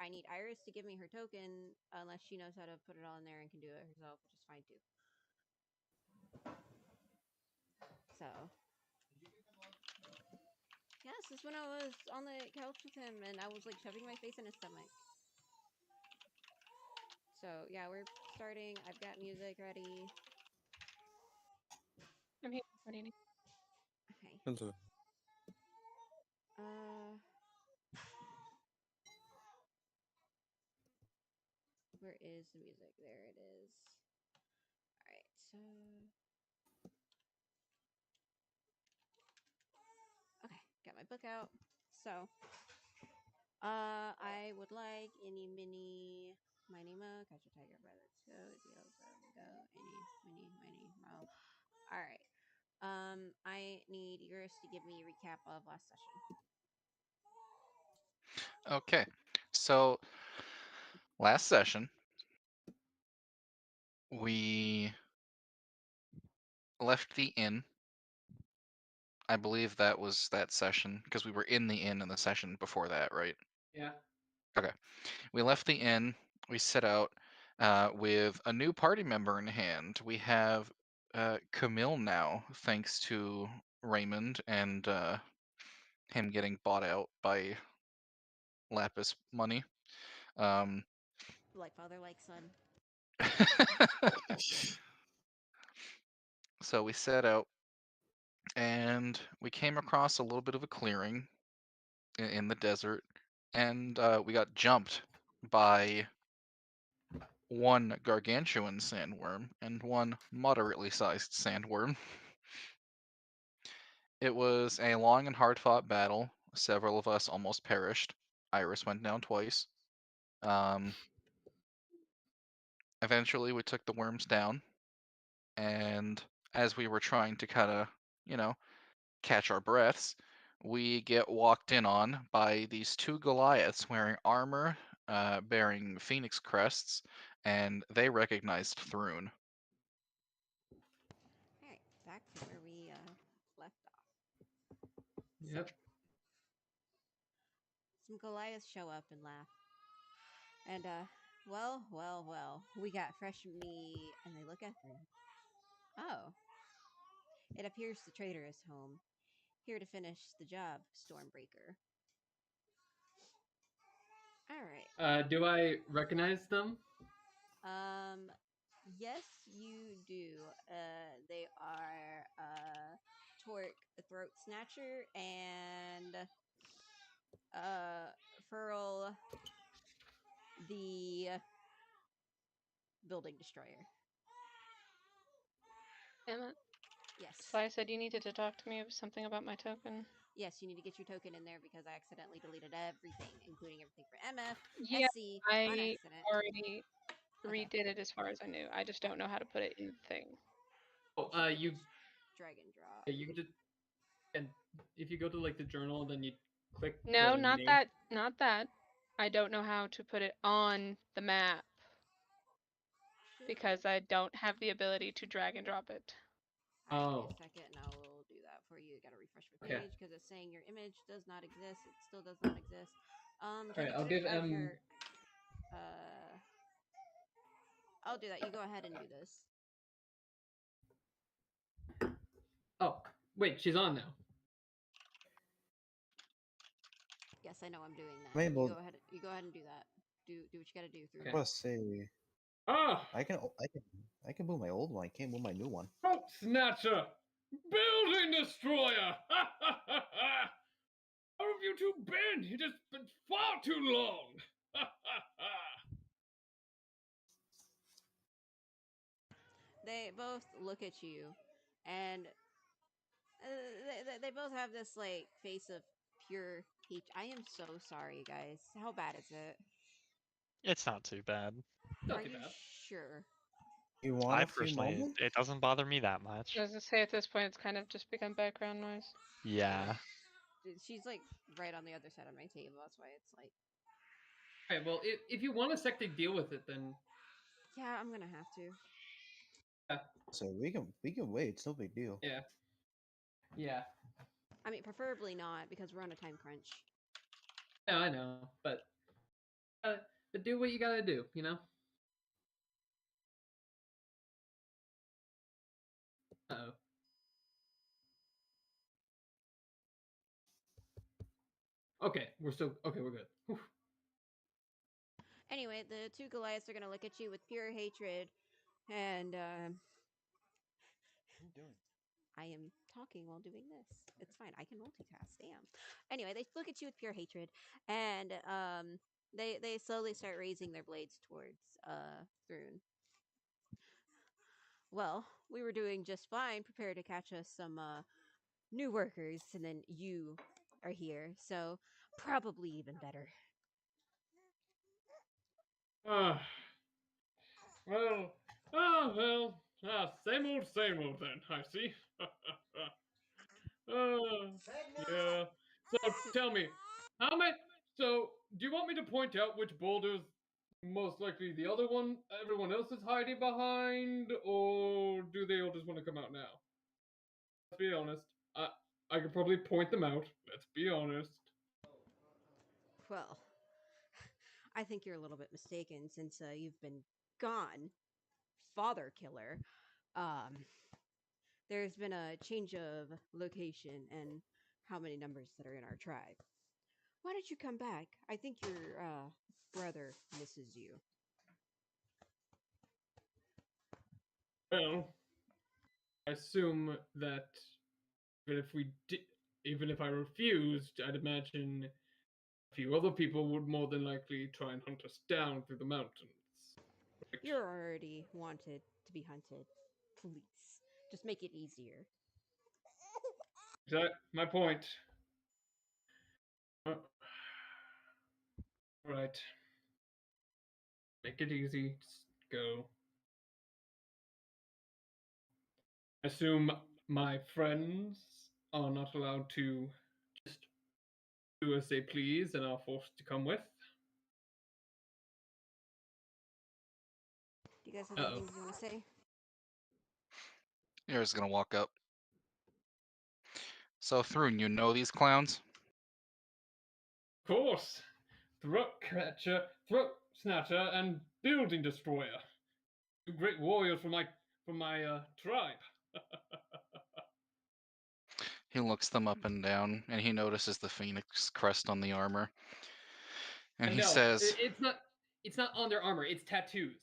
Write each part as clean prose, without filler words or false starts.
I need Iris to give me her token unless she knows how to put it all in there and can do it herself, which is fine too. So, yes, this is when I was on the couch with him and I was like shoving my face in his stomach. So, yeah, we're starting. I've got music ready. I'm here. What do you need? Okay. Hello. Where is the music? There it is. Alright, so. Okay, got my book out. So, I would like any mini Mighty Mo, catch a tiger by the toe, deals go, any mini mo. Alright. I need yours to give me a recap of last session. Okay, so last session we left the inn. I believe that was that session because we were in the inn in the session before that, right? Yeah. Okay. We left the inn. We set out with a new party member in hand. We have Camille now, thanks to Raymond and him getting bought out by Lapis money. Like father, like son. So we set out and we came across a little bit of a clearing in the desert, and we got jumped by one gargantuan sandworm and one moderately sized sandworm. It was a long and hard fought battle. Several of us almost perished. Iris went down twice. Eventually, we took the worms down, and as we were trying to kind of, catch our breaths, we get walked in on by these two Goliaths wearing armor, bearing phoenix crests, and they recognized Thrune. Alright, back to where we left off. Yep. Some Goliaths show up and laugh. And, well, we got fresh meat, and they look at them. Oh. It appears the trader is home. Here to finish the job, Stormbreaker. Alright. Do I recognize them? Yes, you do. They are, Torque, the Throat Snatcher, and, Furl, the Building Destroyer. Emma, Yes. so I said you needed to talk to me of something about my token. Yes, you need to get your token in there because I accidentally deleted everything, including everything for MF, Yeah, SC, on I accident. already Okay. redid it as far as I knew. I just don't know how to put it in the thing. Oh, you drag and drop. yeah, you can just, and if you go to like the journal, then you click. No, the not name. that. Not that. I don't know how to put it on the map because I don't have the ability to drag and drop it. Alright, give me a second and I will do that for you. Gotta refresh my Okay. page because it's saying your image does not exist. It still does not exist. Alright, I'll give I'll do that. You go ahead and do this. Oh, wait, she's on now. Yes, I know I'm doing that. I'm able- You go ahead and do that. Do what you gotta do through. Okay. I was say Ah! I can move my old one. I can't move my new one. Throat Snatcher! Building Destroyer! Ha ha ha ha! How have you two been? It has been far too long! Ha ha ha! They both look at you, and they both have this like face of pure hate. I am so sorry, guys. How bad is it? It's not too bad. Not Are too you bad. sure? You want I a few personally, moments? it doesn't bother me that much. I was gonna say at this point it's kind of just become background noise. Yeah. She's like right on the other side of my table. That's why it's like. Alright, well, if you want a sec to deal with it, then Yeah, I'm gonna have to. So we can wait. It's no big deal. yeah. Yeah. I mean, preferably not because we're on a time crunch. Yeah, I know, but do what you gotta do, you know? Uh-oh. Okay, we're good. Whew. Anyway, the two Goliaths are gonna look at you with pure hatred, and What are you doing? I am talking while doing this. It's fine. I can multitask. Damn. Anyway, they look at you with pure hatred, and they slowly start raising their blades towards Thrune. Well, we were doing just fine, prepared to catch us some new workers, and then you are here, so probably even better. Ah, well, same old then, I see. Yeah. So tell me, how many? So, do you want me to point out which boulder's most likely the other one everyone else is hiding behind, or do they all just want to come out now? Let's be honest. I could probably point them out. Let's be honest. Well, I think you're a little bit mistaken since you've been gone, father killer. There's been a change of location and how many numbers that are in our tribe. Why don't you come back? I think your brother misses you. Well, I assume that even if I refused, I'd imagine a few other people would more than likely try and hunt us down through the mountains. Right? You're already wanted to be hunted. Please, just make it easier. My point. Right. Make it easy. Just go. I assume my friends are not allowed to just do as they please and are forced to come with. Do you guys have Uh-oh. anything you want to say? You're just gonna walk up. So Thrune, you know these clowns? Of course. Throat catcher, throat snatcher, and building destroyer. Two great warriors from my tribe. He looks them up and down, and he notices the phoenix crest on the armor. And he no, says, it's not on their armor. It's tattoos.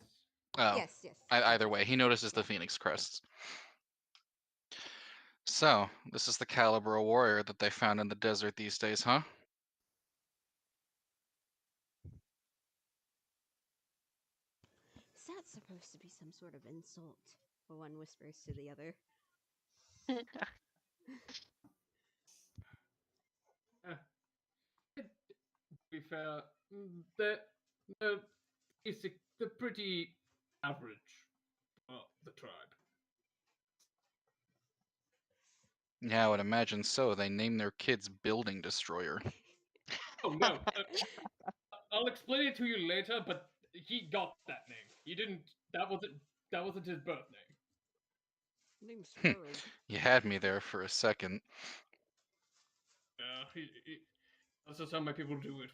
"Oh, Yes, yes. either way, he notices the phoenix crests." So, this is the Calibra warrior that they found in the desert these days, huh? Is that supposed to be some sort of insult? One whispers to the other. To be fair, they're pretty average. The tribe. Yeah, I would imagine so. They named their kids Building Destroyer. Oh no. I'll explain it to you later, but he got that name. He didn't. That wasn't his birth name. Name's Ferg. You had me there for a second. That's just how my people do it.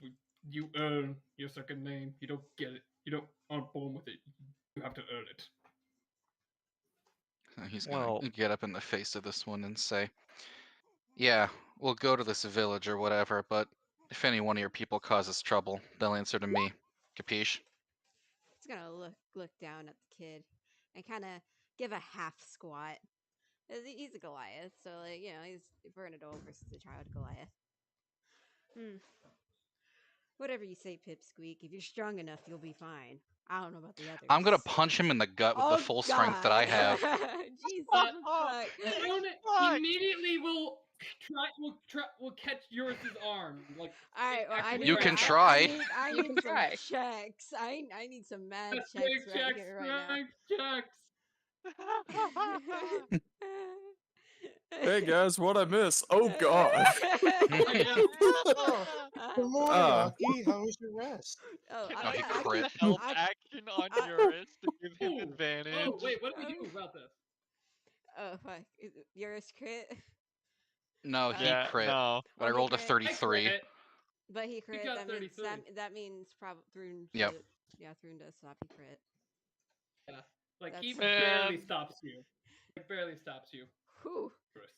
You earn your second name. You don't get it. You aren't born with it. You have to earn it. He's gonna Well- get up in the face of this one and say, "Yeah, we'll go to this village or whatever, but if any one of your people causes trouble, they'll answer to me. Capiche?" He's gonna look down at the kid and kind of give a half squat. He's a Goliath, so like he's for an adult versus a child Goliath. Whatever you say, Pipsqueak. If you're strong enough, you'll be fine. I don't know about the others. I'm gonna punch him in the gut with the full strength that I have. Jesus fuck. He immediately will catch Eurus's arm. Like, All right, well, I need You some- can try. I You need can some try. checks. I need some mad checks strength right checks, here, right strength checks. now. Hey guys, what I miss? Oh god. Good morning, Aki. How was your rest? Oh, Can Oh, I he yeah, use crit. the help I- action on I- Eurus to give him Oh, advantage? Oh wait, what do we do about this? Oh fuck! Yours crit. No, he yeah, crit, no. but I Oh, he rolled a crit. 33. I crit. But he crit. got That means 33. that means probably Thrun. Yep. Yeah, Thrun does stop you crit. Yeah. Like, he That's- barely Man. stops you. Like, barely stops you. Whew. Chris.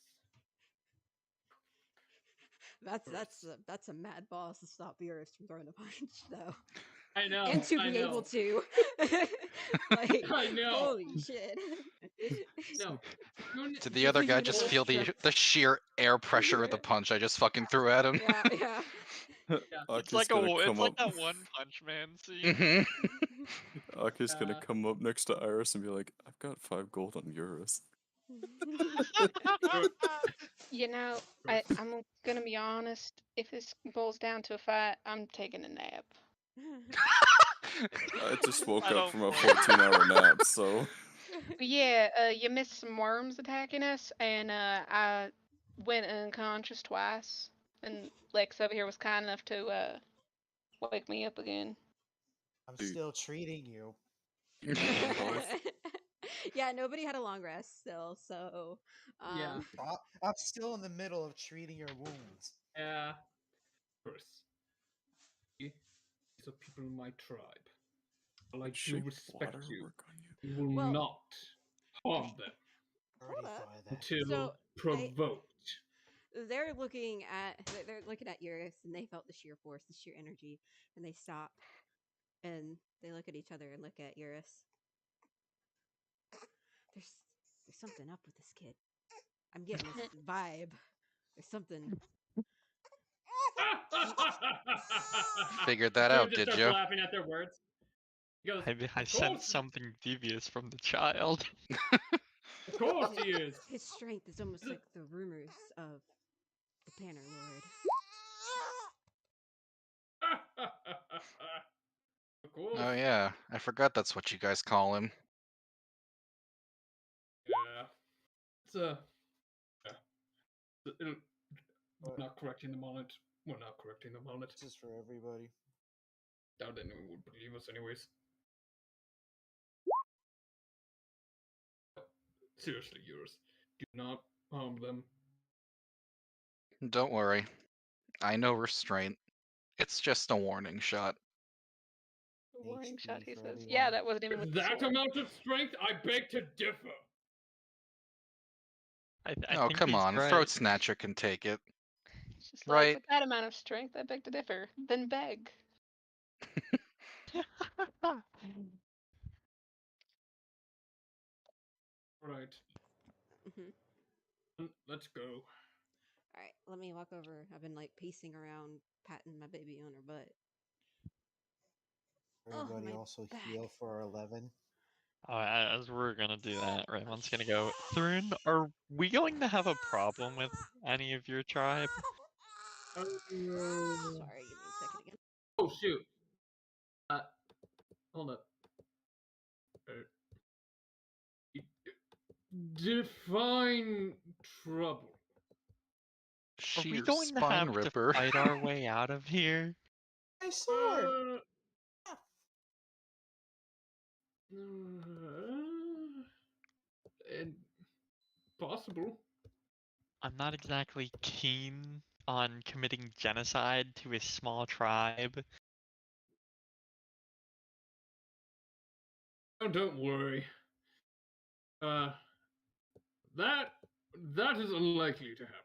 That's a mad boss to stop Beerus from throwing a punch, though. I know. And to I be know. able to. Like, I know. holy shit. No. Did the other guy Figure just the feel the sheer air pressure of the punch I just fucking threw at him? Yeah, yeah. It's Aki's like gonna it's come like up. that One Punch Man scene. Mhm. Aki's gonna Uh, come up next to Iris and be like, "I've got 5 gold on Eurus." You know, I'm gonna be honest. If this boils down to a fight, I'm taking a nap. I just woke I up don't from a blame you. 14-hour nap, so Yeah, you missed some worms attacking us, and I went unconscious twice. And Lex over here was kind enough to wake me up again. I'm Dude. still treating you. Yeah, nobody had a long rest still, so Yeah. I'm still in the middle of treating your wounds. Yeah. Chris. These are people in my tribe. I do shape respect water you. work on you. You will Well- not harm them Hold up. 35 that. until So, provoked. they're looking at Eurus, and they felt the sheer force, the sheer energy, and they stop and they look at each other and look at Eurus. There's something up with this kid. I'm getting this vibe. There's something. Figured that Dude out, just did starts you? laughing at their words. He goes, I "Of sense course- something devious from the child. Of course he is. His strength is almost like the rumors of the Banner Lord. Of course. Oh yeah, I forgot that's what you guys call him. Yeah. It's we're not correcting them on it. We're not correcting them on it. This is for everybody. Doubt anyone would believe us anyways. Seriously, yours. Do not harm them. Don't worry. I know restraint. It's just a warning shot. Warning shot, HP he for says. everyone. Yeah, that wasn't even With with the that sword. amount of strength, I beg to differ. I Oh, think come he's on. right. Throat Snatcher can take it. It's just like, Right. with that amount of strength, I beg to differ. Then beg. Right. Hmm. Let's go. All right, let me walk over. I've been like pacing around, patting my baby on her butt. Everybody my also back. heal for 11. As we're gonna do that, Raymond's gonna go. Thrun, are we going to have a problem with any of your tribe? Sorry, give me a second again. Oh shoot. Hold up. Define trouble. Are we Sheer going to spine have ripper. to fight our way out of here? My sword! And possible. I'm not exactly keen on committing genocide to a small tribe. Oh, don't worry. That is unlikely to happen.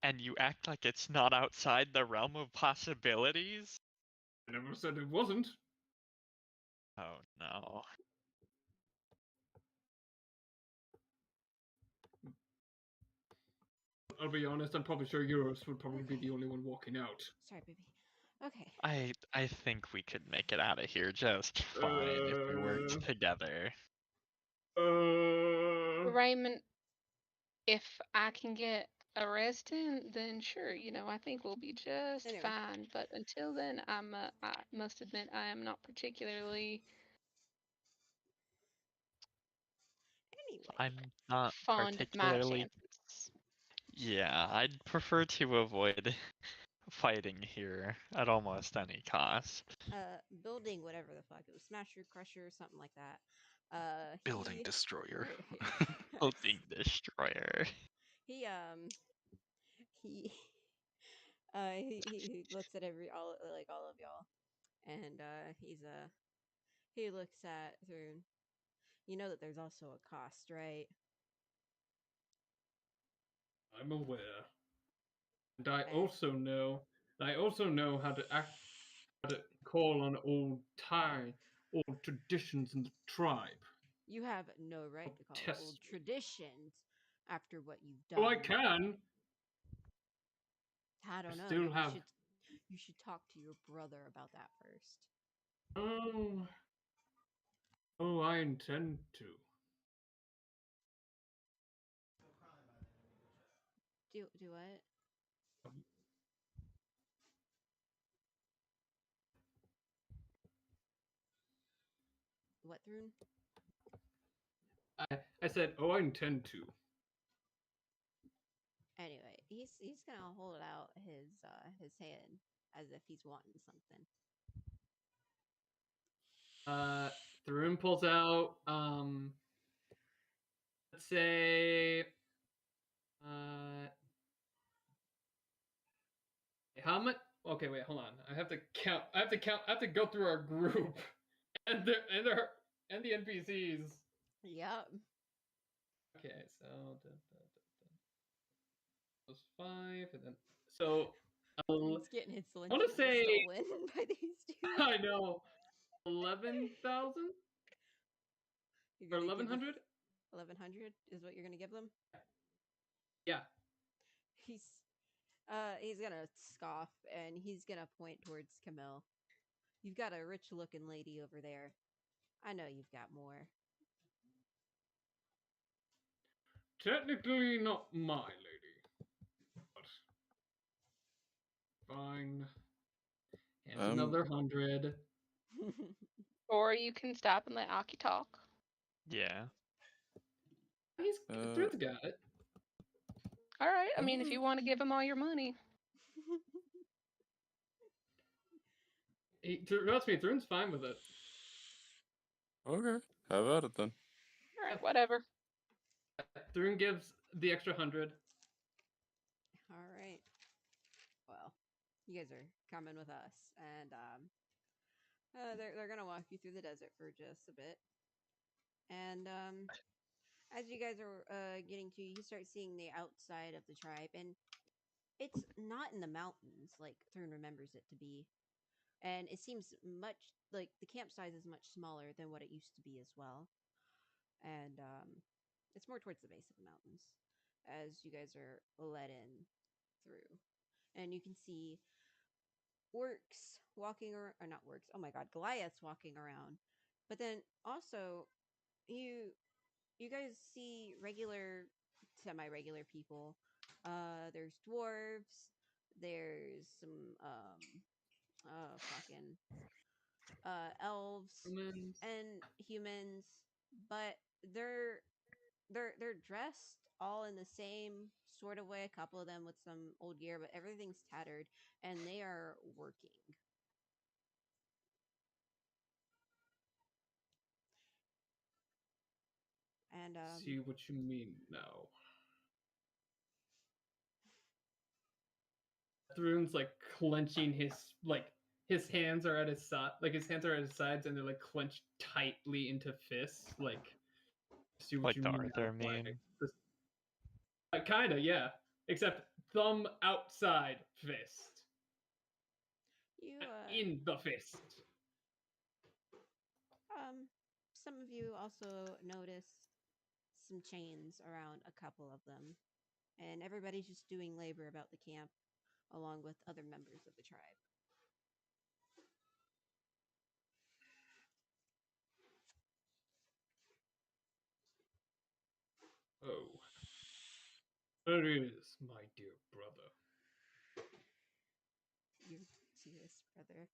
And you act like it's not outside the realm of possibilities? I never said it wasn't. Oh no. I'll be honest, I'm probably sure Eurus would probably be the only one walking out. Sorry, baby. Okay. I think we could make it out of here just fine if we worked together. Raymond, if I can get a rest in, then sure, I think we'll be just Anyway. fine. But until then, I must admit I am not particularly Anyway. I'm not fond of my particularly. chances. Yeah, I'd prefer to avoid fighting here at almost any cost. Building whatever the fuck. It was Smasher, Crusher, something like that. Building he- Destroyer. Building Destroyer. He he he looks at all of y'all, and he looks at Thrun. You know that there's also a cost, right? I'm aware. And I And also know how to call on old traditions in the tribe. you have no right to call it Test old me. traditions after what you've Oh, I done. can. I don't know. still Maybe have- you should talk to your brother about that first. Oh, I intend to. Do what? What, Thrun? I said, oh, I intend to. Anyway, he's gonna hold out his hand as if he's wanting something. Thrun pulls out, let's say, how much? Okay, wait, hold on. I have to count. I have to go through our group and the NPCs. Yep. Okay, so plus 5, and then so He's getting his lunch wanna say- stolen by these two. I know 11,000 or 1,100. 1100 is what you're gonna give them. Yeah. He's gonna scoff and he's gonna point towards Camille. You've got a rich looking lady over there. I know you've got more. Technically not my lady, but fine. Here's another 100. Or you can stop and let Aki talk. Yeah. Thrun's got it. All right. I mean, if you want to give him all your money. Trust me, Thrun's fine with it. Okay, have at it then. All right, whatever. Thrun gives the extra 100. All right. Well, you guys are coming with us, and they're gonna walk you through the desert for just a bit, and as you guys are getting to, you start seeing the outside of the tribe, and it's not in the mountains like Thrun remembers it to be, and it seems much like the camp size is much smaller than what it used to be as well, and it's more towards the base of the mountains as you guys are led in through, and you can see orcs walking around, or not orcs, oh my god, Goliaths walking around, but then also you guys see regular, semi-regular people. There's dwarves. There's some fucking elves Humans. and humans, but they're dressed all in the same sort of way. A couple of them with some old gear, but everything's tattered, and they are working. And See what you mean now. Thrun's like clenching his hands are at his side, like his hands are at his sides, and they're like clenched tightly into fists. Like, see what Like you the mean Arthur now, meme. Kinda, yeah. Except thumb outside fist. you In the fist. some of you also notice some chains around a couple of them, and everybody's just doing labor about the camp along with other members of the tribe. Oh. Where is my dear brother? Your dearest brother.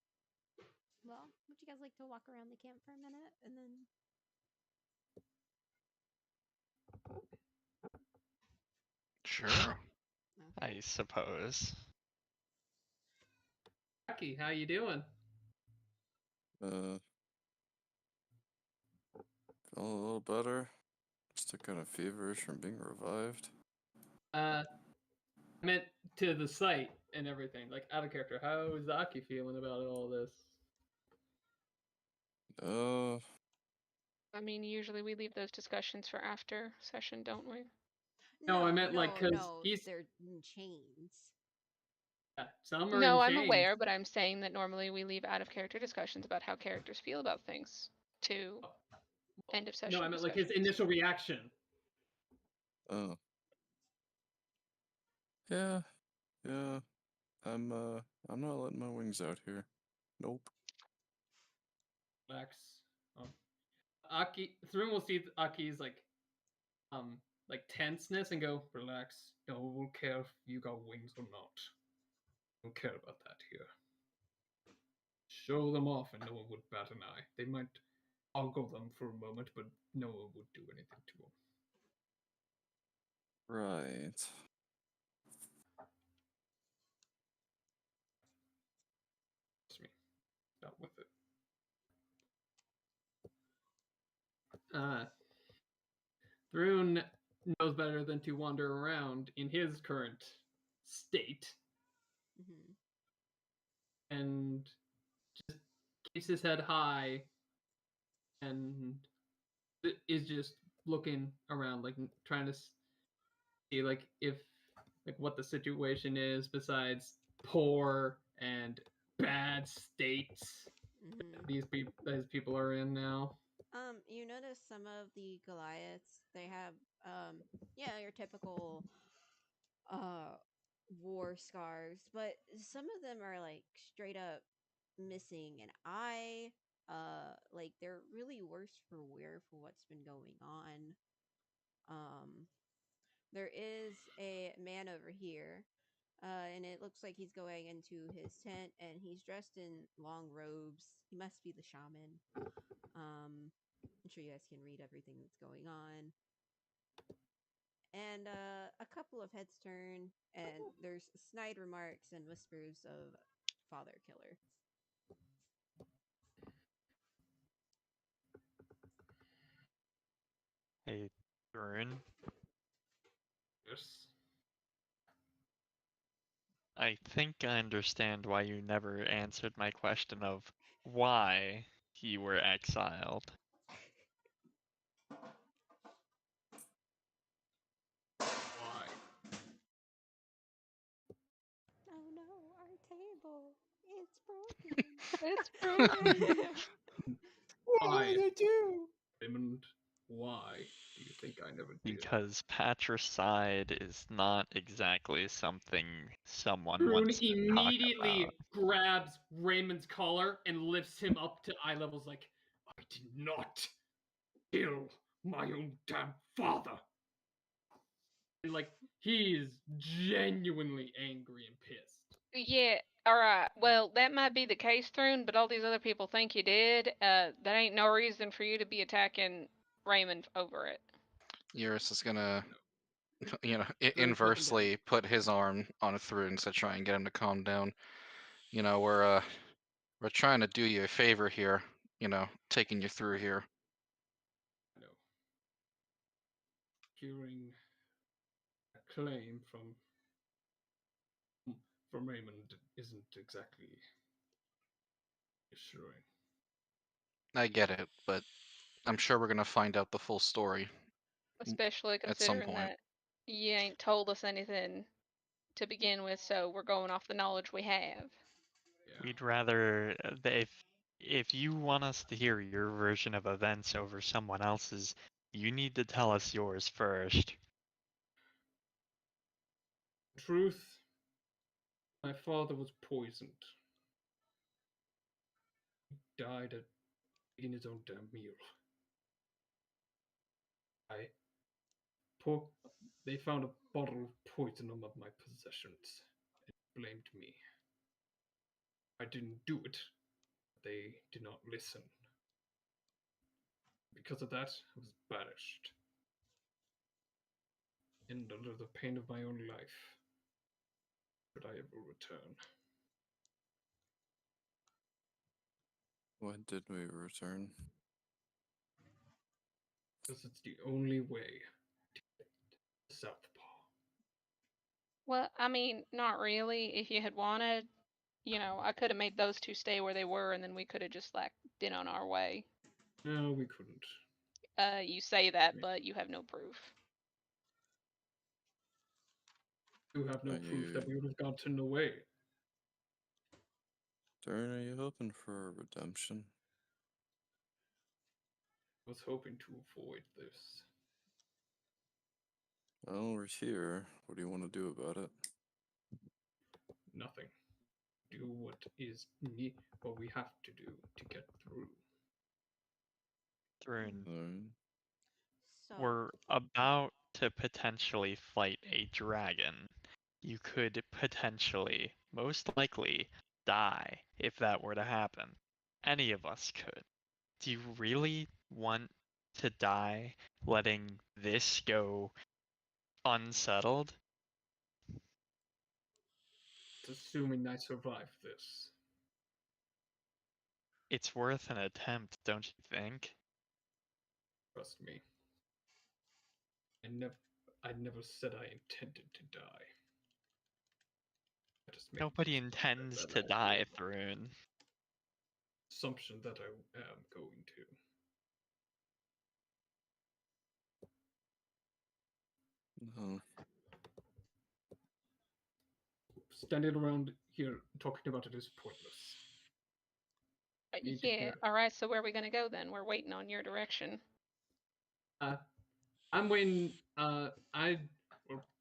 Well, would you guys like to walk around the camp for a minute and then? Sure. I suppose. Aki, how you doing? Feeling a little better. Still kind of feverish from being revived. I meant to the site and everything, like out of character. How is Aki feeling about all this? I mean, usually we leave those discussions for after session, don't we? No, I meant, like, 'cause no, he's- they're in chains. Some are No, in I'm chains. aware, but I'm saying that normally we leave out of character discussions about how characters feel about things to end of session. No, I meant like his discussions. initial reaction. Oh. Yeah. Yeah. I'm not letting my wings out here. Nope. Relax. Aki, Thrun will see Aki's like tenseness and go, relax. No one will care if you got wings or not. Don't care about that here. Show them off and no one would bat an eye. They might ogle them for a moment, but no one would do anything to them. Right. Trust me. Not with it. Thrun knows better than to wander around in his current state Hmm. and just keeps his head high and is just looking around, like trying to see like if like what the situation is besides poor and bad states Hmm. these people are in now. You notice some of the Goliaths, they have, your typical, war scars, but some of them are like straight up missing an eye. Like they're really worse for wear for what's been going on. There is a man over here, and it looks like he's going into his tent, and he's dressed in long robes. He must be the shaman. I'm sure you guys can read everything that's going on. And a couple of heads turn, and there's snide remarks and whispers of father killer. Hey, Thrun. Yes. I think I understand why you never answered my question of why you were exiled. Why? Oh no, our table. It's broken. It's broken. What did I do? Raymond, why do you think I never did? Because patricide is not exactly something someone Thrun wants to talk immediately about. grabs Raymond's collar and lifts him up to eye levels like, I did not kill my own damn father. And like, he is genuinely angry and pissed. Yeah, alright. Well, that might be the case, Thrun, but all these other people think you did. That ain't no reason for you to be attacking Raymond over it. Eurus is gonna, Thrun's inversely put his arm on Thrun to try and get him to calm down. We're trying to do you a favor here. Taking you through here. No. Curing a claim from Raymond isn't exactly assuring. I get it, but I'm sure we're gonna find out the full story. Especially At some considering point. that you ain't told us anything to begin with, so we're going off the knowledge we have. Yeah. We'd rather if you want us to hear your version of events over someone else's, you need to tell us yours first. Truth, my father was poisoned. He died at eating his own damn meal. They found a bottle of poison among my possessions and blamed me. I didn't do it. They did not listen. Because of that, I was banished. And under the pain of my own life, could I ever return? When did we return? Because it's the only way to get to Southpaw. Well, I mean, not really. If you had wanted, you know, I could have made those two stay where they were, and then we could have just like been on our way. No, we couldn't. You say that, but you have no proof. You have no Are proof that you- we would have gotten away. Darn, are you hoping for a redemption? I was hoping to avoid this. Well, we're here. What do you want to do about it? Nothing. Do what we have to do to get through. Thrune, Alright. So we're about to potentially fight a dragon. You could potentially, most likely, die if that were to happen. Any of us could. Do you really want to die letting this go unsettled? Assuming I survive this. It's worth an attempt, don't you think? Trust me. I never said I intended to die. I just made Nobody the intends that to I die, will. Thrune. Assumption that I am going to. No. Standing around here talking about it is pointless. Need to Yeah. hear. All right. So where are we gonna go then? We're waiting on your direction. I'm waiting. Well,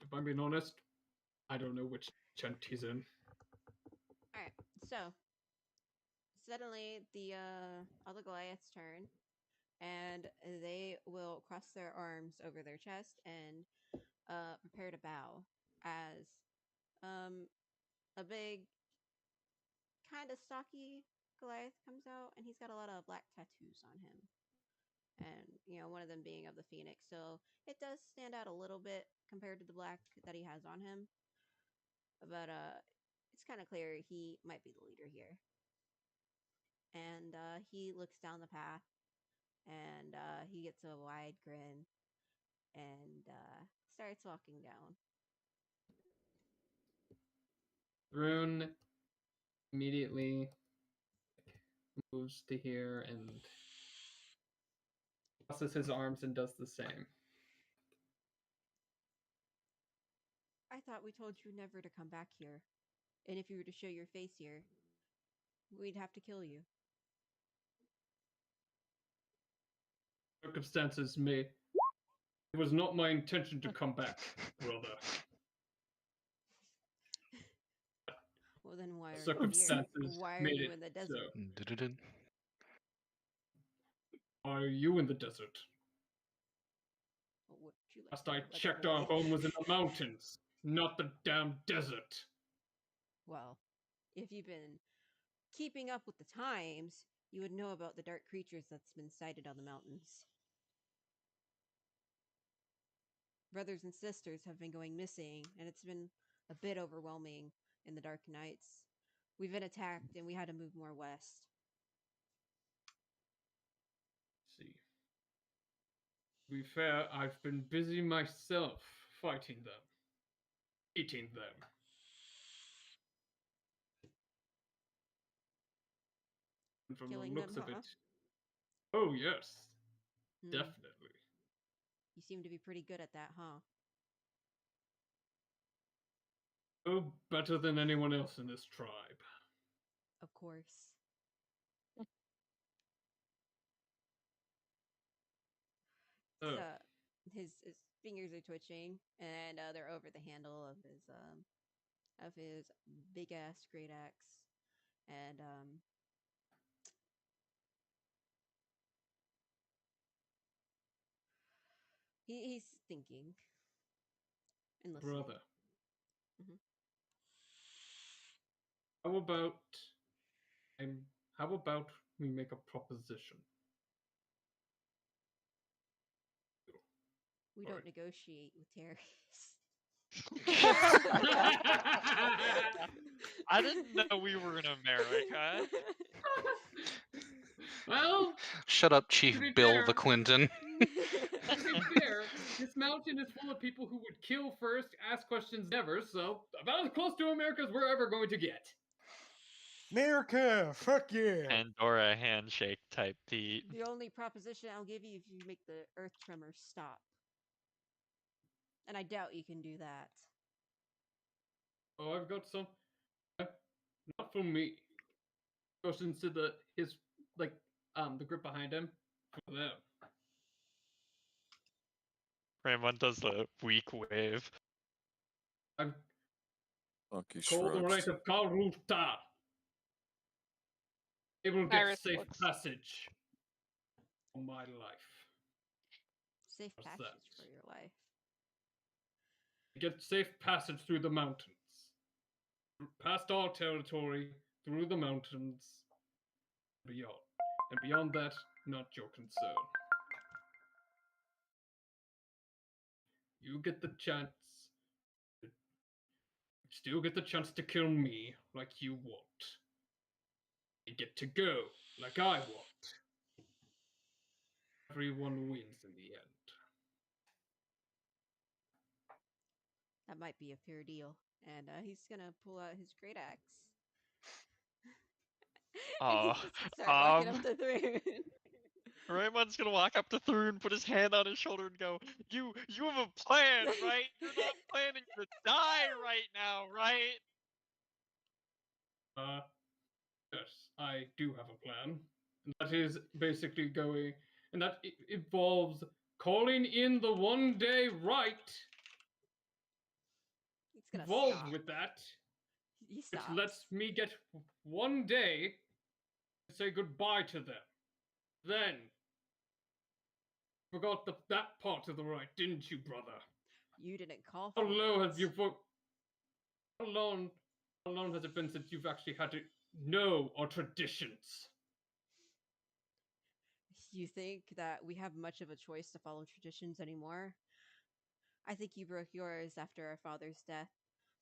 if I'm being honest, I don't know which tent he's in. all right. So suddenly the all the Goliaths turn, and they will cross their arms over their chest and prepare to bow as a big, kind of stocky Goliath comes out, and he's got a lot of black tattoos on him. And, you know, one of them being of the Phoenix. So it does stand out a little bit compared to the black that he has on him. But it's kind of clear he might be the leader here. And he looks down the path, and he gets a wide grin and starts walking down. Rune immediately moves to here and crosses his arms and does the same. I thought we told you never to come back here. And if you were to show your face here, we'd have to kill you. Circumstances may. It was not my intention to come back, brother. Well, then why are you here? Circumstances Why are made you it in the desert? so. Du-du-du. Why are you in the desert? What would you like Last to I do, like a checked, our boy? home was in the mountains, not the damn desert. Well, if you've been keeping up with the times, you would know about the dark creatures that's been sighted on the mountains. Brothers and sisters have been going missing, and it's been a bit overwhelming in the dark nights. We've been attacked, and we had to move more west. See. To be fair, I've been busy myself fighting them, eating them. And from Killing the looks them, of huh? it, oh yes, Hmm. definitely. You seem to be pretty good at that, huh? Oh, better than anyone else in this tribe. Of course. Oh. So his fingers are twitching, and they're over the handle of his big ass great axe, and he's thinking and listening. Brother. Mhm. How about we make a proposition? We Sorry. don't negotiate with terrorists. I didn't know we were in America. Well, Shut up, Chief to be Bill fair- the Clinton. To be fair, this mountain is full of people who would kill first, ask questions never, so about as close to America as we're ever going to get. America, fuck yeah. Pandora handshake type Pete. The only proposition I'll give you if you make the earth tremor stop. And I doubt you can do that. Oh, I've got some. Not for me. Goes into the grip behind him. For them. Raymond does the weak wave. I've Fuck, he called the shrugs. right of Karuta. Able to get Iris safe looks- passage for my life. Safe What's passage that? for your life. Get safe passage through the mountains. Past our territory, through the mountains, beyond. And beyond that, not your concern. You get the chance. Still get the chance to kill me like you want. You get to go like I want. Everyone wins in the end. That might be a fair deal. And he's gonna pull out his great axe. Oh, Start walking up the throne. Raymond's gonna walk up to Thrune, put his hand on his shoulder, and go, "You have a plan, right? You're not planning to die right now, right?" Yes, I do have a plan. And that is basically going, and that involves calling in the one-day right. He's gonna Involved stop. with that, He which stops. lets me get one day to say goodbye to them. Then, forgot that part of the right, didn't you, brother? You didn't call How for long it. have you How long has it been since you've actually had to know our traditions? You think that we have much of a choice to follow traditions anymore? I think you broke yours after our father's death.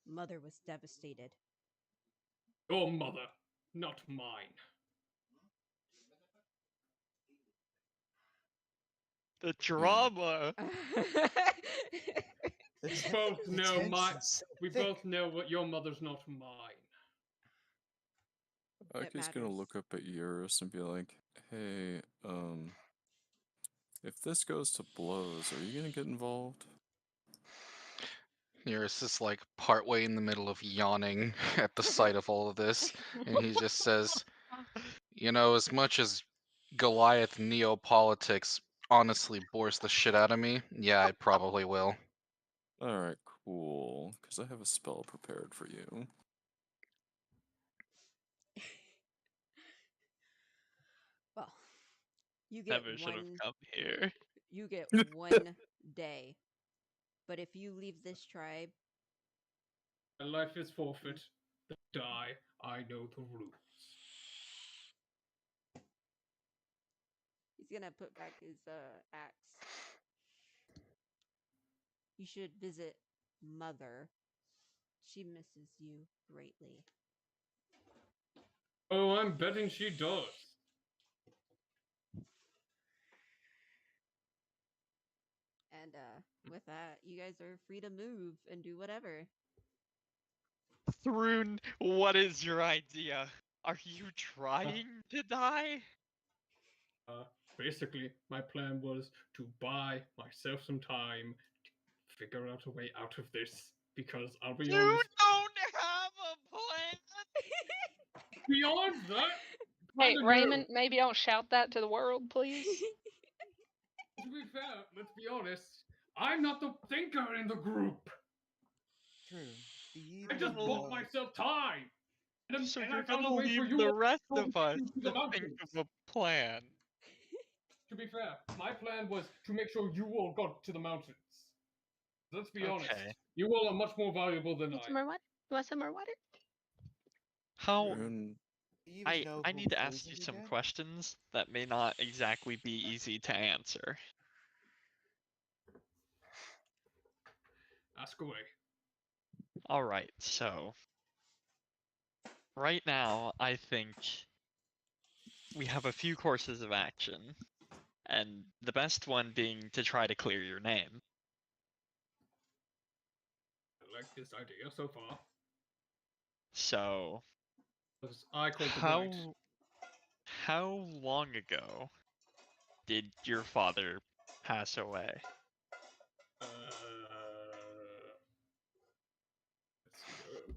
Mother was devastated. Your mother, not mine. The drama. We both know we thick. both know what your mother's not mine. Aki's gonna matters. look up at Eurus and be like, "Hey, if this goes to blows, are you gonna get involved?" Eurus is like partway in the middle of yawning at the sight of all of this, and he just says, "You know, as much as Goliath neopolitics honestly bores the shit out of me, yeah, I probably will." Alright, cool. Because I have a spell prepared for you. Well, you get Never should have one. come here. You get 1 day. But if you leave this tribe, My life is forfeit. Then die. I know the rules. he's gonna put back his axe. You should visit Mother. She misses you greatly. Oh, I'm betting she does. And with that, you guys are free to move and do whatever. Thrune, what is your idea? Are you trying to die? Basically, my plan was to buy myself some time to figure out a way out of this. Because I'll be You honest, don't have a plan. beyond that, Hey, kinda Raymond, maybe don't shout that to the world, please. to be fair, let's be honest, I'm not the thinker in the group. True. The I just evil bought of- myself time. And, So and you're I found gonna a way for leave you the all rest to of us into the to think mountains. of a plan. To be fair, my plan was to make sure you all got to the mountains. Let's be honest. Okay. You all are much more valuable than Want I. some more water? You want some more water? How Rune, Do you even know I who need to ask you poisoned some again? questions that may not exactly be easy to answer. Ask away. All right, so right now I think we have a few courses of action. And the best one being to try to clear your name. I like this idea so far. So, 'Cause I called the right. how long ago did your father pass away? Let's see.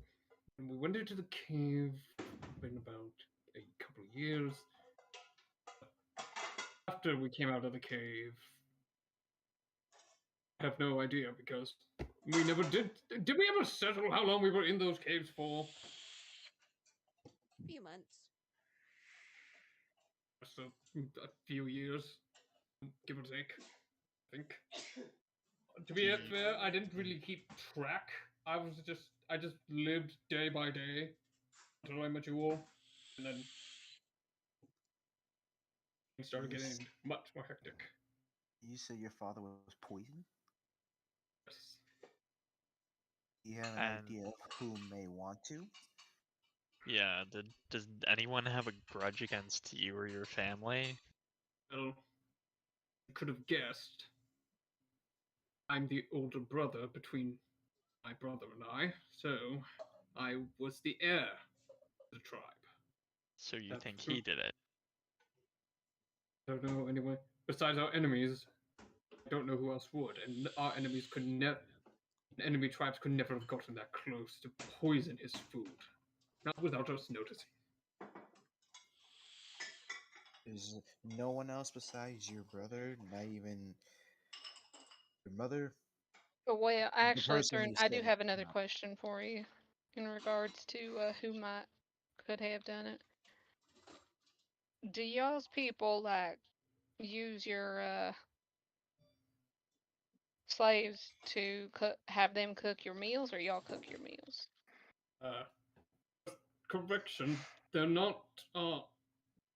When we went into the cave, been about a couple of years. After we came out of the cave, I have no idea because we never did. Did we ever settle how long we were in those caves for? A few months. So a few years, give or take. I think. To be fair, I didn't really keep track. I just lived day by day until I met you all, and then things started getting much more hectic. You said your father was poisoned? Yes. Do you have an And idea of who may want to? yeah, does anyone have a grudge against you or your family? Well, you could have guessed. I'm the older brother between my brother and I, so I was the heir of the tribe. So you That's think true. he did it? I don't know anyway. Besides our enemies, I don't know who else would, and our enemies could never. Enemy tribes could never have gotten that close to poison his food, not without us noticing. Is no one else besides your brother, not even your mother? Well, The actually, person sir, you I do said have another no. question for you in regards to who might could have done it. Do y'all's people like use your slaves to have them cook your meals, or y'all cook your meals? Correction, they're not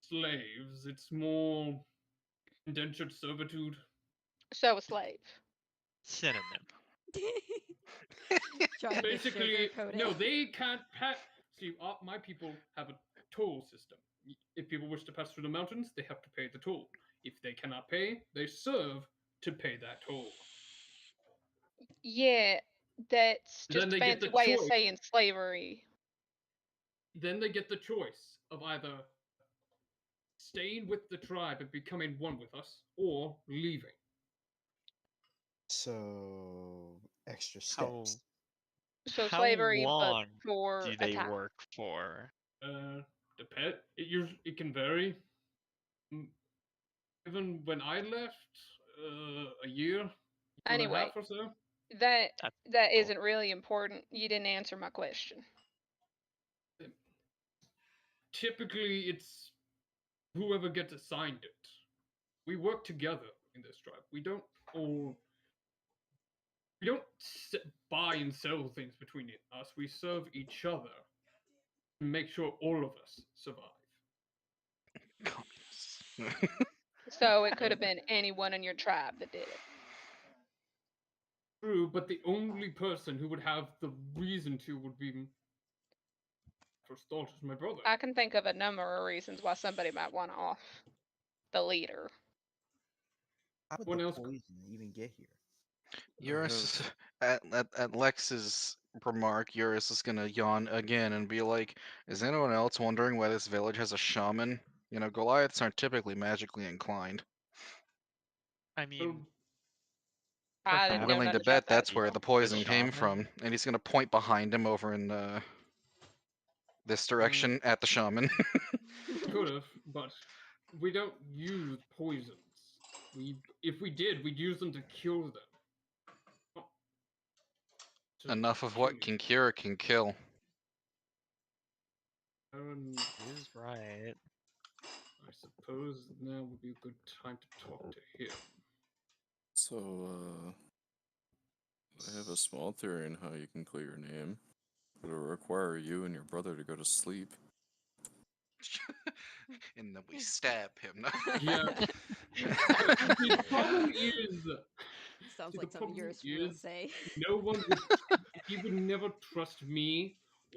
slaves. It's more indentured servitude. So a slave. Synonym. Trying to Basically, sugarcoat no, it. they can't pass. See, my people have a toll system. If people wish to pass through the mountains, they have to pay the toll. If they cannot pay, they serve to pay that toll. Yeah, that's Then just a they get fancy the way of choice. saying slavery. Then they get the choice of either staying with the tribe and becoming one with us, or leaving. So extra How steps. So how slavery, but long for do a they time. work for? The pet. It can vary. Even when I left, a year and a Anyway, half or so. that That's that cool. isn't really important. You didn't answer my question. Typically, it's whoever gets assigned it. We work together in this tribe. We don't buy and sell things between us. We serve each other to make sure all of us survive. Communists. So it could have been anyone in your tribe that did it. True, but the only person who would have the reason to would be, first thought, is my brother. I can think of a number of reasons why somebody might want to off the leader. How would One the else- poison even get here? Eurus, at Lex's remark, Eurus is gonna yawn again and be like, "Is anyone else wondering why this village has a shaman? You know, Goliaths aren't typically magically inclined. I mean, I I'm didn't know willing nothing to about bet that. that's where the poison came shaman? from." And he's gonna point behind him over in this direction at the shaman. Could have, but we don't use poisons. If we did, we'd use them to kill them. Not to Enough of kill what can cure can kill. He's right. I suppose now would be a good time to talk to him. So, I have a small theory on how you can clear your name. It'll require you and your brother to go to sleep. And then we stab him. Yeah. The problem is, Sounds See, like the something problem yours will is- say. no one would. He would never trust me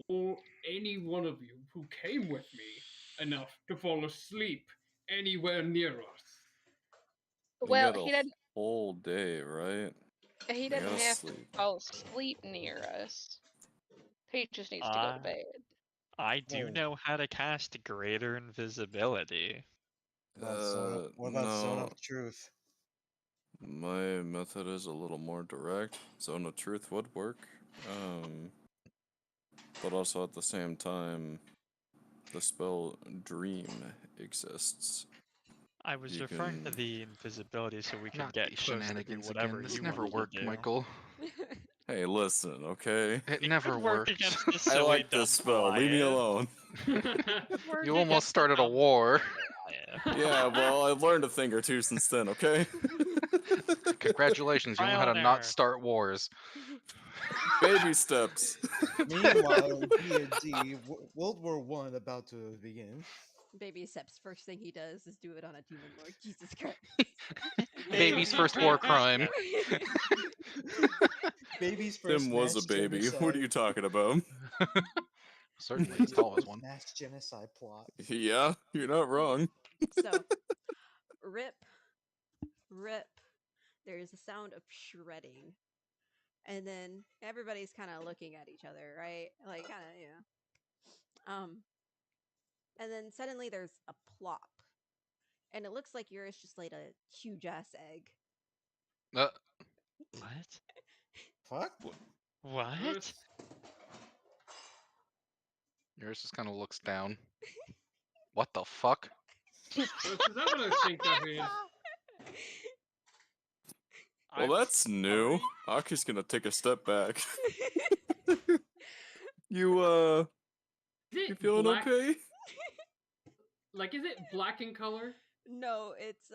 or any one of you who came with me enough to fall asleep anywhere near us. Well, got he a doesn't. whole day, right? He You doesn't gotta have sleep. to fall asleep near us. He just needs to go to bed. I do Oh. know how to cast greater invisibility. What about Zone no. of Truth? My method is a little more direct. Zone of Truth would work. But also at the same time, the spell Dream exists. I was You referring to can- the invisibility so we could Not get these close to do shenanigans whatever again. This you never wanted worked, to do. Michael. Hey, listen, okay? It It never could work worked. against the I silly like dumb this spell. Leave me Goliath. alone. It could work You almost against the started a dumb war. Goliath. Yeah, well, I've learned a thing or two since then, okay? Congratulations, you know how Trial to and not error. start wars. Baby steps. Meanwhile, D&D, World War I about to begin. Baby Steps, first thing he does is do it on a demon lord. Jesus Christ. Baby's first war crime. Baby's first Tim was a mass baby. genocide. What are you talking about? Certainly, his tall as one. Mass genocide plot. Yeah, you're not wrong. So, rip, there's a sound of shredding. And then everybody's kind of looking at each other, right? Like, kind of, you know. And then suddenly there's a plop. And it looks like yours just laid a huge ass egg. What? Fuck? What? Yours just kind of looks down. What the fuck? Is that what I think that means? Well, I'm that's new. sorry. Aki's gonna take a step back. You, Is you it feeling black? okay? Like, is it black in color? No, it's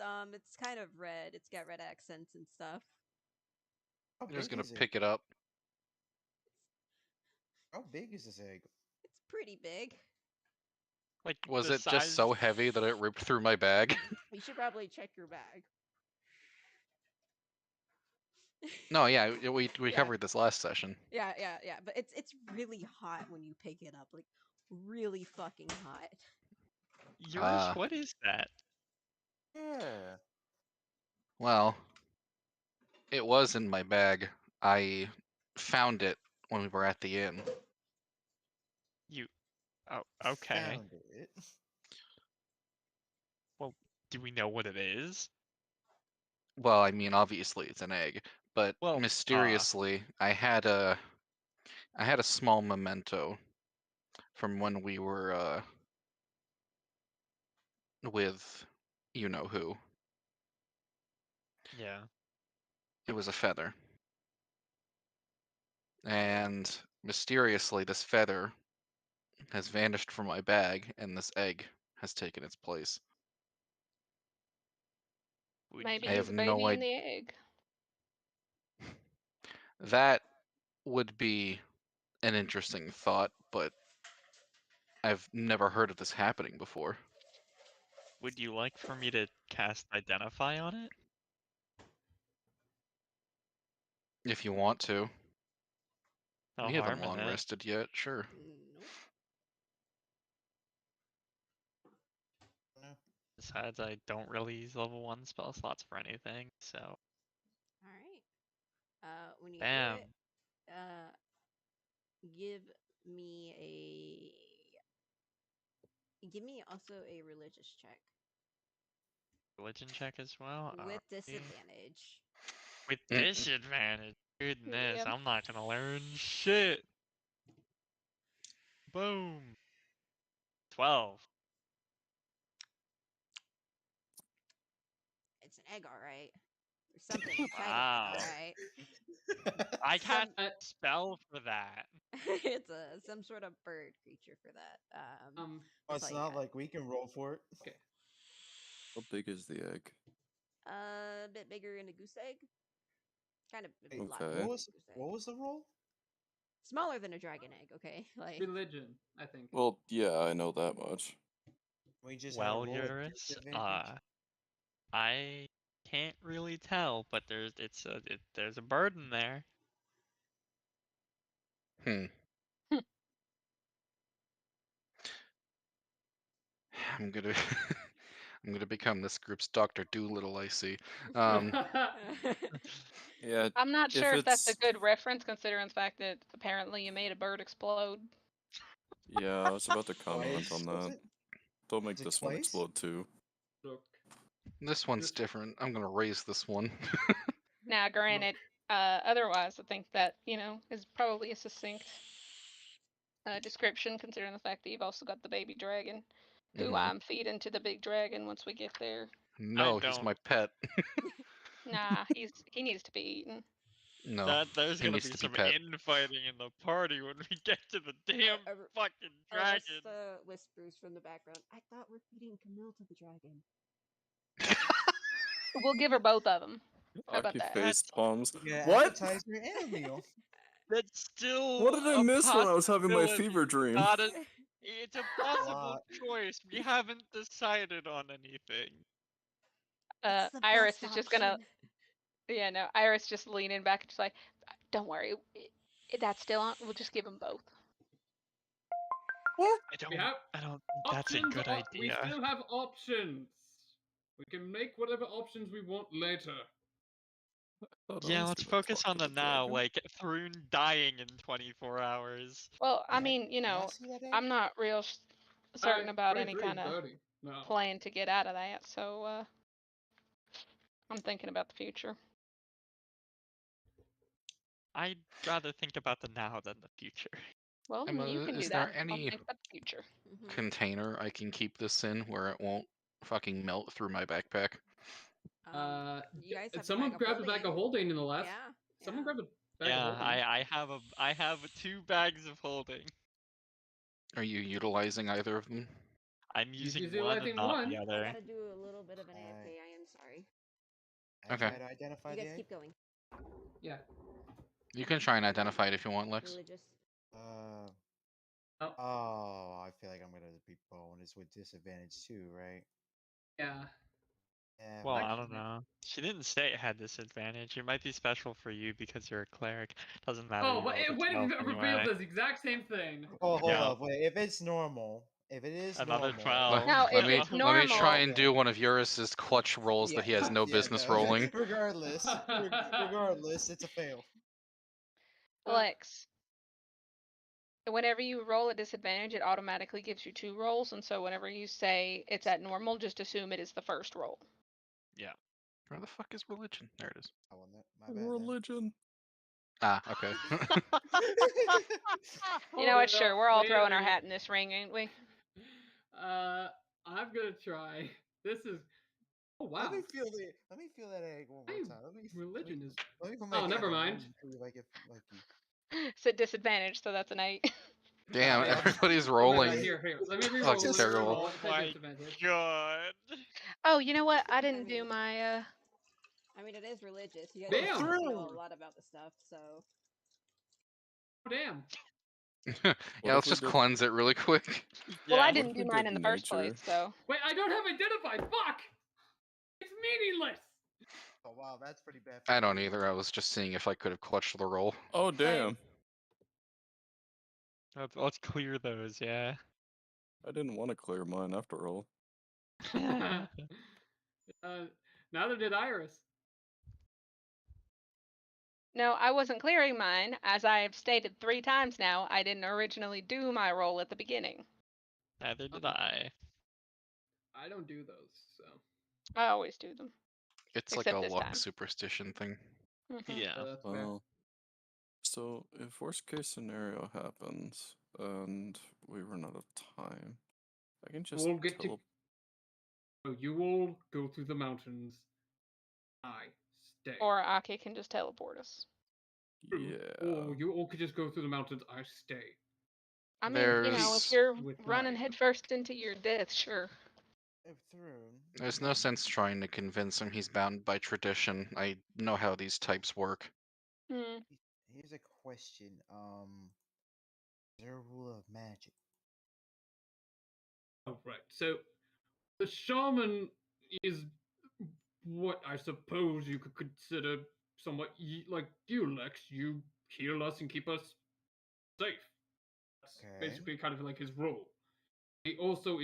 kind of red. It's got red accents and stuff. How You're just big gonna is it? pick it up. How big is this egg? It's pretty big. Like, Was the it just size- so heavy that it ripped through my bag? You should probably check your bag. No, yeah, we Yeah. covered this last session. Yeah. But it's really hot when you pick it up. Like, really fucking hot. Yours, what is that? Yeah. Well, it was in my bag. I found it when we were at the inn. Oh, okay. Found it. Well, do we know what it is? Well, I mean, obviously it's an egg, but Well, mysteriously, I had a small memento from when we were with you know who. Yeah. It was a feather. And mysteriously, this feather has vanished from my bag, and this egg has taken its place. Would Maybe I he's have a baby no in the egg. That would be an interesting thought, but I've never heard of this happening before. Would you like for me to cast Identify on it? If you want to. No We haven't harm in long it. rested yet, sure. Nope. No. Besides, I don't really use level 1 spell slots for anything, so. All right. When you Bam. do it, give me also a religious check Religion check as well? with Alright. disadvantage. With Mm. disadvantage? Goodness, Yep. I'm not gonna learn shit. Boom. 12. It's an egg, all right. There's something inside Wow. of it, all right. I can't Uh, spell for that. It's some sort of bird creature for that. Well, that's it's all you not got. like we can roll for it. How big is the egg? A bit bigger than a goose egg. Kind of a lot Okay. bigger than a What goose egg. was the roll? Smaller than a dragon egg, okay? Like religion, I think. Well, yeah, I know that much. We just Well, had a roll at Eurus, disadvantage? I can't really tell, but there's a bird in there. I'm gonna I'm gonna become this group's Dr. Doolittle, I see. Yeah, I'm not if sure if that's a it's good reference, considering the fact that apparently you made a bird explode. yeah, I was about to comment Twice, on was that. it? Don't make it this one twice? explode too. Look, This one's This- different. I'm gonna raise this one. Now, granted, otherwise, I think that, is probably a succinct description, considering the fact that you've also got the baby dragon, who Mhm. I'm feeding to the big dragon once we get there. No, he's don't- my pet. Nah, he needs to be eaten. No, There's he gonna needs be to be some pet. infighting in the party when we get to the damn fucking dragon. Alyssa whispers from the background, I thought we're feeding Camille to the dragon. We'll give her both of them. How about Aki that? face palms. You get an What? appetizer and a meal. That's still. What did I a miss when I was having my possibility, fever dream? not it's a possible lot. choice. We haven't decided on anything. It's the Iris best is just gonna. option. Yeah, no. Iris just leaning back and just like, don't worry, that's still on. We'll just give them both. What? I don't. have I don't think that's a options good are- We idea. still have options. We can make whatever options we want later. Thought I Yeah, was let's gonna focus talk on to the now. dragon. Like Thrune dying in 24 hours. Well, I Yeah, mean, can I see that egg? I'm not real certain about any kind of 23:30. No. plan to get out of that, so I'm thinking about the future. I'd rather think about the now than the future. Well, Emma, you can is do there that. I'll any think about the future. Mhm. container I can keep this in where it won't fucking melt through my backpack? You guys have Someone a grabbed a bag of holding in the left. Yeah. Someone yeah. grabbed a bag Yeah, of holding. I have 2 bags of holding. Are you utilizing either of them? I'm He's using usually one letting and not one. the I other. gotta do a little bit of an Alright. AFK. I am sorry. I Okay. try to identify You the guys egg. keep going. Yeah. You can try and identify it if you want, Lex. Religious. Oh, I feel like I'm gonna be bonus with disadvantage too, right? Yeah. Yeah. Well, Like- I don't know. She didn't say it had disadvantage. It might be special for you because you're a cleric. Doesn't matter. Oh, you but rolled a it went 12 and anyway. revealed this exact same thing. Oh, hold Yeah. up, wait. If it's normal, if it is Another normal, 12. Now, Let if me it's let me normal- try and do one of Eurus's clutch rolls that he has no yeah, business no. rolling. Regardless, regardless, it's a fail. Alex, whenever you roll a disadvantage, it automatically gives you 2 rolls, and so whenever you say it's at normal, just assume it is the first roll. Where the fuck is religion? There it is. I won that. My bad. then. Religion. Ah, okay. You know what? Hold Sure, up, we're all wait a throwing our minute. hat in this ring, ain't we? I'm gonna try. This is. Oh wow. Let me feel that egg one more Hey, time. religion is. Let me put Oh, my never camera on mind. and see if I can like you. It's at disadvantage, so that's an 8. Damn, Yeah. everybody's Oh, never mind. rolling. Here. Let me reroll. Fucking Let me terrible. reroll. Oh It's my disadvantage. God. Oh, you know what? I didn't do mean- my I mean, it is religious. You guys Damn! don't know a lot about the stuff, so. Oh, damn. Yeah, What let's if we just did- cleanse it really quick. Well, Yeah. I What didn't if do we mine did in the first nature? place, so. Wait, I don't have identified. Fuck. It's meaningless. Oh wow, that's pretty bad. I don't either. I was just seeing if I could have clutched the roll. Oh damn! Let's clear those, yeah. I didn't want to clear mine after all. Neither did Iris. No, I wasn't clearing mine. As I have stated 3 times now, I didn't originally do my roll at the beginning. Neither did Okay. I. I don't do those, so. I always do them. It's Except like a this luck time. superstition thing. Mhm. Yeah. That's fair. Well, so if worst case scenario happens and we run out of time, I can just We'll get to. tele- So you all go through the mountains. I stay. Or Aki can just teleport us. Yeah. Or you all could just go through the mountains. I stay. I mean, if There's- you're With running my- headfirst into your death, sure. If through. There's no sense trying to convince him he's bound by tradition. I know how these types work. Hmm. Here's a question. Is there a rule of magic? Oh, right. So the shaman is what I suppose you could consider somewhat like you, Lex. You heal us and keep us safe. That's Okay. basically kind of like his role. He also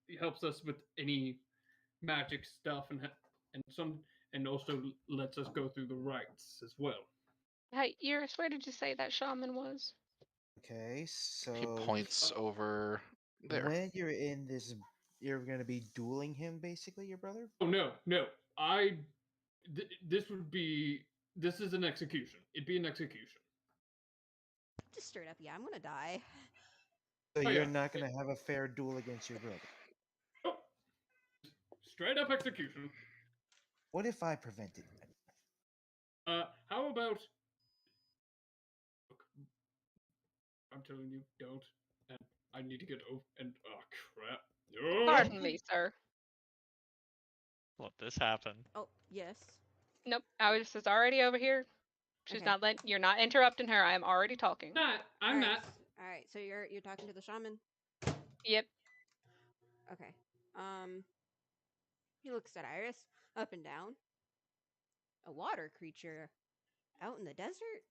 he helps us with any magic stuff and also lets us go through the rites as well. Hey, Iris, where did you say that shaman was? Okay, so He points over there. when you're in this, you're gonna be dueling him, basically, your brother. Oh no. This is an execution. It'd be an execution. Just straight up, yeah, I'm gonna die. So Oh, you're yeah. not gonna have a fair duel against your brother. Oh, straight up execution. What if I prevented that? How about? Look, I'm telling you, don't. And I need to get over. And oh crap. Pardon me, sir. Let this happen. Oh, yes. Nope, Iris is already over here. She's Okay. not letting. You're not interrupting her. I am already talking. I'm not. All right, so you're talking to the shaman. Yep. Okay. He looks at Iris up and down. A water creature out in the desert?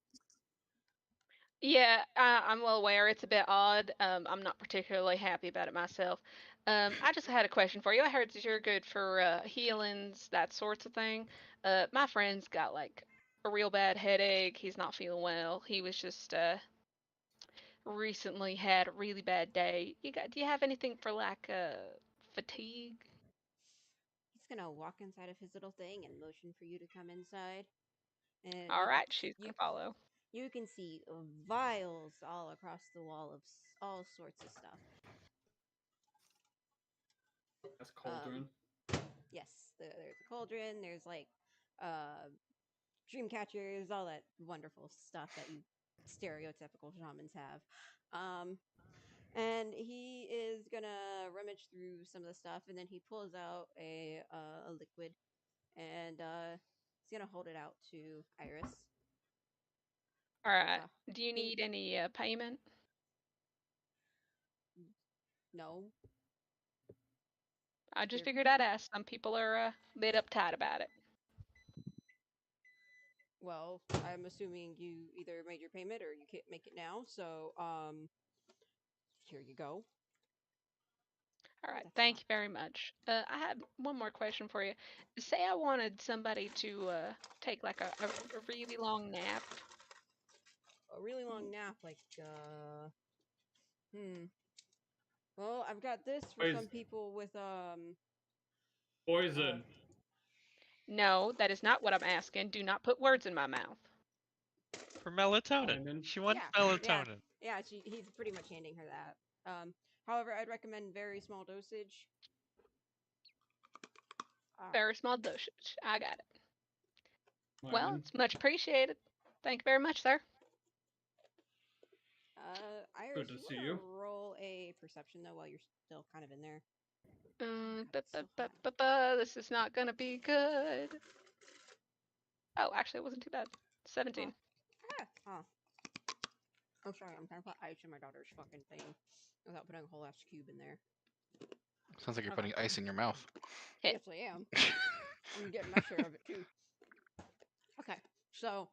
Yeah, I'm well aware it's a bit odd. I'm not particularly happy about it myself. I just had a question for you. I heard that you're good for healings, that sorts of thing. My friend's got like a real bad headache. He's not feeling well. He was just recently had a really bad day. Do you have anything for like fatigue? He's gonna walk inside of his little thing and motion for you to come inside. And All right, she's gonna follow. You can see vials all across the wall of all sorts of stuff. That's cauldron. Yes, there's a cauldron. There's like dream catchers, all that wonderful stuff that you stereotypical shamans have. And he is gonna rummage through some of the stuff, and then he pulls out a liquid, and he's gonna hold it out to Iris. All right. Do you need any payment? No. I just figured I'd ask. Some people are a bit uptight about it. Well, I'm assuming you either made your payment or you can't make it now. So, here you go. All right, thank you very much. I had one more question for you. Say I wanted somebody to take like a really long nap. A really long nap, like Well, I've got this for some people with Poison. No, that is not what I'm asking. Do not put words in my mouth. For melatonin. She wants melatonin. Yeah, he's pretty much handing her that. However, I'd recommend very small dosage. Very small dosage. I got it. Well, it's much appreciated. Thank you very much, sir. Iris, good to see you. Roll a perception though while you're still kind of in there. This is not gonna be good. Oh, actually, it wasn't too bad. 17. Oh, sorry. I'm trying to put ice in my daughter's fucking thing without putting a whole ass cube in there. Sounds like you're putting ice in your mouth. Yes, I am. I'm getting my share of it too. Okay, so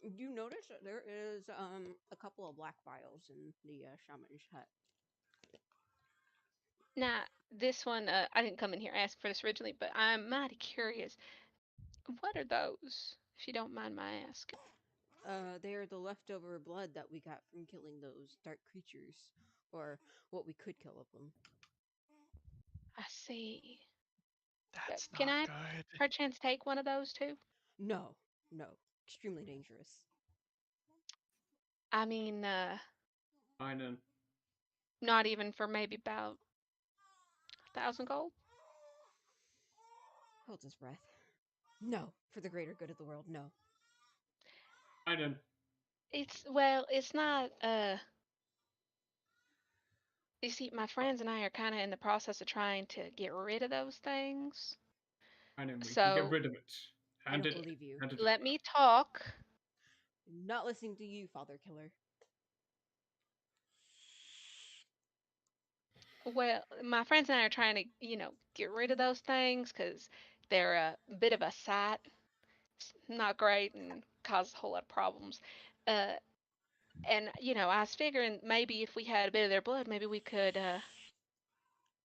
you notice that there is a couple of black vials in the shaman's hut. Now, this one, I didn't come in here asking for this originally, but I'm mighty curious. What are those, if you don't mind my asking? They're the leftover blood that we got from killing those dark creatures, or what we could kill of them. I see. That's Can not I, good. perchance, take one of those too? No, extremely dangerous. I mean, I know. not even for maybe about 1,000 gold? Holds his breath. No, for the greater good of the world, no. I know. It's not, you see, my friends and I are kind of in the process of trying to get rid of those things. I know. We So, can get rid of it. I don't believe you. Let me talk. Not listening to you, Father Killer. Well, my friends and I are trying to, get rid of those things because they're a bit of a sight. It's not great and cause a whole lot of problems. And, I was figuring maybe if we had a bit of their blood, maybe we could,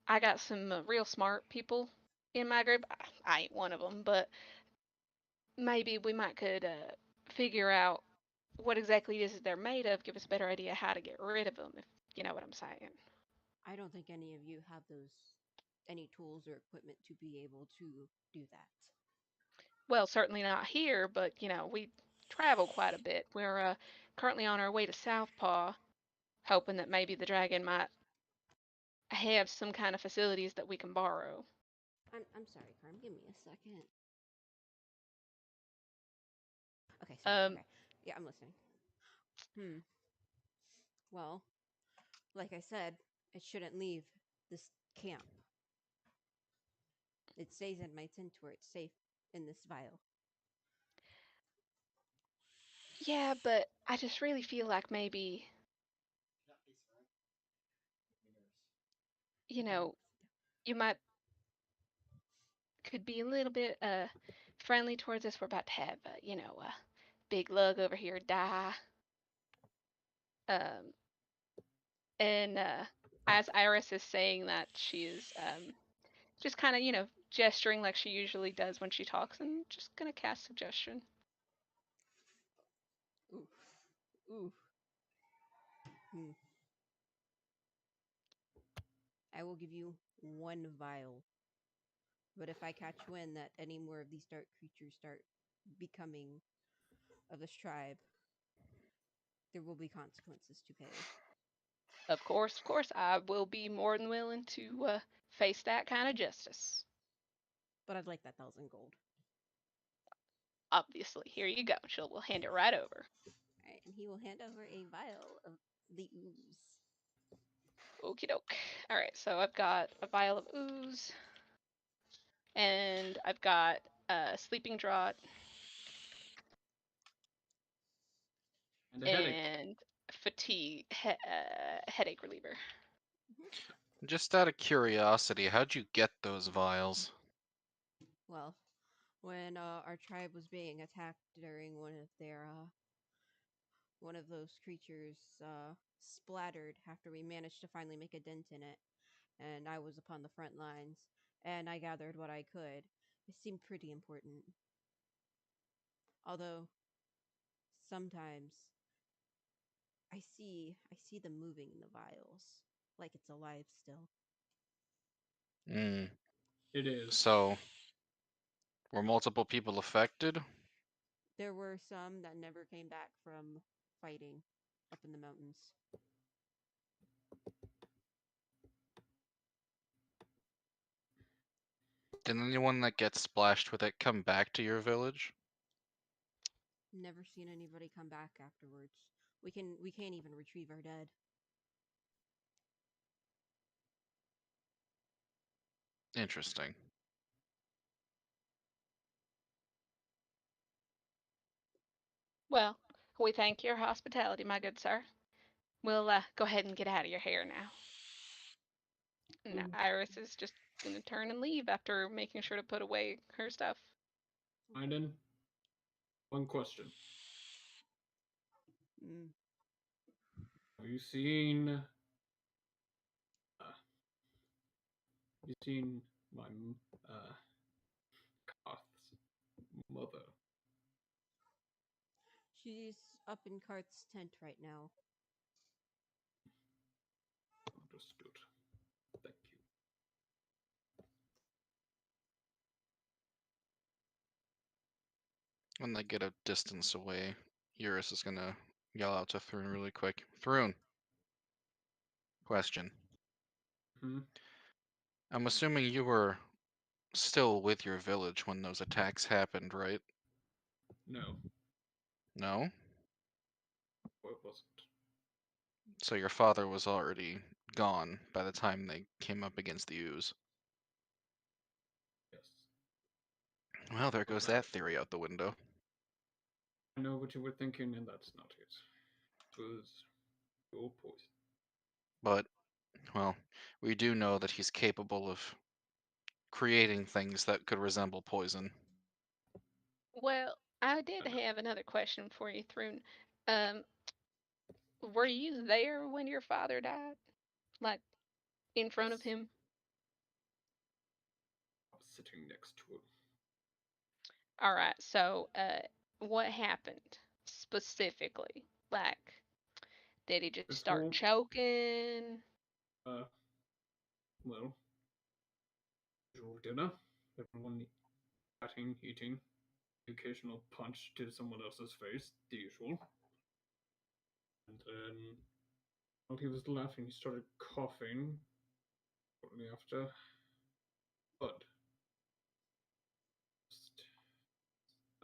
I got some real smart people in my group. I ain't one of them, but maybe we might could figure out what exactly it is that they're made of, give us a better idea how to get rid of them, if you know what I'm saying. I don't think any of you have any tools or equipment to be able to do that. Well, certainly not here, but we travel quite a bit. We're currently on our way to Southpaw, hoping that maybe the dragon might have some kind of facilities that we can borrow. I'm sorry, Carm. Give me a second. Okay, sorry. Um, Okay. Yeah, I'm listening. Well, like I said, it shouldn't leave this camp. It stays in my tent where it's safe in this vial. yeah, but I just really feel like maybe, you might could be a little bit friendly towards us. We're about to have, a big lug over here die. Um, and as Iris is saying that, she is just kind of, gesturing like she usually does when she talks, and just gonna cast suggestion. Ooh. Ooh. I will give you one vial. But if I catch wind that any more of these dark creatures start becoming of this tribe, there will be consequences to pay. Of course, I will be more than willing to face that kind of justice. But I'd like that 1,000 gold. Obviously, here you go. We'll hand it right over. Alright, and he will hand over a vial of the ooze. Okie doke. Alright, so I've got a vial of ooze, and I've got a sleeping draught, And a headache. and fatigue headache reliever. Just out of curiosity, how'd you get those vials? Well, when our tribe was being attacked during one of those creatures splattered after we managed to finally make a dent in it, and I was upon the front lines, and I gathered what I could. It seemed pretty important. Although sometimes I see them moving in the vials, like it's alive still. It is. So, were multiple people affected? There were some that never came back from fighting up in the mountains. Did anyone that gets splashed with it come back to your village? Never seen anybody come back afterwards. We can't even retrieve our dead. Interesting. Well, we thank your hospitality, my good sir. We'll go ahead and get out of your hair now. And Iris is just gonna turn and leave after making sure to put away her stuff. Iden, one question. Have you seen? Have you seen my Koth's mother? She's up in Karth's tent right now. Understood. Thank you. When they get a distance away, Eurus is gonna yell out to Thrun really quick. Thrun! Question. I'm assuming you were still with your village when those attacks happened, right? No. No? What wasn't? So your father was already gone by the time they came up against the ooze. Yes. Well, there goes that theory out the window. I know what you were thinking, and that's not it. It was your poison. But, well, we do know that he's capable of creating things that could resemble poison. Well, I did have another question for you, Thrun. Were you there when your father died? Like, in front of him? sitting next to him. All right. So, what happened specifically? Like, did he just This start whole- choking? Well, usual dinner. Everyone chatting, eating. The occasional punch to someone else's face, the usual. And then, while he was laughing, he started coughing. Shortly after, blood. Just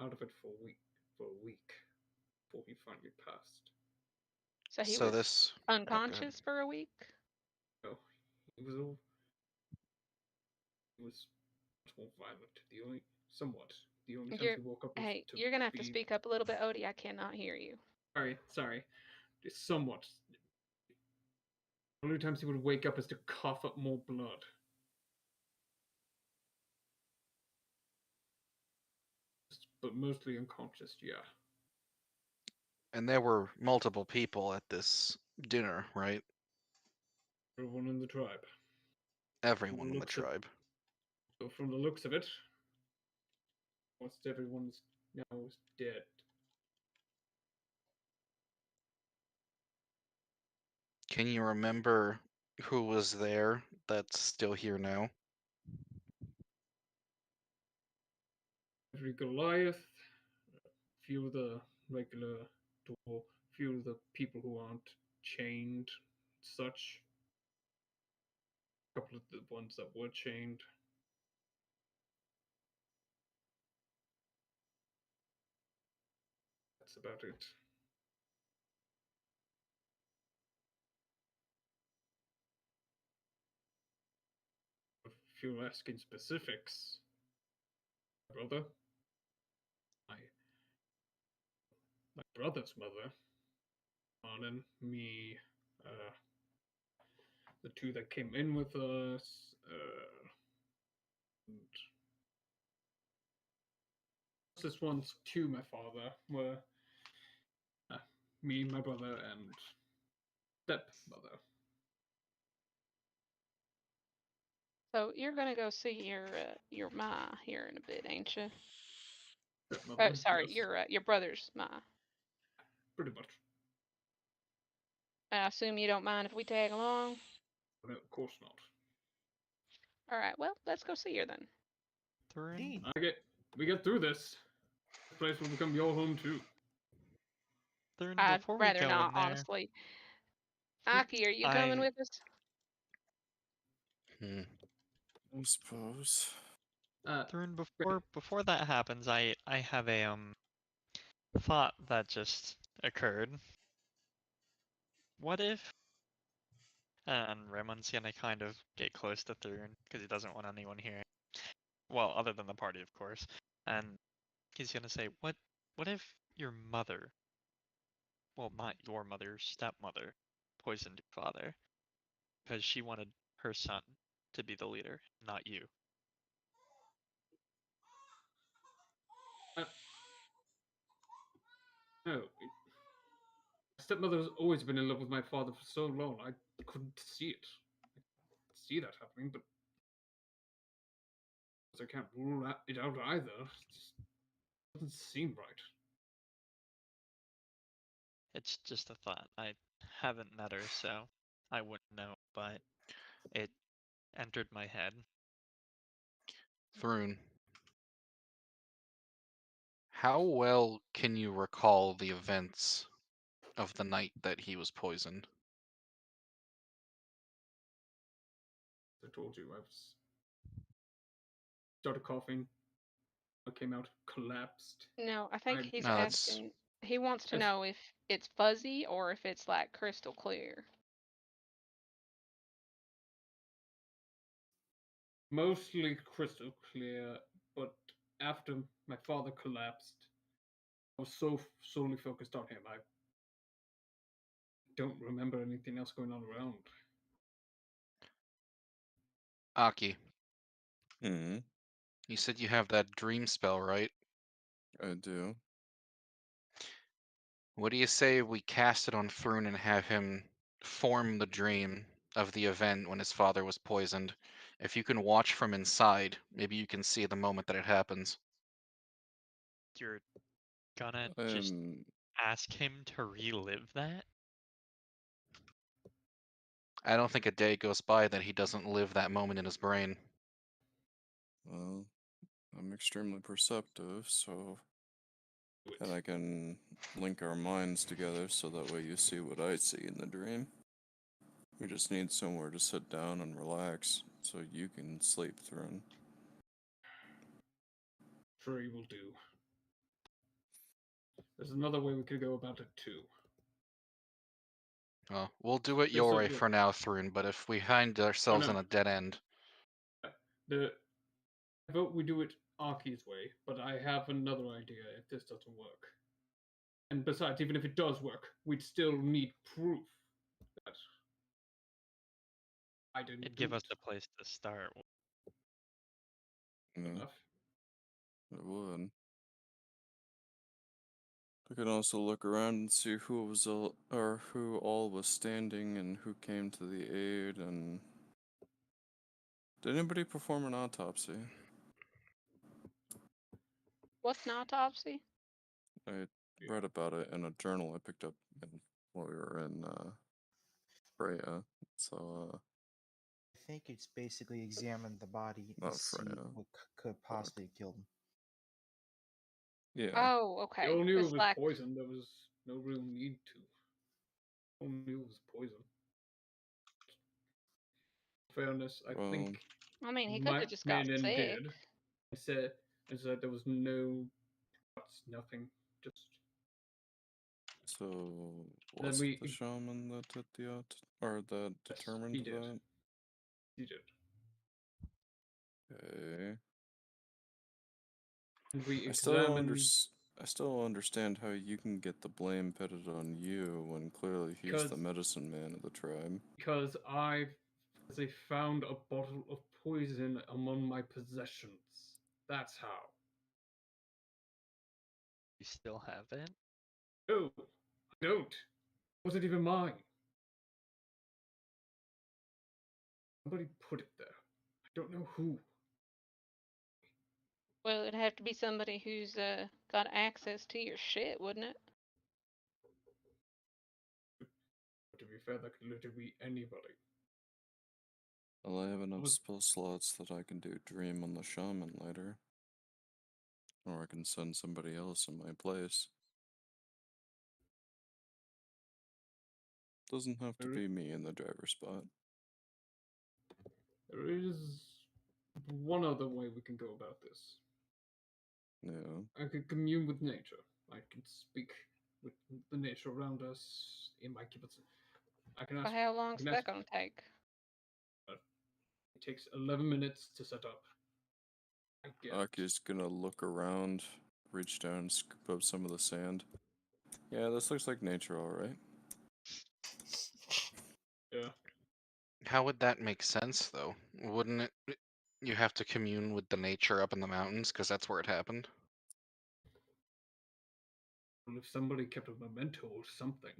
out of it for a week. Before he finally passed. So he So was this. Oh, go ahead. unconscious for a week? No, he was all. He was much more violent. Somewhat. The only time he woke up was Hey, to you're gonna have to be- speak up a little bit, Odie. I cannot hear you. Sorry. Just somewhat. The only times he would wake up is to cough up more blood. But mostly unconscious, yeah. And there were multiple people at this dinner, right? Everyone in the tribe. Everyone in the Looks at- tribe. So from the looks of it, almost everyone's now is dead. Can you remember who was there that's still here now? Every Goliath, a few of the regular door, few of the people who aren't chained, such. A couple of the ones that were chained. That's about it. If you're asking specifics, brother, my brother's mother, Arnon, me, the two that came in with us, and closest ones to my father were me, my brother, and stepmother. So you're gonna go see your ma here in a bit, ain't you? Stepmother, Oh, sorry, yes, your brother's ma. pretty much. I assume you don't mind if we tag along. No, of course not. All right. Well, let's go see her then. Three. We get through this. This place will become your home too. Thurn, I'd before we rather go not, in there, honestly. Aki, are you coming with us? I suppose. Thurn, before that happens, I have a thought that just occurred. What if? And Ramon's gonna kind of get close to Thurn because he doesn't want anyone hearing. Well, other than the party, of course. And he's gonna say, "What if your mother? Well, not your mother, stepmother, poisoned your father because she wanted her son to be the leader, not you." No, stepmother has always been in love with my father for so long. I couldn't see it. I could see that happening, but I can't rule it out either. It just doesn't seem right. It's just a thought. I haven't met her, so I wouldn't know, but it entered my head. Thrun. How well can you recall the events of the night that he was poisoned? As I told you, I started coughing. I came out, collapsed. No, I think he's No, that's- asking. He wants to Yes. know if it's fuzzy or if it's like crystal clear. Mostly crystal clear, but after my father collapsed, I was so solely focused on him. I don't remember anything else going on around. Aki, Hmm. you said you have that dream spell, right? I do. What do you say we cast it on Thrun and have him form the dream of the event when his father was poisoned, If you can watch from inside, maybe you can see the moment that it happens. You're gonna just ask him to relive that? I don't think a day goes by that he doesn't live that moment in his brain. Well, I'm extremely perceptive, so and I can link our minds together so that way you see what I see in the dream. We just need somewhere to sit down and relax so you can sleep through. Sure, you will do. There's another way we could go about it too. We'll do it your way for now, Thrun, but if we find ourselves in a dead end... I vote we do it Aki's way, but I have another idea if this doesn't work. And besides, even if it does work, we'd still need proof that I didn't It'd give us a place to start. enough. It would. We could also look around and see who was or who all was standing and who came to the aid. And did anybody perform an autopsy? What's an autopsy? I read about it in a journal I picked up while we were in Freya. So I think it's basically examine the body and see what could possibly have killed him. Yeah. Oh, okay. We all knew it was poison. There was no real need to. We all knew it was poison. Fairness, I think. I mean, he could have just got sick. Did. I said there was no, nothing. Just. So was it the shaman that did the or that determined that? He did. Okay. And we I still understand how you can get the blame pitted on you when clearly he's the medicine man of the tribe. Because they found a bottle of poison among my possessions. That's how. You still have it? No, I don't. It wasn't even mine. Somebody put it there. I don't know who. Well, it'd have to be somebody who's got access to your shit, wouldn't it? To be fair, that could literally be anybody. Well, I have enough spell slots that I can do Dream on the Shaman later. Or I can send somebody else in my place. Doesn't have to be me in the driver's spot. There is one other way we can go about this. Yeah. I could commune with nature. I can speak with the nature around us. It might give us. I can ask. How long is that gonna take? It takes 11 minutes to set up. Aki's gonna look around, reach down, and scoop up some of the sand. Yeah, this looks like nature, alright. Yeah. How would that make sense, though? Wouldn't it... You have to commune with the nature up in the mountains, because that's where it happened? Well, if somebody kept a memento or something,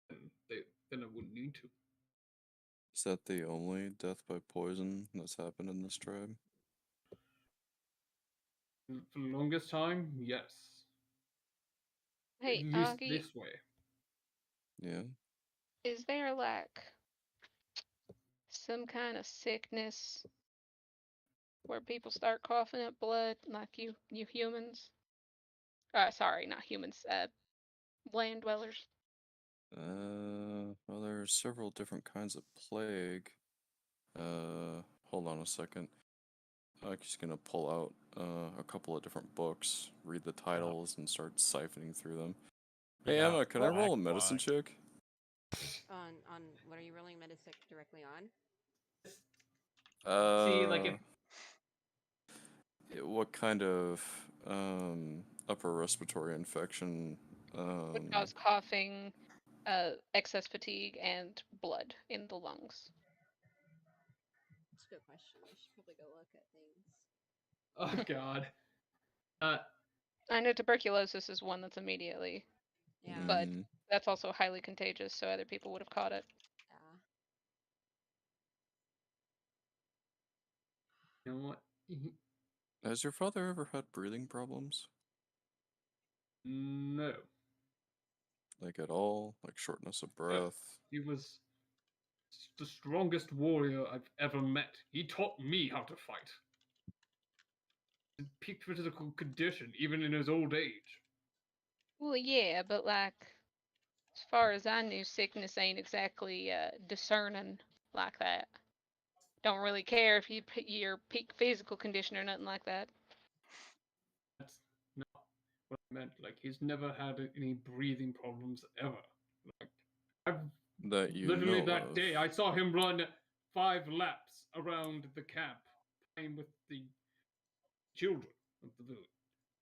then I wouldn't need to. Is that the only death by poison that's happened in this tribe? For the longest time, yes. Hey, at least Aki, this way. Yeah. Is there like some kind of sickness where people start coughing up blood, like you humans? Sorry, not humans. Land dwellers. Well, there are several different kinds of plague. Hold on a second. I'm just gonna pull out a couple of different books, read the titles, and start siphoning through them. Hey Emma, can I roll a medicine check? On what are you rolling medicine directly on? See, like what kind of upper respiratory infection would cause coughing, excess fatigue, and blood in the lungs. That's a good question. I should probably go look at things. Oh God. I know tuberculosis is one that's immediately, but that's also highly contagious, so other people would have caught it. You know what? Has your father ever had breathing problems? No. Like at all? Like shortness of breath? He was the strongest warrior I've ever met. He taught me how to fight. In peak physical condition, even in his old age. Well, yeah, but like, as far as I knew, sickness ain't exactly discerning like that. Don't really care if your peak physical condition or nothing like that. That's not what I meant. Like, he's never had any breathing problems ever. Like, I've That you literally know that of. day I saw him run 5 laps around the camp, playing with the children of the village,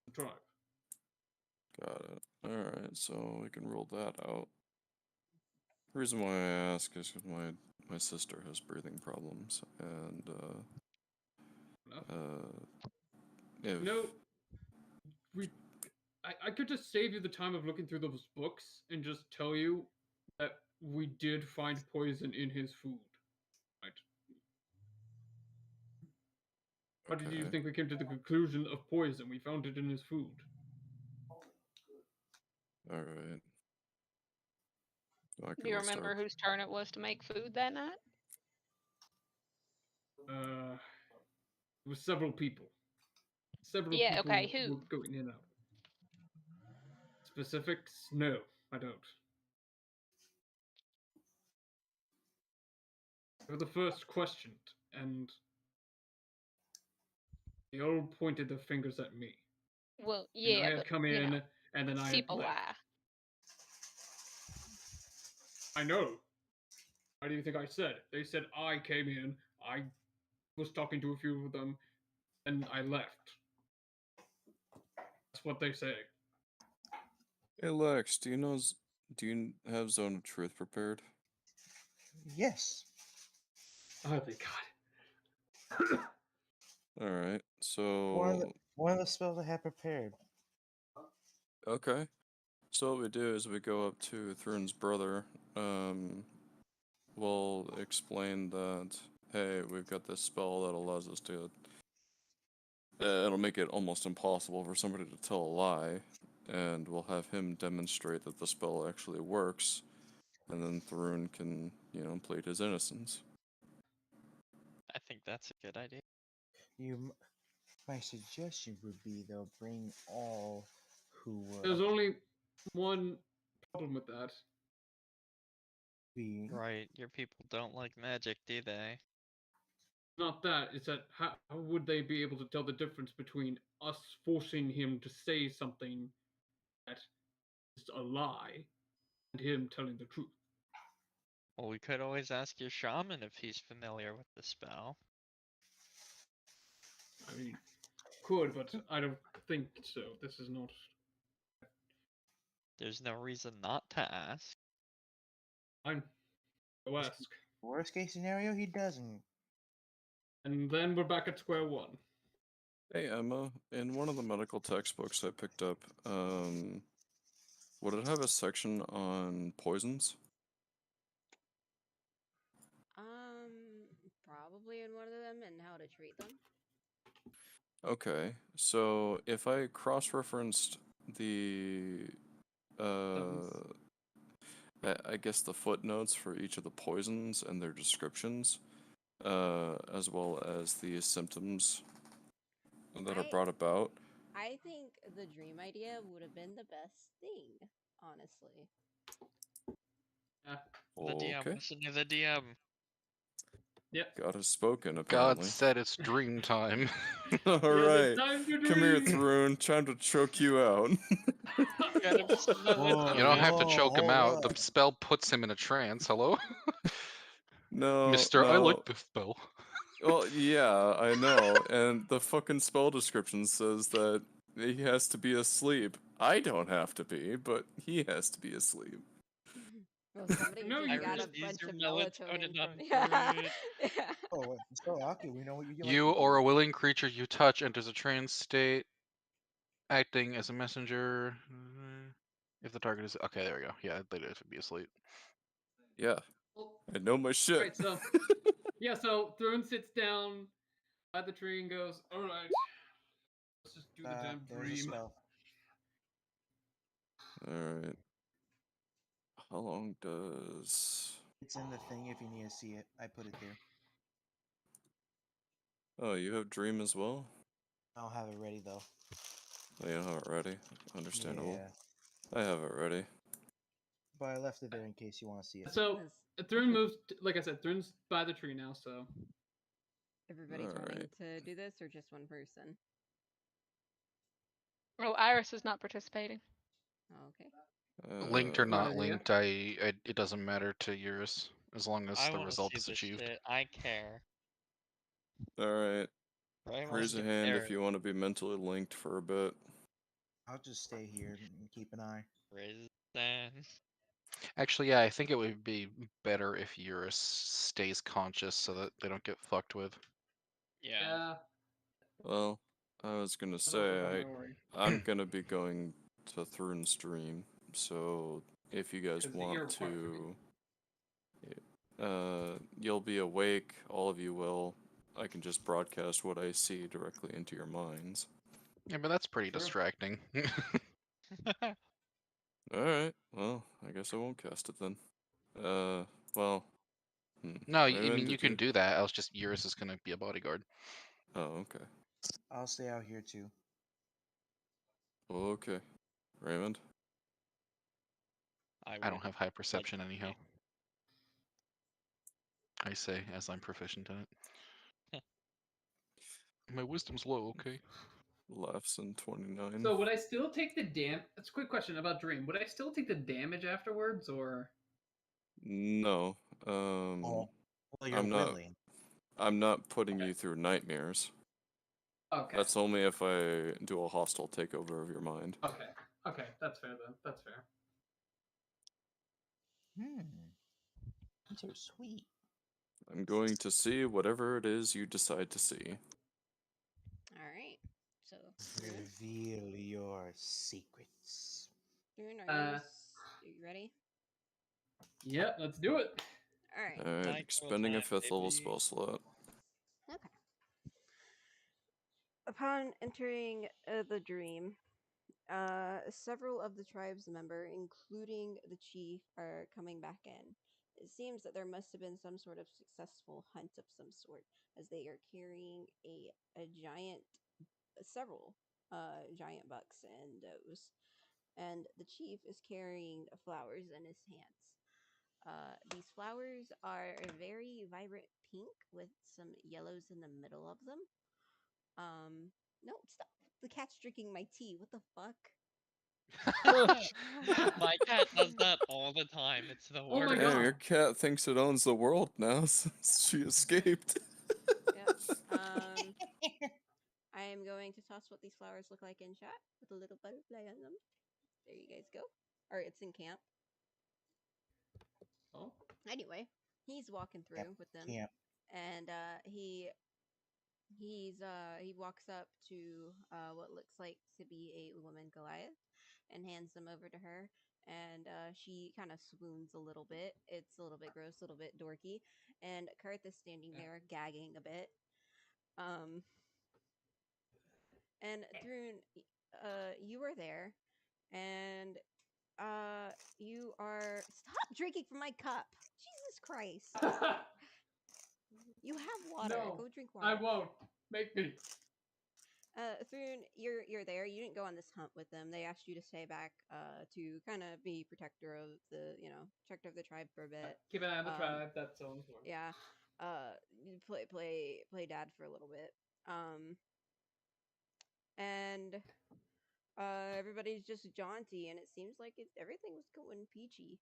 the tribe. Got it. Alright, so we can rule that out. The reason why I ask is because my sister has breathing problems, and if No, I could just save you the time of looking through those books and just tell you that we did find poison in his food. Right. How did you Okay. think we came to the conclusion of poison? We found it in his food. Alright. Do you remember whose turn it was to make food that night? It was several people. Several Yeah, people okay, who? were going in and out. Specifics? No, I don't. They were the first questioned, and they all pointed their fingers at me. Well, And yeah, I had but come you in, know, and then I had people left. lie. I know. How do you think I said? They said I came in, I was talking to a few of them, and I left. That's what they say. Hey Lex, do you have Zone of Truth prepared? Yes. Oh, thank God. Alright, so One of the spells I have prepared. okay. So what we do is we go up to Thrun's brother, we'll explain that, hey, we've got this spell that allows us to it'll make it almost impossible for somebody to tell a lie, and we'll have him demonstrate that the spell actually works, and then Thrun can, plead his innocence. I think that's a good idea. My suggestion would be they'll bring all who were. There's only one problem with that. Right, your people don't like magic, do they? Not that, it's that how would they be able to tell the difference between us forcing him to say something that is a lie and him telling the truth? Well, we could always ask your shaman if he's familiar with the spell. I mean, could, but I don't think so. This is not. There's no reason not to ask. Fine. Go ask. Worst case scenario, he doesn't. And then we're back at square one. Hey Emma, in one of the medical textbooks I picked up, would it have a section on poisons? Probably in one of them and how to treat them. Okay, so if I cross-referenced the, I guess the footnotes for each of the poisons and their descriptions, as well as the symptoms that are brought about. I think the dream idea would have been the best thing, honestly. The DM, listen to the DM. Yep. God has spoken, God apparently. said it's dream time. Alright, time to come here, dream. Thrun, time to choke you out. You don't have to choke him out. The spell puts him in a trance. Hello? No, Mister, I like this spell. Well, yeah, I know, and the fucking spell description says that he has to be asleep. I don't have to be, but he has to be asleep. Well, somebody No, just you got a refuse bunch your of melatonin melatonin. on Yeah. food. Yeah. Oh, so Aki, we know what you like. You or a willing creature you touch enters a trance state, acting as a messenger. If the target is okay, there we go. Yeah, they should be asleep. Yeah, I know my shit. Right, so yeah, so Thrun sits down by the tree and goes, "All right, let's just do the damn There's a dream." spell. Alright. How long does... It's in the thing if you need to see it. I put it there. Oh, you have Dream as well? I'll have it ready though. Oh, you don't have it ready? Understandable. Yeah. I have it ready. But I left it there in case you want to see it. So Is Thrun moves. Like I said, Thrun's by the tree now. So everybody wanting Alright. to do this, or just one person? Oh, Iris is not participating. Oh, okay. Linked or Good not idea. linked, it doesn't matter to Eurus as long as I the want to result see is this achieved. shit. I care. Alright. Right? Raise a hand if you want to be mentally linked for a bit. I'll just stay here and keep an eye. Raise hand. Actually, yeah, I think it would be better if Eurus stays conscious so that they don't get fucked with. Yeah. yeah, Well, I was gonna that's also say, my worry. I'm gonna be going to Thrun's dream, so if you guys 'Cause the ear want requires to, you'll be awake, all of you will. I can just broadcast what I see directly into your minds. Yeah, but that's pretty Sure. distracting. Alright, well, I guess I won't cast it then. Well... No, I Raymond, mean, you did can do that. I was just Eurus is gonna be a bodyguard. Oh, okay. I'll stay out here too. Okay. Raymond? I don't have high perception to anyhow. be. I say as I'm proficient in it. My wisdom's low, okay? Laughs in 29. So would I still take the That's a quick question about Dream. Would I still take the damage afterwards, or? No. Well, you're I'm not. willing. I'm not putting Okay. you through nightmares. Okay. That's only if I do a hostile takeover of your mind. Okay. Okay. That's fair then. That's fair. These are sweet. I'm going to see whatever it is you decide to see. All right. So, Thrun, Reveal your secrets. Thrun, are you ready? Yep. Let's do it. All right. Alright, Nitro expending a time, 5th level baby. spell slot. Okay. Upon entering the dream, several of the tribe's member, including the chief, are coming back in. It seems that there must have been some sort of successful hunt of some sort, as they are carrying several giant bucks and does. And the chief is carrying flowers in his hands. These flowers are a very vibrant pink with some yellows in the middle of them. No, stop. The cat's drinking my tea. What the fuck? My cat does that all the time. It's the Oh my worst. God. Damn, your cat thinks it owns the world now since she escaped. Yep. I am going to toss what these flowers look like in chat with a little butterfly on them. There you guys go. Or it's in camp. Oh. Anyway, he's walking through with them, and he walks up to what looks like to be a woman Goliath, and hands them over to her. And she kind of swoons a little bit. It's a little bit gross, a little bit dorky. And Karth is standing there gagging a bit. And Thrun, you are there, and you are. Stop drinking from my cup! Jesus Christ! You have water. No, Go drink water. I won't. Make me. Thrun, you're there. You didn't go on this hunt with them. They asked you to stay back to kind of be protector of protector of the tribe for a bit. Keep an eye on the tribe. That's so important. Yeah. You play dad for a little bit. And everybody's just jaunty, and it seems like everything was going peachy.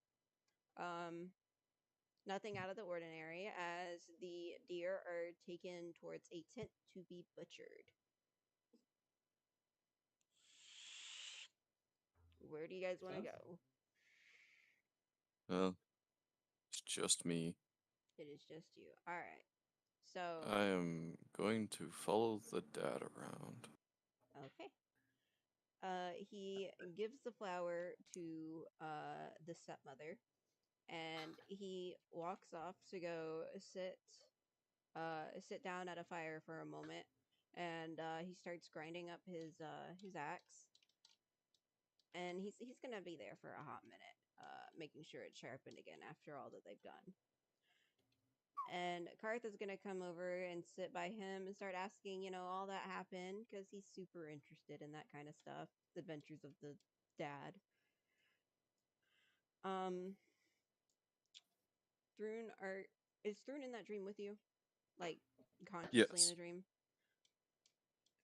Nothing out of the ordinary, as the deer are taken towards a tent to be butchered. Where do you guys want to go? Well, it's just me. It is just you. All right. So. I am going to follow the dad around. Okay. He gives the flower to the stepmother, and he walks off to go sit sit down at a fire for a moment, and he starts grinding up his axe, and he's gonna be there for a hot minute, making sure it's sharpened again after all that they've done. And Karth is gonna come over and sit by him and start asking, all that happened, because he's super interested in that kind of stuff, the adventures of the dad. Thrun, is Thrun in that dream with you? Like, consciously in Yes. the dream?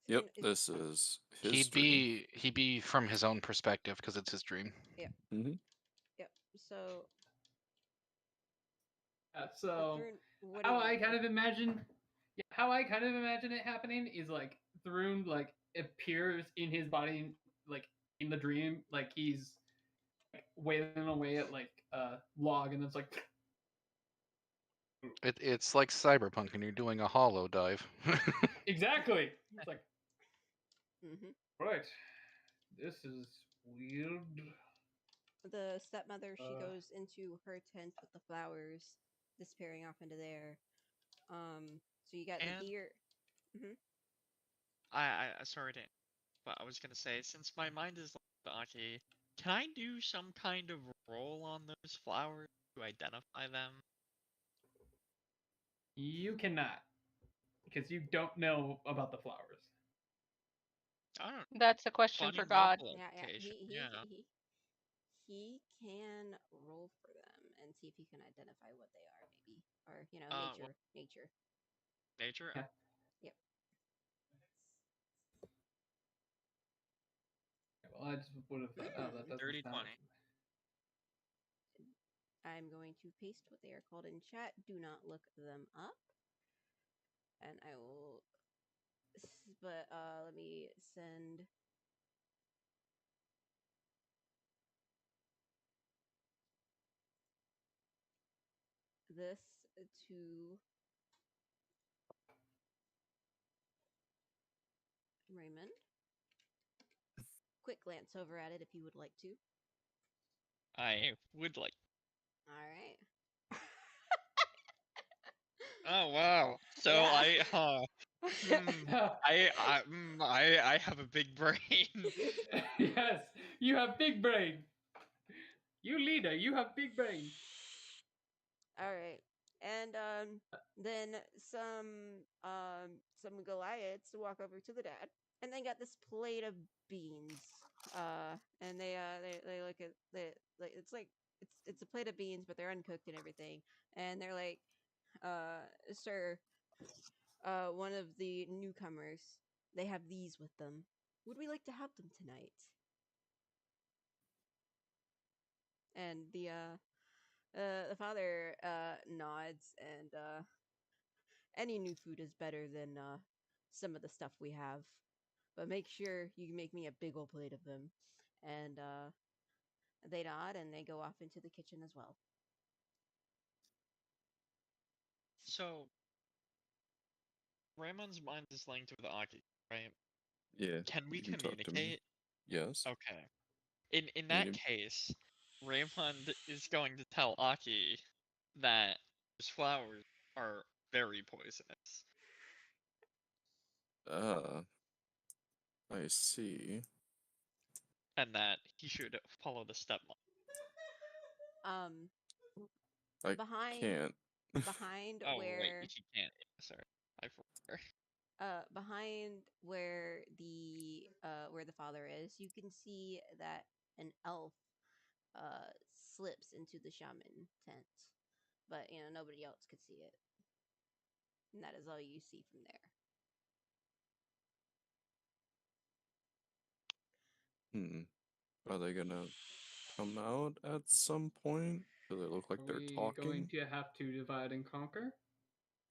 Yep, Thrun this is his He'd dream. be from his own perspective because it's his dream. Yep. Mm-hmm. Yep. So, So Thrun, what how did I you kind do? of imagine, how I kind of imagine it happening is like Thrun like appears in his body, like in the dream, like he's like wailing away at like a log, and it's like It's like Cyberpunk, and you're doing a hollow dive. exactly. It's like Mm-hmm. right, this is weird. The stepmother, she Uh. goes into her tent with the flowers, disappearing off into there. So you got the And deer. Mm-hmm. I sorry to, but I was gonna say, since my mind is like Aki, can I do some kind of roll on those flowers to identify them? You cannot, because you don't know about the flowers. I don't. That's a question Funny for God. marble Yeah, application. he Yeah. he can roll for them and see if he can identify what they are, maybe, or Well, nature. nature. Yeah. Yep. Well, I just would have thought, oh, that doesn't Dirty sound. 20. I'm going to paste what they are called in chat. Do not look them up. And I will, but let me send this to Raymond. Quick glance over at it if you would like to. I would like. All right. Oh wow. So Yeah. I have a big brain. Yes, you have big brain. You leader, you have big brain. All right. And then some Goliaths walk over to the dad, and they got this plate of beans. And they look at it's like it's a plate of beans, but they're uncooked and everything. And they're like, sir, one of the newcomers, they have these with them. Would we like to have them tonight? And the father nods, and any new food is better than some of the stuff we have. But make sure you make me a big old plate of them. And they nod, and they go off into the kitchen as well. So Raymond's mind is linked with Aki, right? Yeah. Can we you can talk to me. communicate? Yes. Okay. In Need that him. case, Raymond is going to tell Aki that his flowers are very poisonous. I see. And that he should follow the stepmom. I Behind can't. behind Oh where wait, he can't. Sorry, I forgot. behind where the father is, you can see that an elf slips into the shaman tent, but nobody else could see it, and that is all you see from there. Are they gonna come out at some point? Do they look like Are they're we talking? going to have to divide and conquer?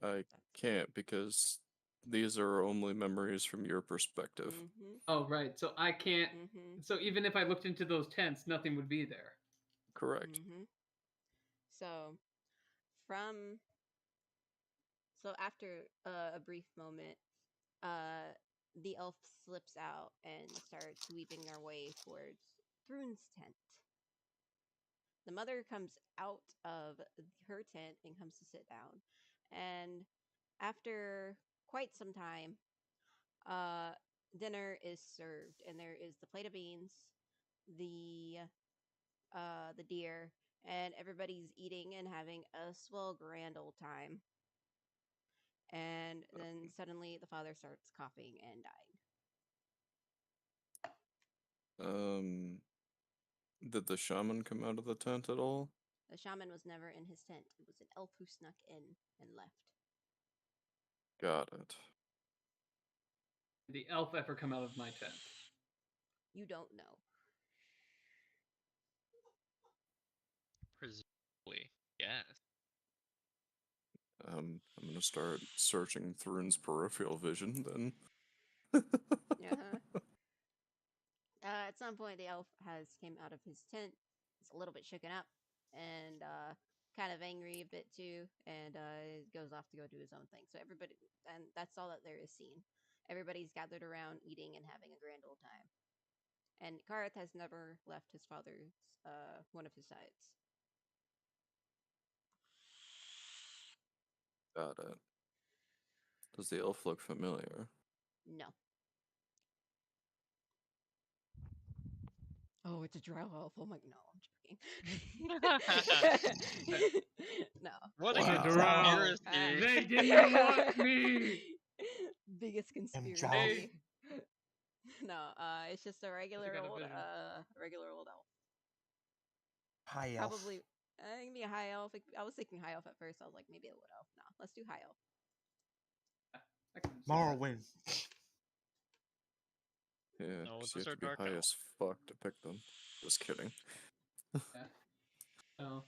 I can't because these are only memories from your perspective. Mm-hmm. Oh, right. So I can't. Mm-hmm. So even if I looked into those tents, nothing would be there. Correct. Mm-hmm. So from so after a brief moment, the elf slips out and starts weaving their way towards Thrun's tent. The mother comes out of her tent and comes to sit down, and after quite some time, dinner is served, and there is the plate of beans, the the deer, and everybody's eating and having a swell grand old time. And then suddenly the father starts coughing and dying. Did the shaman come out of the tent at all? The shaman was never in his tent. It was an elf who snuck in and left. Got it. Did the elf ever come out of my tent? You don't know. Presumably, yes. I'm gonna start searching Thrun's peripheral vision then. Uh-huh. At some point, the elf has came out of his tent. He's a little bit shaken up and kind of angry a bit too, and goes off to go do his own thing. So everybody, and that's all that there is seen. Everybody's gathered around, eating and having a grand old time. And Karth has never left his father's one of his sides. Got it. Does the elf look familiar? No. Oh, it's a drow elf. Oh my, no, I'm joking. No. What Wow. a conspiracy! They didn't want me. Biggest conspiracy. drow- No, it's just a regular got a old, vision. regular old elf. High elf. Probably, maybe a high elf. I was thinking high elf at first. I was like, maybe a wood elf. No, let's do high elf. I can see that. Morrowind. Yeah, No, 'cause you those have are to be dark high elves. as fuck to pick them. Just kidding. Oh.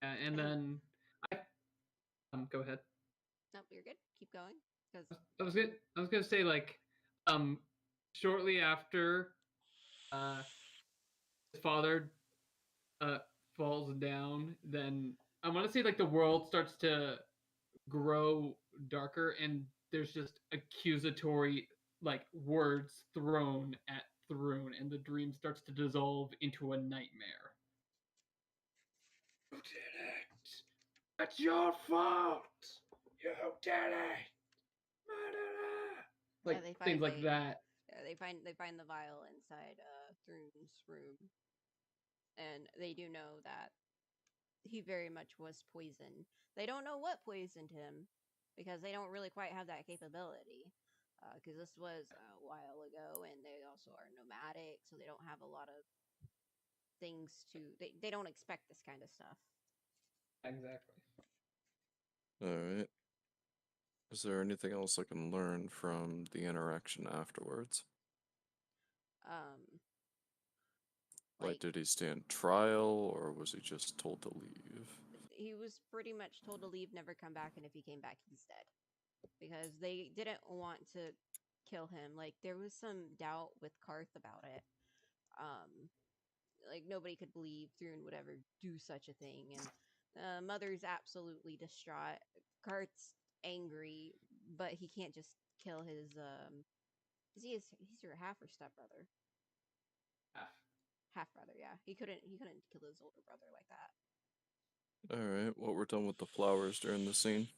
And then go ahead. Nope, you're good. Keep going. Because I was gonna say like shortly after his father falls down, then I want to say like the world starts to grow darker, and there's just accusatory like words thrown at Thrun, and the dream starts to dissolve into a nightmare. You did it! That's your fault! You did it! Like they things like finally- that. they find the vial inside Thrun's room, and they do know that he very much was poisoned. They don't know what poisoned him because they don't really quite have that capability. Because this was a while ago, and they also are nomadic, so they don't have a lot of things to. They don't expect this kind of stuff. Exactly. Alright. Is there anything else I can learn from the interaction afterwards? Like, did he stand trial, or was he just told to leave? He was pretty much told to leave, never come back, and if he came back, he's dead. Because they didn't want to kill him. Like, there was some doubt with Karth about it. Like, nobody could believe Thrun would ever do such a thing, and Mother's absolutely distraught. Karth's angry, but he can't just kill his, he's your half or stepbrother? Half brother, yeah. He couldn't kill his older brother like that. Alright, what we're done with the flowers during the scene?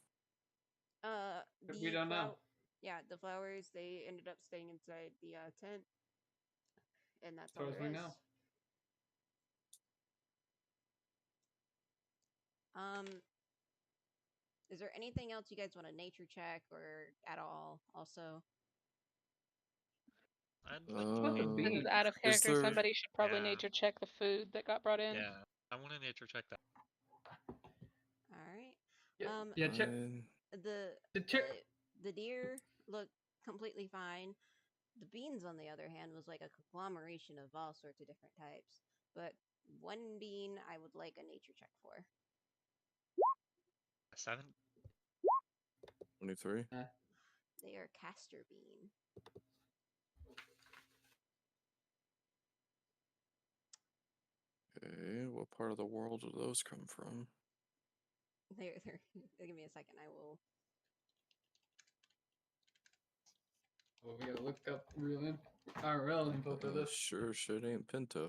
We don't know. Yeah, the flowers, they ended up staying inside the tent, and that's As far all as there we is. know. Is there anything else you guys want to nature check or at all? Also, I'd What like the to beans? This is out of Is character. there- Somebody should probably Yeah. nature check the food that got brought in. Yeah, I want to nature check that. all right. Yeah, check. The deer look completely fine. The beans, on the other hand, was like a conglomeration of all sorts of different types. But one bean, I would like a nature check for. 7. 23? They are castor bean. Okay, what part of the world do those come from? Give me a second. I will. Oh, we gotta look up IRL info for this. Sure shit ain't Pinto.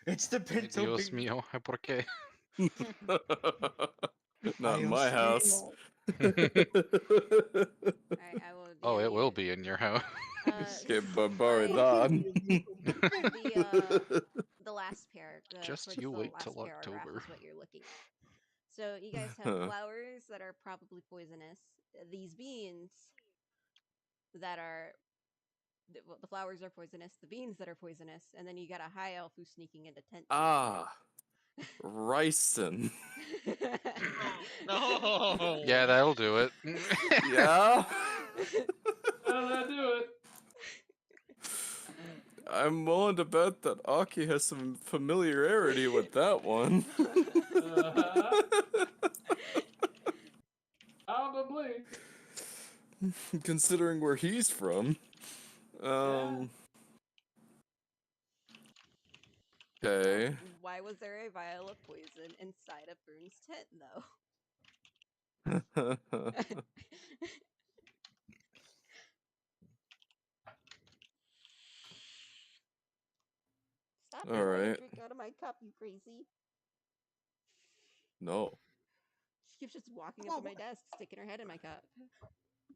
It's the pinto Dios bean. mío, ¿por qué? Not in my house. Alright, I will do Oh, it will you- be in your house. Que barbaridad. the last Just towards you the wait last till paragraph October. is what you're looking at. So you guys have flowers that are probably poisonous. These beans that are the flowers are poisonous. The beans that are poisonous, and then you got a high elf who's sneaking into tents. Ricin. No. Yeah, that'll do it. Yeah? How'd I do it? I'm willing to bet that Aki has some familiarity with that one. Probably. Considering where he's from. Okay. Why was there a vial of poison inside of Brune's tent, though? Stop trying to Alright. drink out of my cup, you crazy. No. She keeps just walking up to my desk, sticking her head in my cup.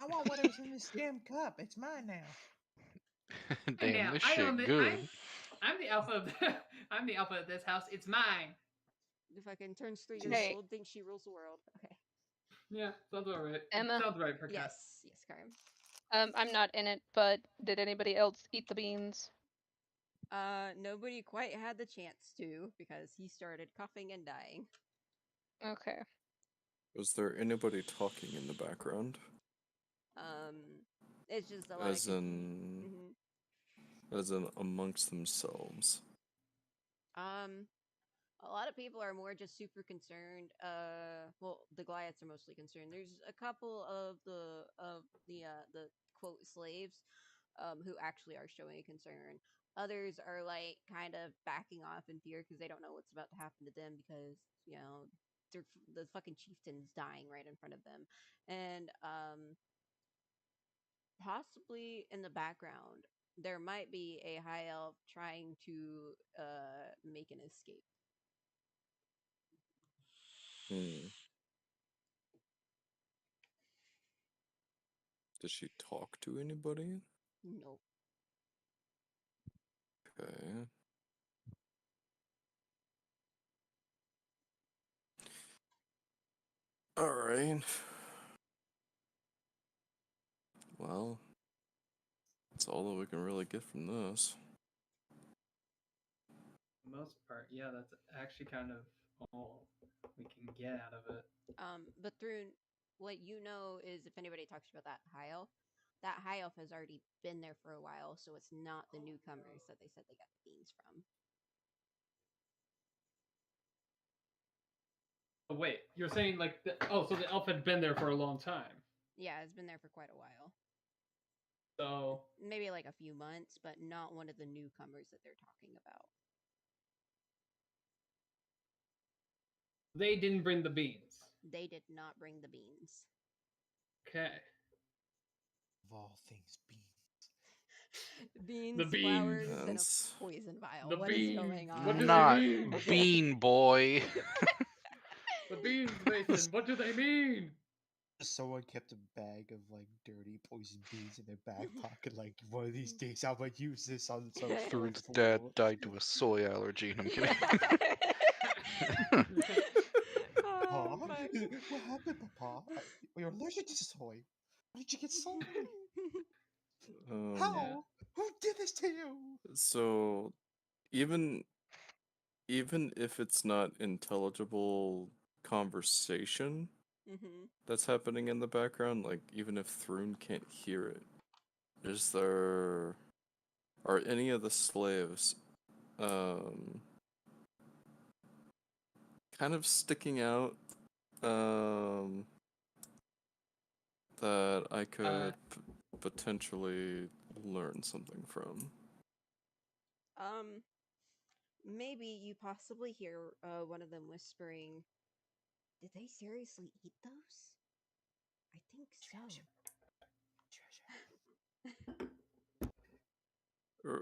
I want whatever's in this damn cup. It's mine now. Damn, Now, this I shit own the, good. I'm the alpha of the, I'm the alpha of this house. It's mine. The fucking turns 3 Hey. years old, thinks she rules the world. Okay. Yeah, sounds alright. Emma? Sounds right, Percat. Yes, Karim. I'm not in it, but did anybody else eat the beans? Nobody quite had the chance to because he started coughing and dying. Okay. Was there anybody talking in the background? It's just a lot As of in... As in amongst themselves. A lot of people are more just super concerned. Well, the Goliaths are mostly concerned. There's a couple of the quote slaves, who actually are showing a concern. Others are like kind of backing off in fear because they don't know what's about to happen to them because the fucking chieftain's dying right in front of them, and possibly in the background there might be a high elf trying to make an escape. Does she talk to anybody? Nope. Okay. Alright. Well, that's all that we can really get from this. For the most part, yeah, that's actually kind of all we can get out of it. But Thrun, what you know is if anybody talks about that high elf has already been there for a while, so it's not the newcomers that they said they got the beans from. Oh, wait, you're saying like so the elf had been there for a long time. Yeah, it's been there for quite a while. So maybe like a few months, but not one of the newcomers that they're talking about. They didn't bring the beans. They did not bring the beans. Okay. Of all things, beans. Beans, The flowers, beans. and a poison vial. The What is beans. going on? What do Not they mean? Bean Boy. The beans, Mason. What do they mean? Someone kept a bag of like dirty poison beans in their back pocket. Like one of these days, I'm gonna use this on some. Thrun's dad died to a soy allergy. No, I'm kidding. Papa, what happened, Papa? You're allergic to soy. Why did you get soy? How? Yeah. Who did this to you? So, even if it's not intelligible conversation that's happening in the background, like even if Thrun can't hear it, are any of the slaves kind of sticking out that I could potentially learn something from? Maybe you possibly hear one of them whispering, "Did they seriously eat those? I think so."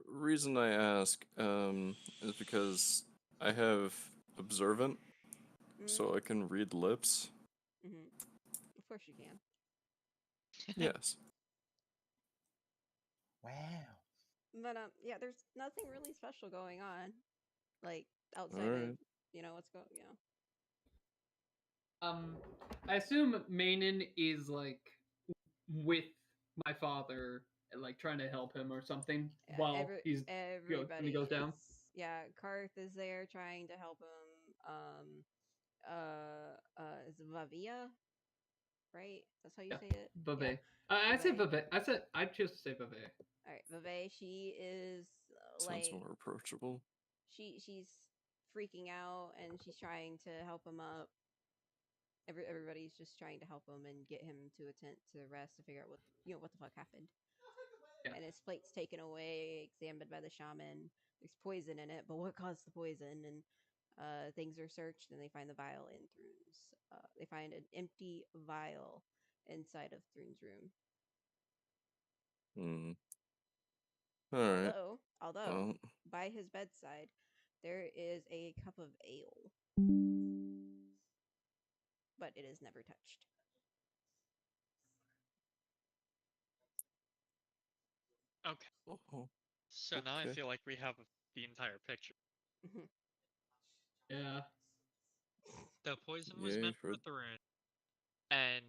Reason I ask is because I have observant, so I can read lips? Mm-hmm. Of course you can. Yes. Wow. But yeah, there's nothing really special going on, like outside Alright. of what's going. I assume Mainin is like with my father, like trying to help him or something Yeah, while when he everybody goes down. Yeah, Karth is there trying to help him. Is it Vavia, right? That's how you Yeah, say it. Vave. I say Vave. Vave. I choose to say Vave. All right, Vave. She is Sounds like more approachable. she's freaking out and she's trying to help him up. Everybody's just trying to help him and get him to a tent to rest to figure out what the fuck happened. Yeah. And his plate's taken away, examined by the shaman. There's poison in it, but what caused the poison? And things are searched, and they find the vial in Thrune's. They find an empty vial inside of Thrune's room. Alright. Although, by his bedside, there is a cup of ale, but it is never touched. Okay. Oh, So now I okay. feel like we have the entire picture. Yeah. The poison was Yeah, meant for heard- Thrun, and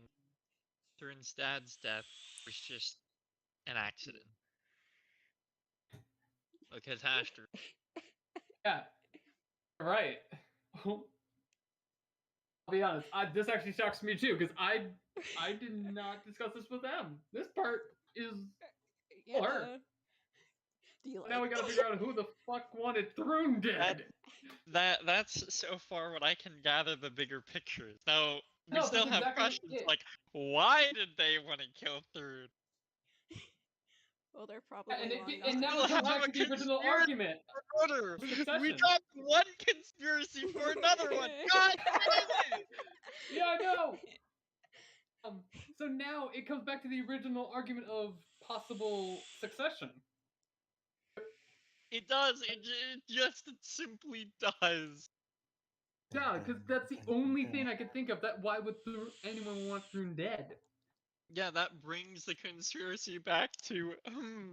Thrun's dad's death was just an accident. A catastrophe. Yeah. Right. I'll be honest. This actually shocks me too because I did not discuss this with them. This part is for her. Do you Now we gotta figure out who the fuck wanted Thrun dead. That's so far what I can gather the bigger picture. Now we No, still that's have exactly questions it. like why did they want to kill Thrun? Well, they're probably And now it comes back to the original argument. Order. We Succession. got one conspiracy for another one. God damn it! Yeah, I know. So now it comes back to the original argument of possible succession. It does. It just simply does. Yeah, because that's the only thing I could think of. That why would anyone want Thrun dead? Yeah, that brings the conspiracy back to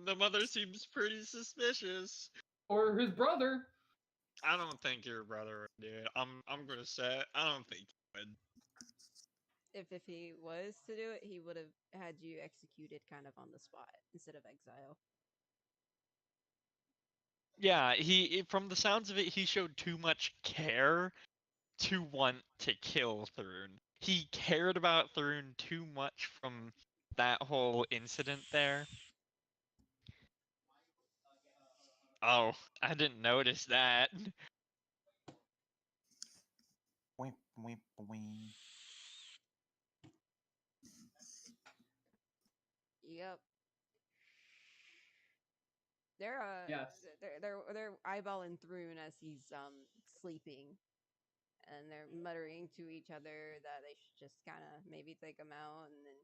the mother seems pretty suspicious. Or his brother. I don't think your brother would do it. I'm gonna say I don't think he would. If he was to do it, he would have had you executed kind of on the spot instead of exile. Yeah, from the sounds of it, he showed too much care to want to kill Thrun. He cared about Thrun too much from that whole incident there. Oh, I didn't notice that. Wimp, wimp, wimp. Yep. They're Yes. they're eyeballing Thrun as he's sleeping, and they're muttering to each other that they should just kind of maybe take him out, and then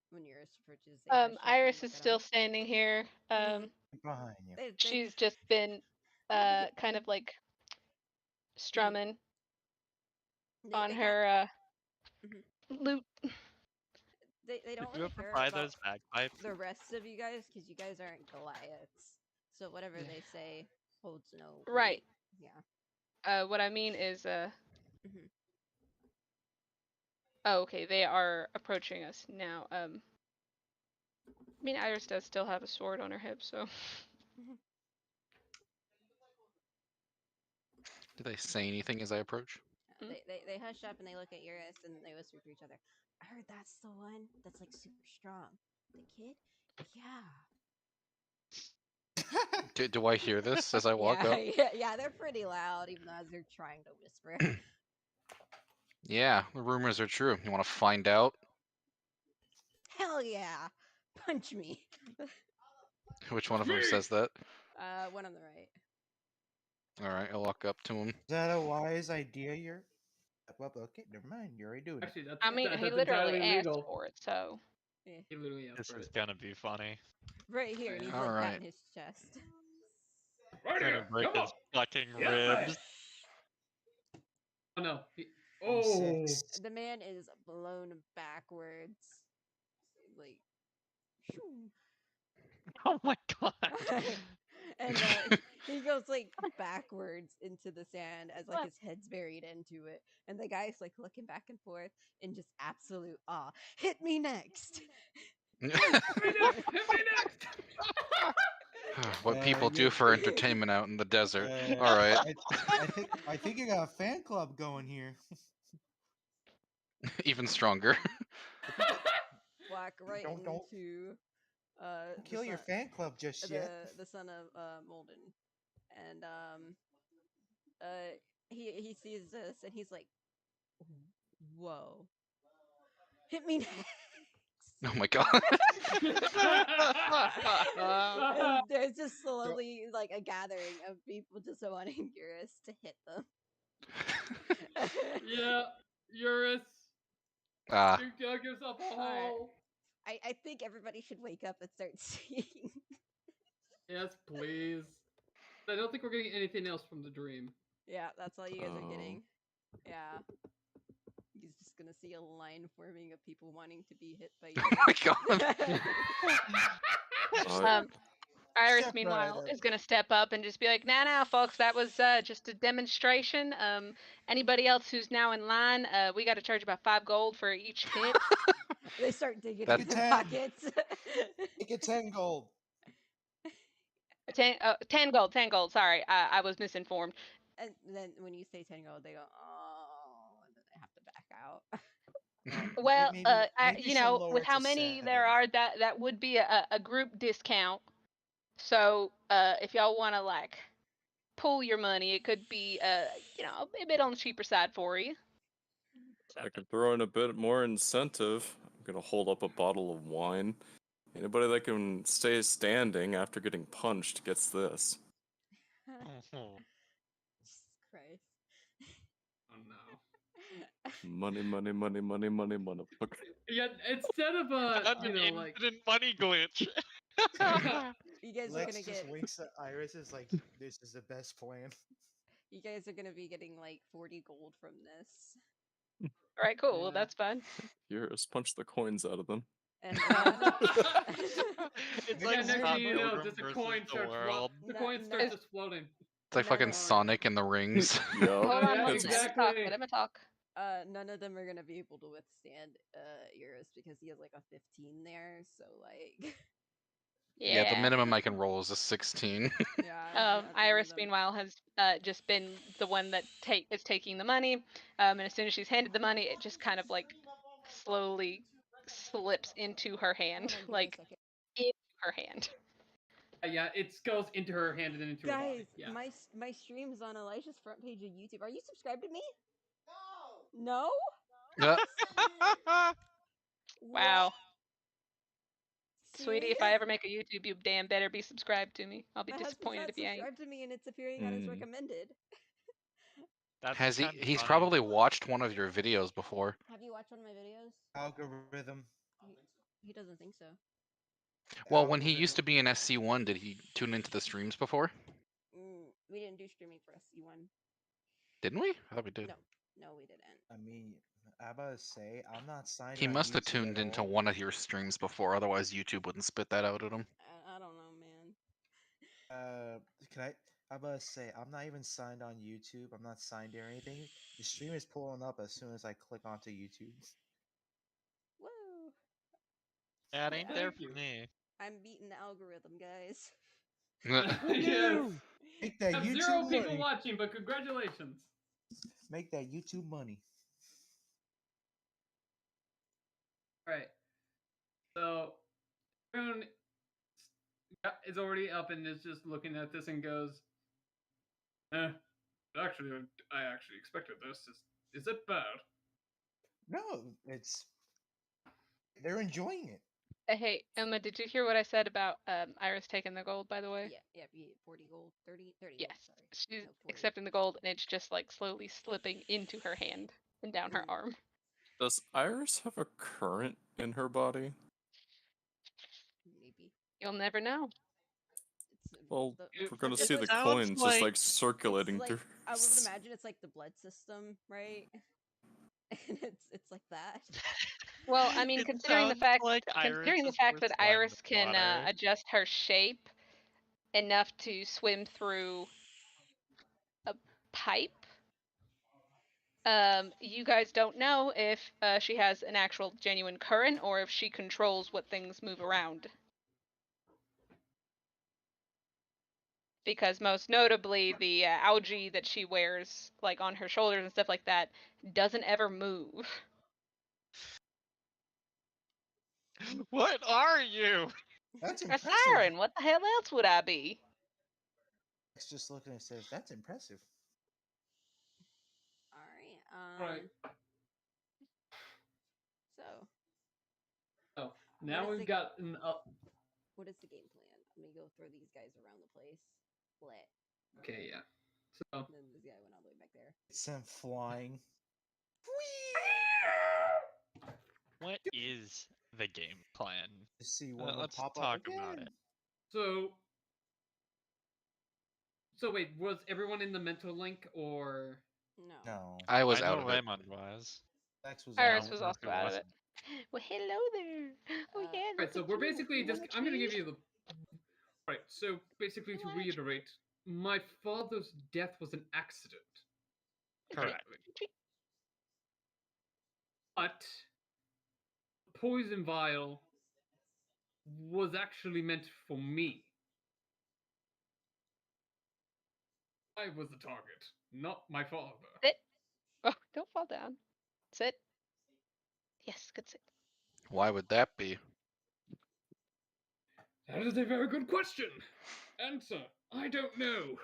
when Eurus approaches, they hush up and Iris look is at still him. standing here. Behind you. She's just been kind of like strumming on they her lute. They don't Did you really ever care buy about those bagpipes? the rest of you guys because you guys aren't Goliaths. So whatever they say holds no weight. Right. Yeah. What I mean is Mhm. Oh, okay, they are approaching us now. I mean, Iris does still have a sword on her hip, so. Do they say anything as I approach? They hush up and they look at Eurus and they whisper to each other. I heard that's the one that's like super strong. The kid? Yeah. Do I hear this as I walk up? Yeah, they're pretty loud even as they're trying to whisper. Yeah, the rumors are true. You want to find out? Hell yeah. Punch me. Which one of them says that? One on the right. All right, I'll walk up to him. Is that a wise idea? You're. Well, okay, never mind. You're already doing it. Actually, that's, I mean, that's he literally entirely asked legal. for it, so. Yeah. He literally asked This for is it. gonna be funny. Right here, and he's like Alright. patting his chest. Right Gonna here. break Come his on. fucking Yeah, right. ribs. Oh no. Oh. The man is blown backwards. Like, shoo. Oh my god. And he goes like backwards into the sand as like his head's buried into it. And the guy's like looking back and forth in just absolute awe. Hit me next. Hit me next! What people do for entertainment out in the desert. All right. I think you got a fan club going here. Even stronger. Walk right Don't- into Don't kill your fan club just yet. the son of Molden. And he sees this and he's like, whoa. Hit me next. Oh my god. And there's just slowly like a gathering of people just wanting Eurus to hit them. Yeah, Eurus. Ah. You dug yourself a Alright. hole. I think everybody should wake up and start seeing. Yes, please. I don't think we're getting anything else from the dream. Yeah, that's all you guys are Oh. getting. Yeah. He's just gonna see a line forming of people wanting to be hit by Oh my god. Iris, Step meanwhile, right up. is going to step up and just be like, nah, folks, that was just a demonstration. Anybody else who's now in line, we got to charge about 5 gold for each hit. They start digging That's- in their pockets. Make it 10 gold. 10 gold, 10 gold. Sorry, I was misinformed. And then when you say 10 gold, they go, oh, and then they have to back out. Well, maybe you some know, lower with to how many 7. there are, that would be a group discount. So if y'all want to like pool your money, it could be you know, a bit on the cheaper side for you. I could throw in a bit more incentive. I'm gonna hold up a bottle of wine. Anybody that can stay standing after getting punched gets this. Jesus Christ. Oh no. Money, money, money, money, money, motherfucker. Yeah, instead of That's you an know, like infinite money glitch. You guys are Lex gonna just get. winks at Iris is like, this is the best plan. You guys are gonna be getting like 40 gold from this. All right, cool. Well, Yeah. that's fine. Eurus, punch the coins out of them. And It's yeah, like next Scott thing you know, Pilgrim just a versus coin the starts world. the No- coin no- starts just floating. It's like fucking No. Sonic in the rings. Yup. Hold on, Yeah, let it's- me talk. exactly. Let me talk. none of them are gonna be able to withstand Eurus because he has like a 15 there, so like Yeah. Yeah, the minimum I can roll is a 16. yeah. none of Iris, them- meanwhile, has just been the one that is taking the money. And as soon as she's handed the money, it just kind of like slowly slips into her hand, Hold on, give me a like second. in her hand. Yeah, it goes into her hand and then into her body. Guys, Yeah. my stream's on Elijah's front page of YouTube. Are you subscribed to me? No. Uh, Wow. Sweetie, See? if I ever make a YouTube, you damn better be subscribed to me. I'll be My husband's disappointed not if you ain't. subscribed to me, and it's appearing on his Mm. recommended. That's Has he? kinda He's funny. probably watched one of your videos before. Have you watched one of my videos? Algorithm. He doesn't think so. Well, when he used to be in SC1, did he tune into the streams before? We didn't do streaming for SC1. Didn't we? I thought we did. No, no, we didn't. I mean, I'm about to say, I'm not signed He on must have YouTube tuned at into all. one of your streams before, otherwise YouTube wouldn't spit that out at him. I don't know, man. Can I? I'm about to say, I'm not even signed on YouTube. I'm not signed or anything. The stream is pulling up as soon as I click onto YouTube. Woo! That ain't there Thank for you. me. I'm beating the algorithm, guys. Yes. Make that Have YouTube 0 people money. watching, but congratulations. Make that YouTube money. Right. So, Rune is already up and is just looking at this and goes, actually, I actually expected this. Is it bad? No, it's they're enjoying it. Hey, Emma, did you hear what I said about Iris taking the gold, by the way? Yeah, 40 gold, 30 Yes. gold, sorry. She's No, 40. accepting the gold, and it's just like slowly slipping into her hand and down her arm. Does Iris have a current in her body? Maybe. You'll never know. It's, Well, the- we're gonna it's see the sounds coins just like- like circulating like, through. I would imagine it's like the blood system, right? and it's like that. Well, I mean, It considering the sounds fact like Iris is that whistling Iris the can water. adjust her shape enough to swim through a pipe, you guys don't know if she has an actual genuine current or if she controls what things move around. Because most notably, the algae that she wears, like on her shoulders and stuff like that, doesn't ever move. What are you? That's A impressive. siren. What the hell else would I be? It's just looking and says, "That's impressive." All right. Right. So, Oh, now is we've the- got an what is the game plan? I'm gonna go throw these guys around the place. Split. Okay, yeah. So And then this guy went all the way back there. It's him flying. What is the game plan? To see one of them Let's pop talk up again. about it. So wait, was everyone in the mental link or No. No, I was I out know of it. Raymond was. Max was Iris out. was know also who out of it. wasn't. Well, hello there. Oh yeah. Alright, look Right, so at we're you. basically You just wanna I'm gonna give cheat? you the Right, so basically to What? reiterate, my father's death was an accident. Correct. But the poison vial was actually meant for me. I was the target, not my father. Sit. Oh, don't fall down. Sit. Yes, good sit. Why would that be? That is a very good question. Answer: I don't know.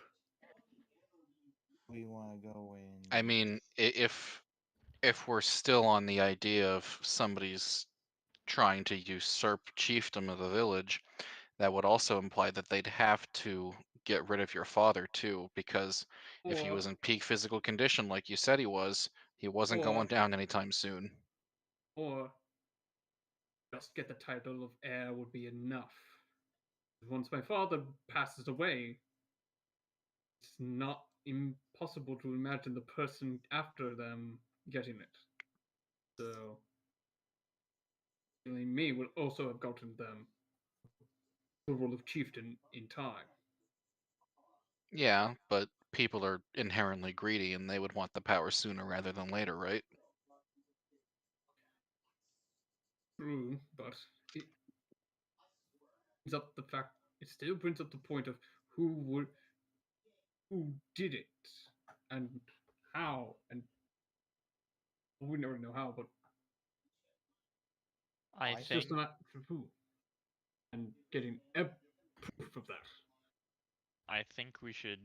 We want to go in. I mean, if we're still on the idea of somebody's trying to usurp chiefdom of the village, that would also imply that they'd have to get rid of your father too, because if he Or- was in peak physical condition like you said he wasn't Or- going down anytime soon. Or just get the title of heir would be enough. Once my father passes away, it's not impossible to imagine the person after them getting it. So, me would also have gotten them the role of chieftain in time. Yeah, but people are inherently greedy and they would want the power sooner rather than later, right? True, but it brings up the fact. It still brings up the point of who did it, and how, and we never know how, but I it's think just not for who, and getting proof of that. I think we should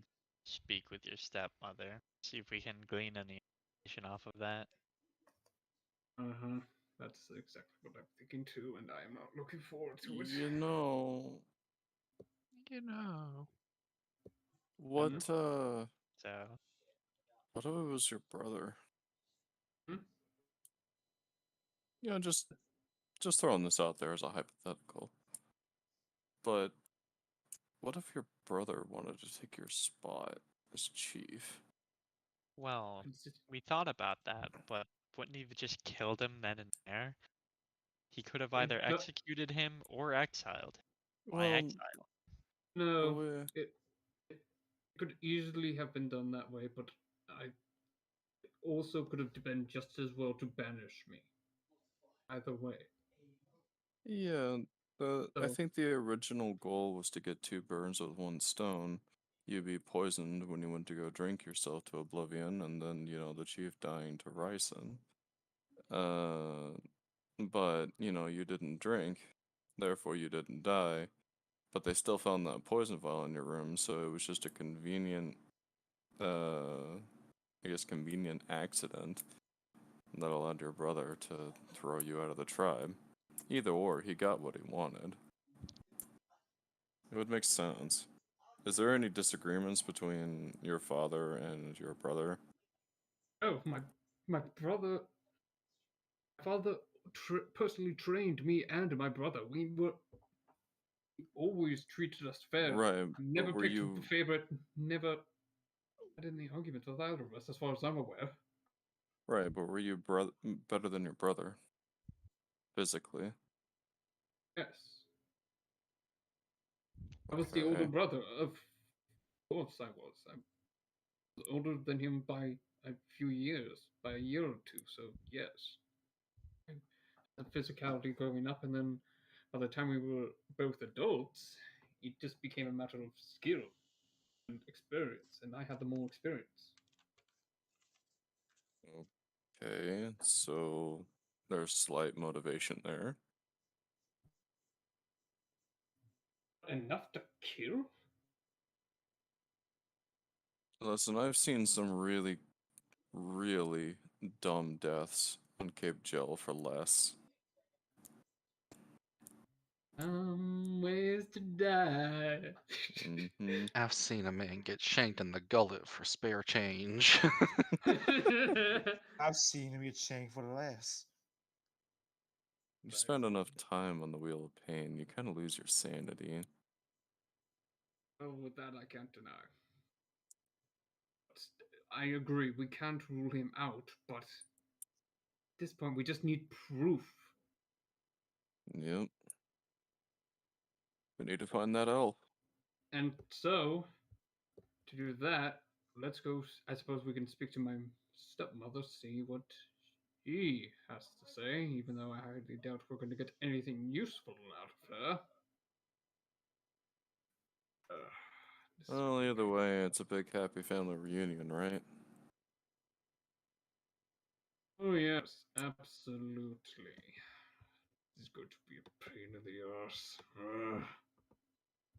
speak with your stepmother. See if we can glean any information off of that. That's exactly what I'm thinking too, and I am not looking forward to it. You know, what So what if it was your brother? Hmm? You know, just throwing this out there as a hypothetical. But what if your brother wanted to take your spot as chief? well, It's just- we thought about that, but wouldn't he have just killed him then and there? He could have It either do- executed him or exiled. Why Well, exile? No, we- it could easily have been done that way, but it also could have been just as well to banish me. Either way. yeah, I So- think the original goal was to get two birds with one stone. You'd be poisoned when you went to go drink yourself to oblivion, and then, you know, the chief dying to Ryson. But, you know, you didn't drink, therefore you didn't die. But they still found that poison vial in your room, so it was just a convenient, convenient accident that allowed your brother to throw you out of the tribe. Either or, he got what he wanted. It would make sense. Is there any disagreements between your father and your brother? Oh, my father personally trained me and my brother. He always treated us fair. Right. Never but were picked you a favorite. Never had any arguments with either of us, as far as I'm aware. Right, but were you better than your brother? Physically? Yes. I was the older Okay. brother. Of course I was. I was older than him by a few years, by a year or two, so yes. The physicality growing up, and then by the time we were both adults, it just became a matter of skill and experience, and I had the more experience. Okay, so there's slight motivation there. Enough to kill? Listen, I've seen some really, really dumb deaths on Cape Gel for less. Ways to die. Mm-hmm. I've seen a man get shanked in the gullet for spare change. I've seen him get shanked for less. You spend enough time on the Wheel of Pain, you kind of lose your sanity. Oh, with that I can't deny. I agree, we can't rule him out, but at this point we just need proof. Yep. We need to find that elf. And so, to do that, let's go. I suppose we can speak to my stepmother, see what she has to say, even though I hardly doubt we're going to get anything useful out of her. This is Well, gonna either be- way, it's a big happy family reunion, right? Oh, yes, absolutely. This is going to be a pain in the arse.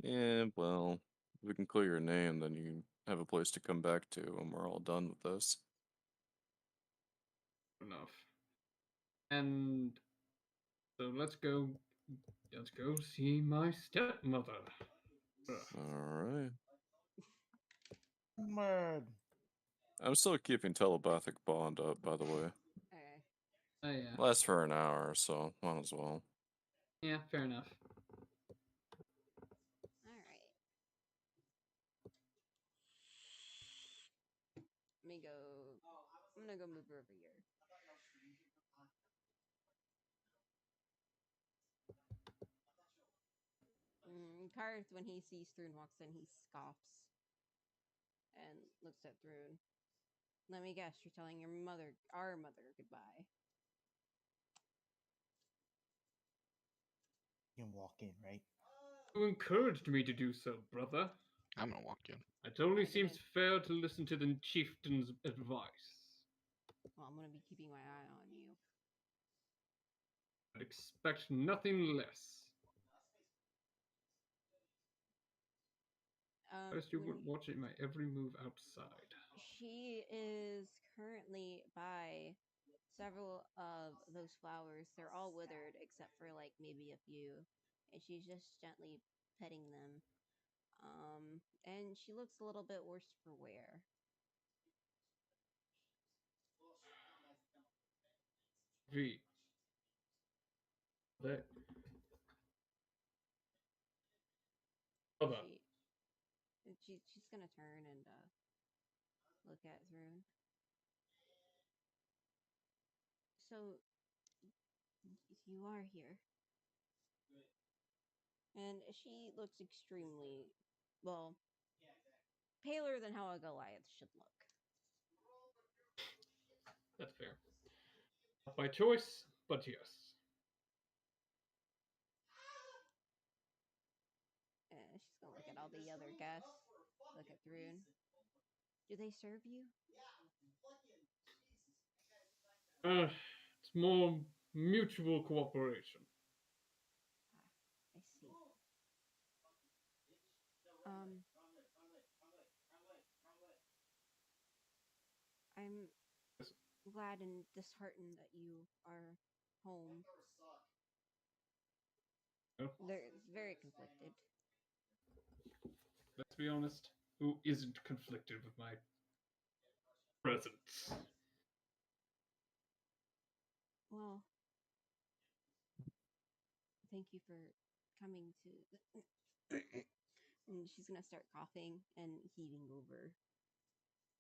Yeah, well, if we can clear your name, then you have a place to come back to when we're all done with this. Enough. And so let's go. Let's go see my stepmother. Alright. Mad. I'm still keeping telepathic bond up, by the way. Okay. Oh yeah. Lasts for an hour, so might as well. Yeah, fair enough. All right. Let me go. I'm gonna go move her over here. Karth, when he sees Thrune walks in, he scoffs and looks at Thrune. Let me guess, you're telling your mother, our mother, goodbye. You can walk in, right? You encouraged me to do so, brother. I'm gonna walk in. It only Right, seems good. fair to listen to the chieftain's advice. Well, I'm gonna be keeping my eye on you. I'd expect nothing less. First, you were When watching my every move outside. she is currently by several of those flowers. They're all withered except for like maybe a few, and she's just gently petting them. And she looks a little bit worse for wear. V. That. Brother. She's gonna turn and look at Thrune. So you are here, and she looks extremely well paler than how a Goliath should look. That's fair. Not by choice, but yes. And she's gonna look at all the other guests. Look at Thrune. Do they serve you? It's more mutual cooperation. I see. Um, I'm glad and disheartened that you are home. Oh, They're very conflicted. let's be honest. Who isn't conflicted with my presence? Well, thank you for coming to. And she's gonna start coughing and heaving over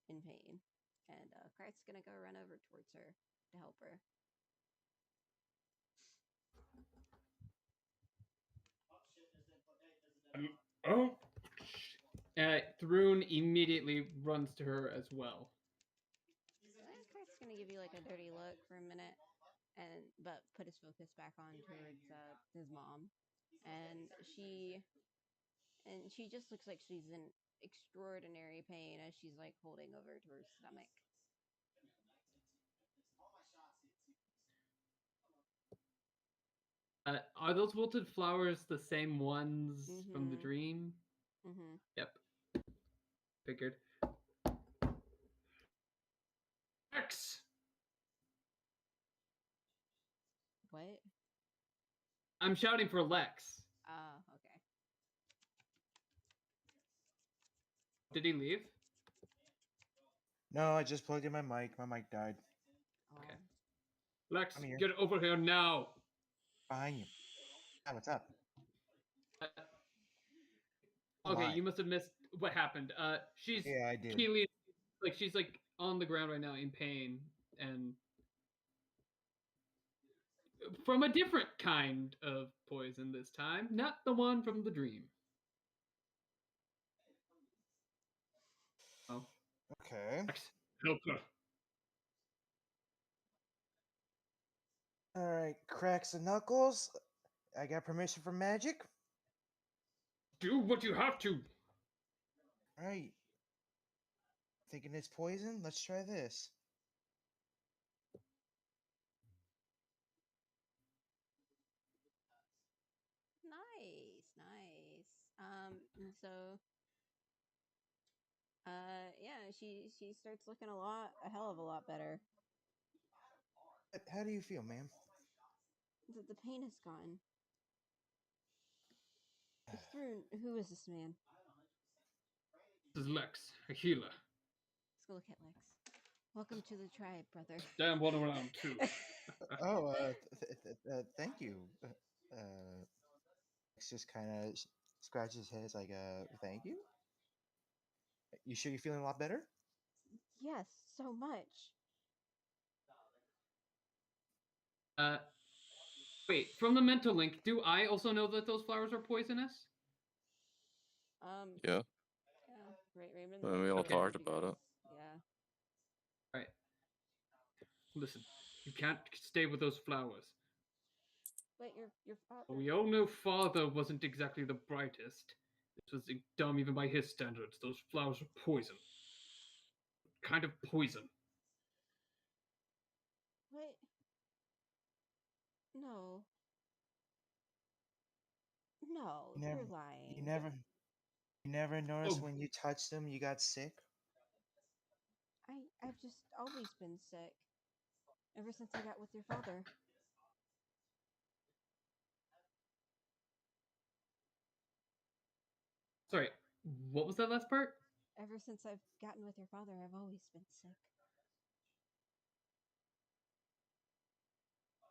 in pain. And Kart's gonna go run over towards her to help her. Oh. Thrune immediately runs to her as well. Kart's gonna give you like a dirty look for a minute, but put his focus back on towards his mom, and she just looks like she's in extraordinary pain as she's like holding over to her stomach. Are those wilted flowers the same ones from the Mhm. dream? Mm-hmm. Yep. Figured. X. What? I'm shouting for Lex. Oh, okay. Did he leave? No, I just plugged in my mic. My mic died. Okay. Oh. Lex, I'm here. get over here now. Behind you. Hi, what's up? Okay, Alive. you must have missed what happened. She's Yeah, I did. Keely, she's like on the ground right now in pain and from a different kind of poison this time, not the one from the dream. Oh, Okay. Lex, help her. All right, cracks and knuckles. I got permission from magic. Do what you have to. All right. Thinking it's poison? Let's try this. Nice. And so, yeah, she starts looking a hell of a lot better. How do you feel, ma'am? The pain is gone. Thrune, who is this man? This is Lex, a healer. Let's go look at Lex. Welcome to the tribe, brother. Damn one around too. Oh, thank you. Lex just kind of scratches his head. It's like, thank you. You sure you're feeling a lot better? Yes, so much. Wait, from the mental link, do I also know that those flowers are poisonous? Yeah. Right, Raymond. We all Okay. talked about it. Yeah. Right. Listen, you can't stay with those flowers. But your father. We all know father wasn't exactly the brightest. This was dumb even by his standards. Those flowers are poison. Kind of poison. What? No. No, you're lying. You never noticed Oh. when you touched them, you got sick? I've just always been sick. Ever since I got with your father. Sorry, what was that last part? Ever since I've gotten with your father, I've always been sick.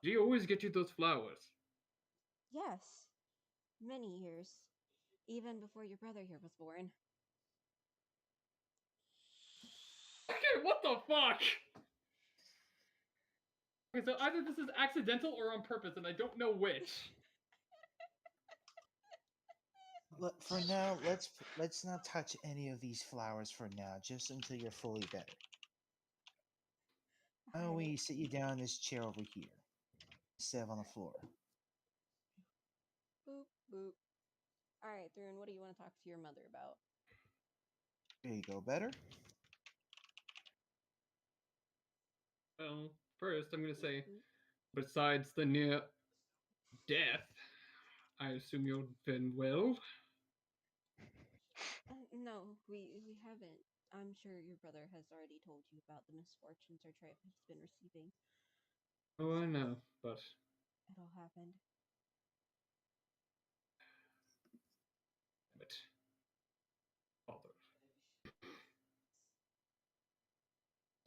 Do you always get you those flowers? Yes. Many years. Even before your brother here was born. Okay, what the fuck? Okay, so either this is accidental or on purpose, and I don't know which. For now, let's not touch any of these flowers for now, just until you're fully better. Why don't we sit you down in this chair over here, instead of on the floor? Boop, boop. Alright, Thrune, what do you want to talk to your mother about? There you go, better? Well, first I'm gonna say, besides the near death, I assume you've been well? No, we haven't. I'm sure your brother has already told you about the misfortunes our tribe has been receiving. Oh, I know, but It all happened. But father.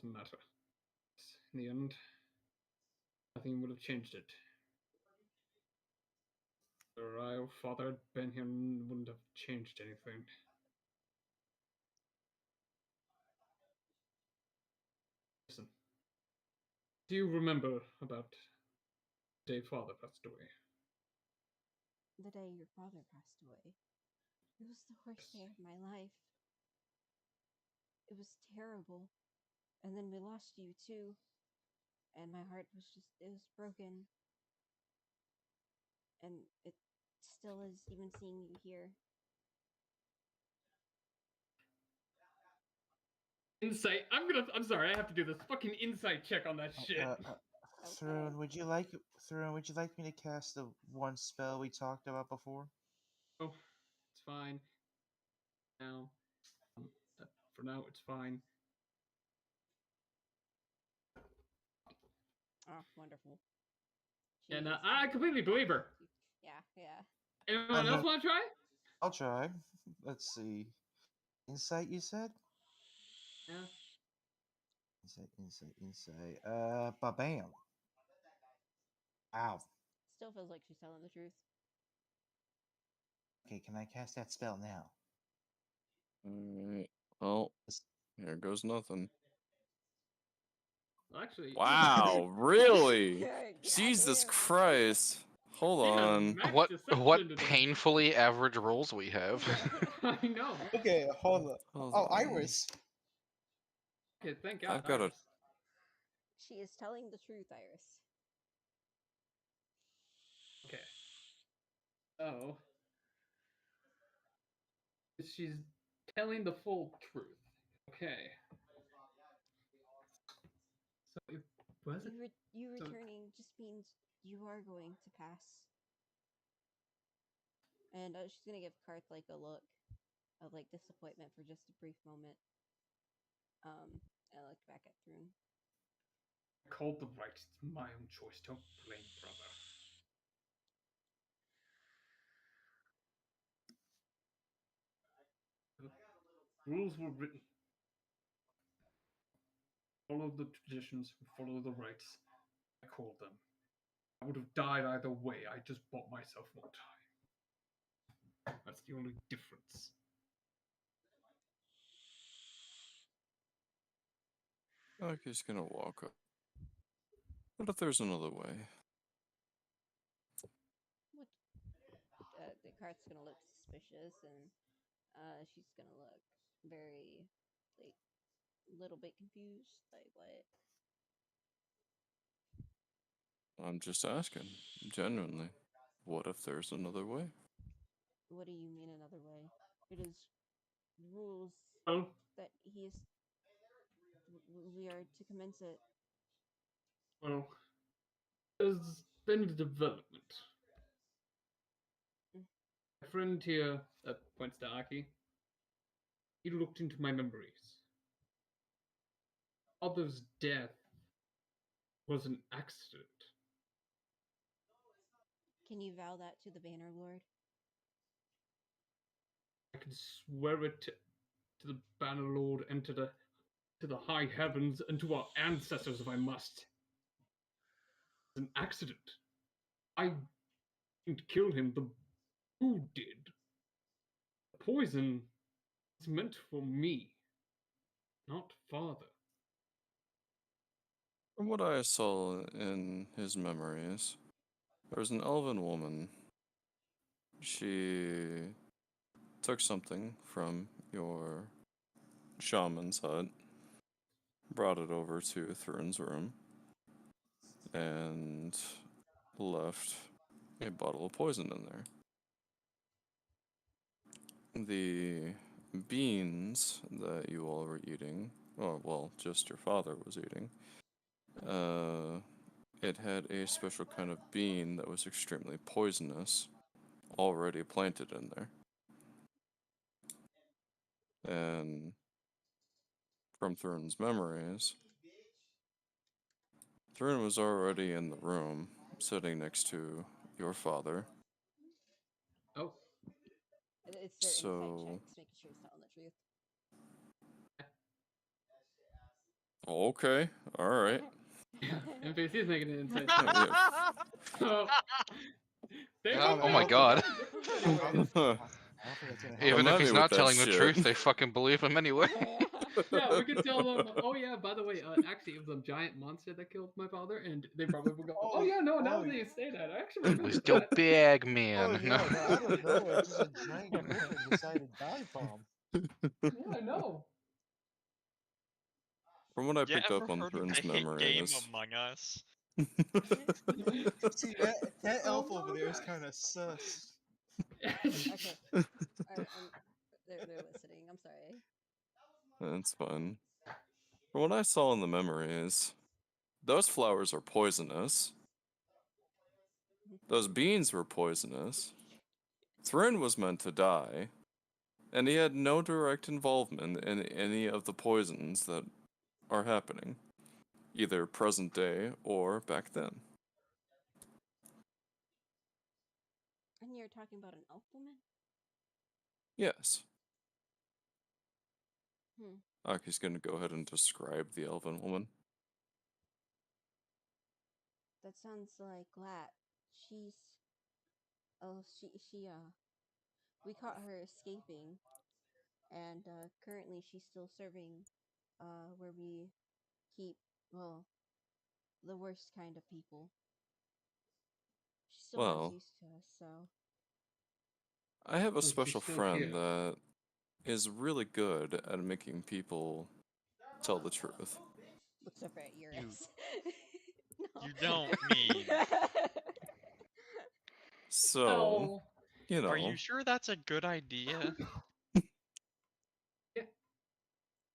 Doesn't matter. In the end, nothing would have changed it. Our father had been here wouldn't have changed anything. Do you remember about the day father passed away? The day your father passed away. It was the worst day of my life. It was terrible. And then we lost you too. And my heart was it was broken. And it still is, even seeing you here. Insight. I'm sorry, I have to do this fucking insight check on that shit. Thrune, would you like me to cast the one spell we talked about before? Oh, it's fine. Now, for now, it's fine. Oh, wonderful. Yeah, no, Jeez. I completely believe her. Yeah. Anyone else want to try? I'll try. Let's see. Insight, you said? Yeah. Insight. Ba-bam. Ow. Still feels like she's telling the truth. Okay, can I cast that spell now? Alright. Well, here goes nothing. Actually. Wow, really? God Jesus damn. Christ. Hold on. Max What deception today. painfully average rolls we have. I know. Okay, hold on. Hold Oh, on. Iris. Okay, thank God. I've got a Iris. She is telling the truth, Iris. Okay. So, she's telling the full truth. Okay. So, was it? You So- returning just means you are going to pass. And she's gonna give Karth like a look of like disappointment for just a brief moment. And I look back at Thrune. I called the right. It's my own choice. Don't blame brother. The rules were written. Follow the traditions, follow the rites. I called them. I would have died either way. I just bought myself more time. That's the only difference. like he's gonna walk up. What if there's another way? What? The Karth's gonna look suspicious, and she's gonna look very like little bit confused. Like what? I'm just asking, genuinely. What if there's another way? What do you mean another way? It is rules Oh, that he is. We are to commence it. well, there's been a development. My friend here, points to Aki, he looked into my memories. Father's death was an accident. Can you vow that to the Banner Lord? I can swear it to the Banner Lord and to the high heavens and to our ancestors if I must. It's an accident. I didn't kill him. The who did? The poison is meant for me, not father. From what I saw in his memories, there was an elven woman. She took something from your shaman's hut, brought it over to Thrune's room, and left a bottle of poison in there. The beans that you all were eating, well, just your father was eating, it had a special kind of bean that was extremely poisonous already planted in there. And from Thrune's memories, Thrune was already in the room, sitting next to your father. Oh, It's their So- insight checks, making sure he's telling the truth. Okay, alright. NPC's making an insight Yeah, check. yeah. So, they Oh both my know. God. I don't think that's gonna Even Come if at he's me not with that telling the shit. truth, they fucking believe him anyway. Yeah, we could tell them. Oh yeah, by the way, actually, it was a giant monster that killed my father, and they probably would go, "Oh yeah, no, now that you say that, I actually It remember was your that." big Oh man. yeah, no, I don't know. It's just a giant griffin decided to dive bomb. Yeah, I know. From what I You picked ever up on heard of Thurn's the hit game memories. Among Us? See that elf over Among there is Us. kind of sus. Okay. Alright, they're listening. I'm sorry. That's fun. From what I saw in the memories, those flowers are poisonous. Those beans were poisonous. Thryn was meant to die. And he had no direct involvement in any of the poisons that are happening, either present day or back then. And you're talking about an elf woman? Yes. Hmm. Aki's gonna go ahead and describe the elven woman. That sounds like Lat. She's. Oh, we caught her escaping, and currently she's still serving, where we keep, well, the worst kind of people. She still has Well, use to us, so. I have a she's special still friend here. that is really good at making people tell the truth. Looks over at Eurus. No. You don't mean. So, Oh, you know, Are you sure that's a good idea?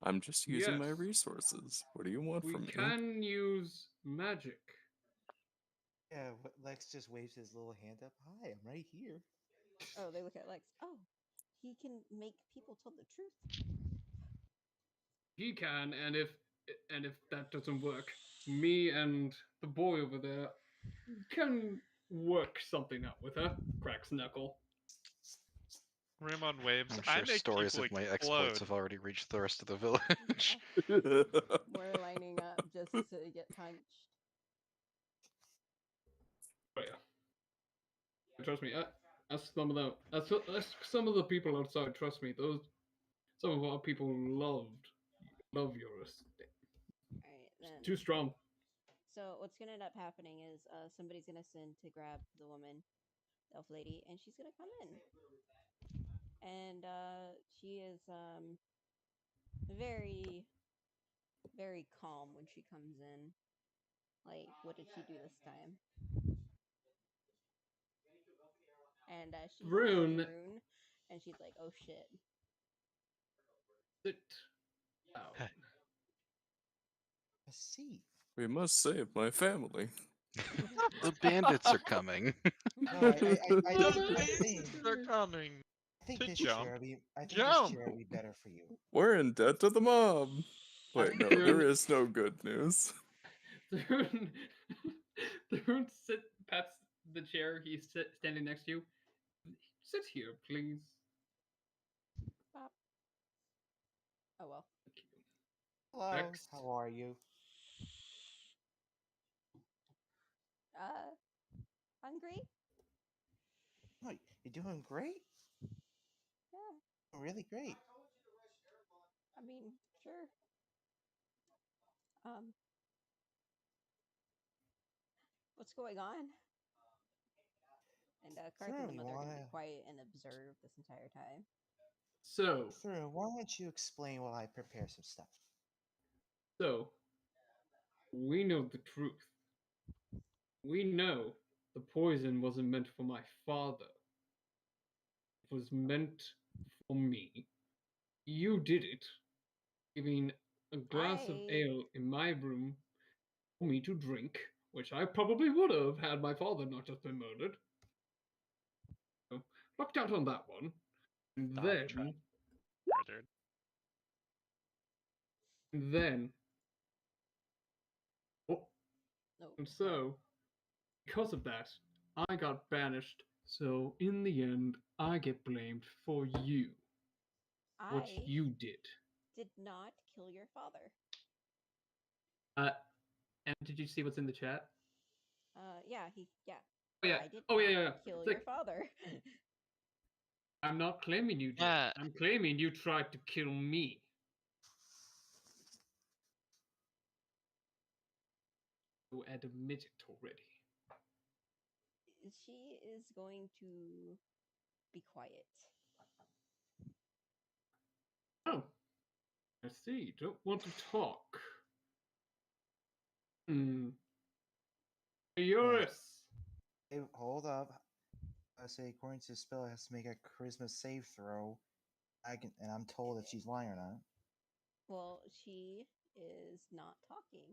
I'm just using my Yes. resources. What do you want we from me? can use magic. Yeah, Lex just waves his little hand up. Hi, I'm right here. Oh, they look at Lex. Oh, he can make people tell the truth. He can, and if that doesn't work, me and the boy over there can work something out with her. Cracks knuckle. Rimon waves. I'm I sure make stories people of my explode. exploits have already reached the rest of the village. We're lining up just to get punched. But yeah, trust me. Ask some of the ask some of the people outside. Trust me, some of our people love Eurus. Alright, then. Too strong. So what's gonna end up happening is somebody's gonna send to grab the woman, the elf lady, and she's gonna come in. And she is very, very calm when she comes in. Like, what did she do this time? And she sees Rune. Rune, and she's like, "Oh shit." Sit down. A seat. We must save my family. The bandits are coming. No, I think They're coming. I think To this jump. chair will be. I think Jump. this chair will be better for you. We're in debt to the mob. Wait, no, there is no good news. Thrune pats the chair he's standing next to. Sit here, please. Bop. Oh well. Hello. Next. How are you? Hungry? Oh, you're doing great. Yeah. Really great. I mean, sure. What's going on? And Karth and the mother are gonna be quiet and observe this entire time. So, why don't you explain while I prepare some stuff? So, we know the truth. We know the poison wasn't meant for my father. It was meant for me. You did it, giving a glass of ale in my room for me to drink, which I probably would have had my father not just been murdered. So, lucked out on that one. And then, Murdered. oh, and so, because of that, I got banished. So in the end, I get blamed for you. What you did. Did not kill your father. And did you see what's in the chat? Yeah. Oh yeah. I did yeah. kill It's your like, father. I'm not claiming you did. Yeah. I'm claiming you tried to kill me. to admit it already. She is going to be quiet. Oh, I see. Don't want to talk. Eurus! Hey, hold up. I say, according to the spell, it has to make a charisma save throw. And I'm told if she's lying or not. Well, she is not talking.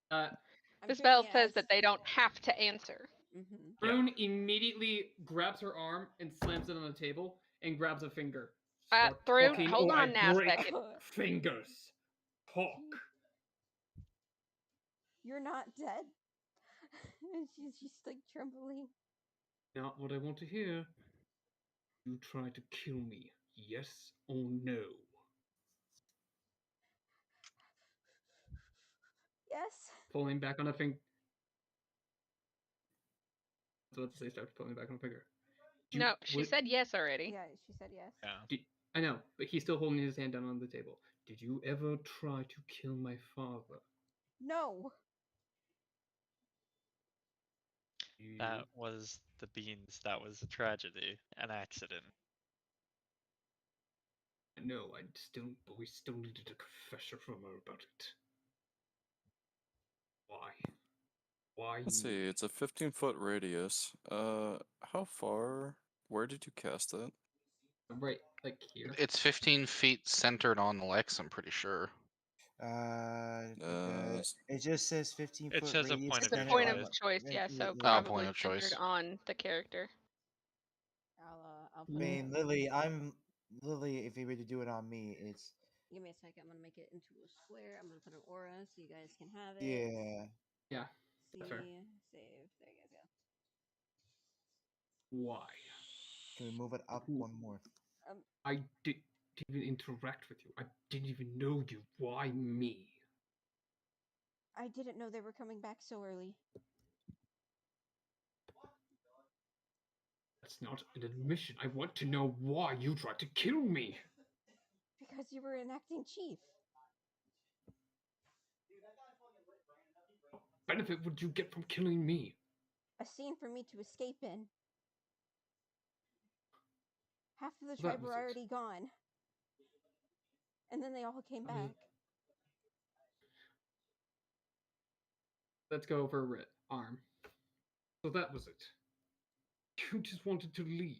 Uh, I'm The treating spell it says as- that they don't have to answer. Mhm. Rune immediately grabs her arm and slams it on the table and grabs a finger. Start Thrune, talking hold or I on now a break second. fingers. Talk. You're not dead. she's like trembling. Not what I want to hear. You try to kill me, yes or no? Yes. Pulling back on a finger. I was about to say start pulling back on a finger. No, she said yes already. Yeah, she said yes. Yeah. I know, but he's still holding his hand down on the table. Did you ever try to kill my father? No. That was the beans. That was a tragedy, an accident. No, but we still needed a confession from her about it. Why? Why Let's me? see, it's a 15-foot radius. How far? Where did you cast it? Right, like here. It's 15 feet centered on Lex, I'm pretty sure. It just says 15 It foot says a radius. point It's of a view point of of it. choice, yeah, so Oh, probably point of centered choice. on the character. I'll I put mean, it. Lily, if you were to do it on me, it's Give me a second. I'm gonna make it into a square. I'm gonna put an aura so you guys can have it. yeah. Yeah. See, that's fair. save. There you guys go. Why? Can we move it up one more? I didn't even interact with you. I didn't even know you. Why me? I didn't know they were coming back so early. That's not an admission. I want to know why you tried to kill me. Because you were enacting chief. What benefit would you get from killing me? A scene for me to escape in. Half of the That tribe was were it. already gone. And then they all came I mean- back. Let's go over arm. So that was it. You just wanted to leave.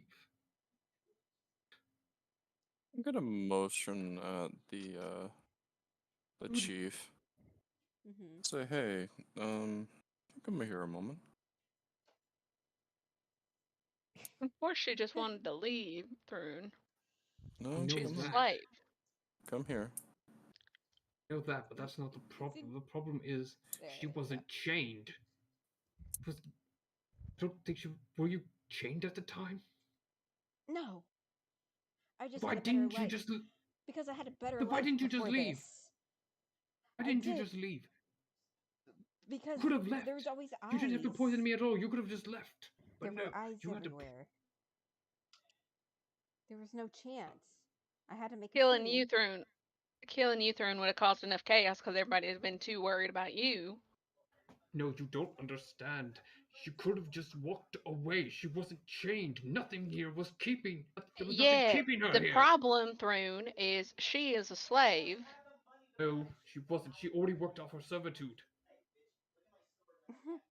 I'm gonna motion at the chief. Mm-hmm. Say, hey, come here a moment. Of course, she just wanted to leave, Thrune. No, know She's come a that. slave. Come here. I know that, but that's not the problem. The problem is she There. wasn't chained. I don't think she. Were you chained at the time? No. I just Why had a better didn't you life. just? Because I had a better Then life why didn't you just before leave? this. Why I didn't you did. just leave? Because You could have left. there was always eyes. You didn't have to poison me at all. You could have just left. There But no, were eyes you had to. everywhere. There was no chance. I had to make Killing a scene. you, Thrune would have caused enough chaos because everybody has been too worried about you. No, you don't understand. You could have just walked away. She wasn't chained. Nothing here was keeping. There was nothing Yeah, keeping her the here. problem, Thrune, is she is a slave. No, she wasn't. She already worked off her servitude.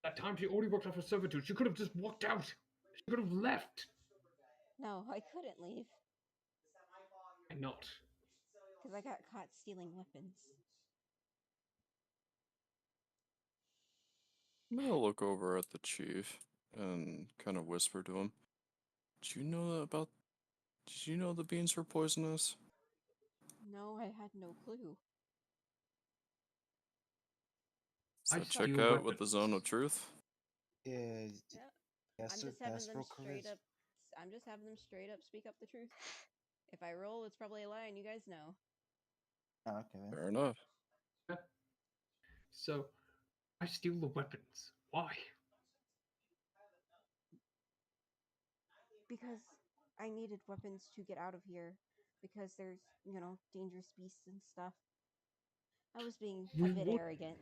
That time she already worked off her servitude. She could have just walked out. She could have left. No, I couldn't leave. Why not? Because I got caught stealing weapons. I'm gonna look over at the chief and kind of whisper to him. Did you know the beans were poisonous? No, I had no clue. Does I that check steal out with the weapons. zone of truth? Yeah. I'm just having them straight up. I'm just having them straight up speak up the truth. If I roll, it's probably a lie, and you guys know. Oh, okay. Then. Fair enough. So, I steal the weapons. Why? Because I needed weapons to get out of here. Because there's, dangerous beasts and stuff. I was being a bit arrogant.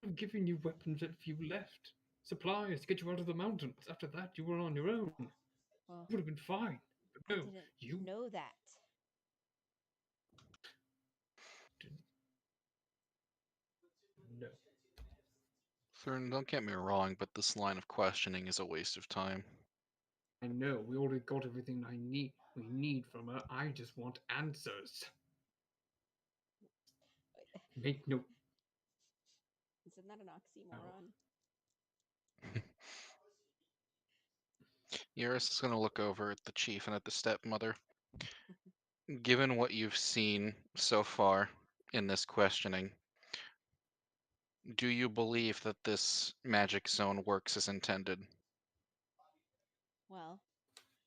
I'm giving you weapons if you left. Supplies to get you out of the mountains. After that, you were on your own. Well, Would have been fine. But I no, didn't you know that. didn't. No. Thurn, don't get me wrong, but this line of questioning is a waste of time. I know. We already got everything we need from her. I just want answers. Make no. Isn't that an oxymoron? Eurus is going to look over at the chief and at the stepmother. Given what you've seen so far in this questioning, do you believe that this magic zone works as intended? Well,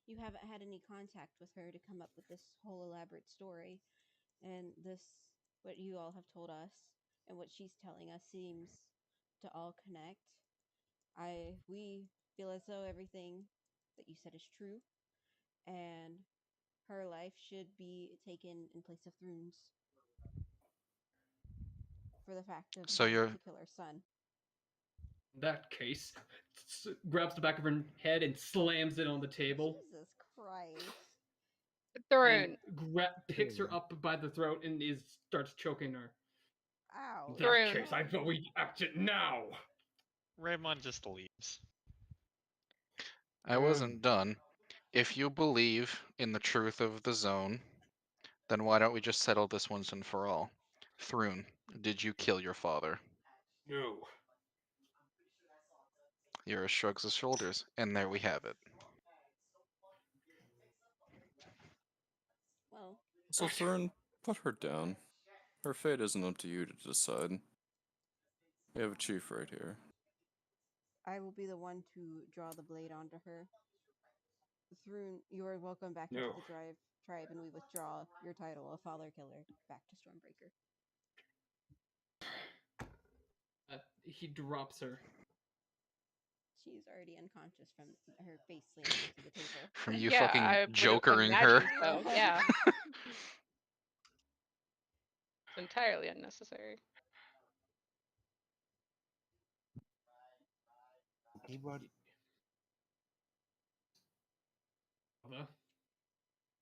you haven't had any contact with her to come up with this whole elaborate story, and what you all have told us, and what she's telling us seems to all connect. We feel as though everything that you said is true, and her life should be taken in place of Thrune's for the fact of So his you're particular son. In that case, grabs the back of her head and slams it on the table. Jesus Christ. Throne. And picks her up by the throat and starts choking her. Ow. In that Throne. case, I thought we'd act it now. Raymond just leaves. I wasn't done. If you believe in the truth of the zone, then why don't we just settle this once and for all? Thrune, did you kill your father? No. Eurus shrugs his shoulders, and there we have it. Well, So Thurn, put her down. Her fate isn't up to you to decide. We have a chief right here. I will be the one to draw the blade onto her. Thrune, you are welcome back No. into the tribe, and we withdraw your title of Father Killer back to Stormbreaker. He drops her. She's already unconscious from her face slamming into the table. From you Yeah, fucking I would've jokering her. imagined so, yeah. Entirely unnecessary. Hey, buddy. Mother,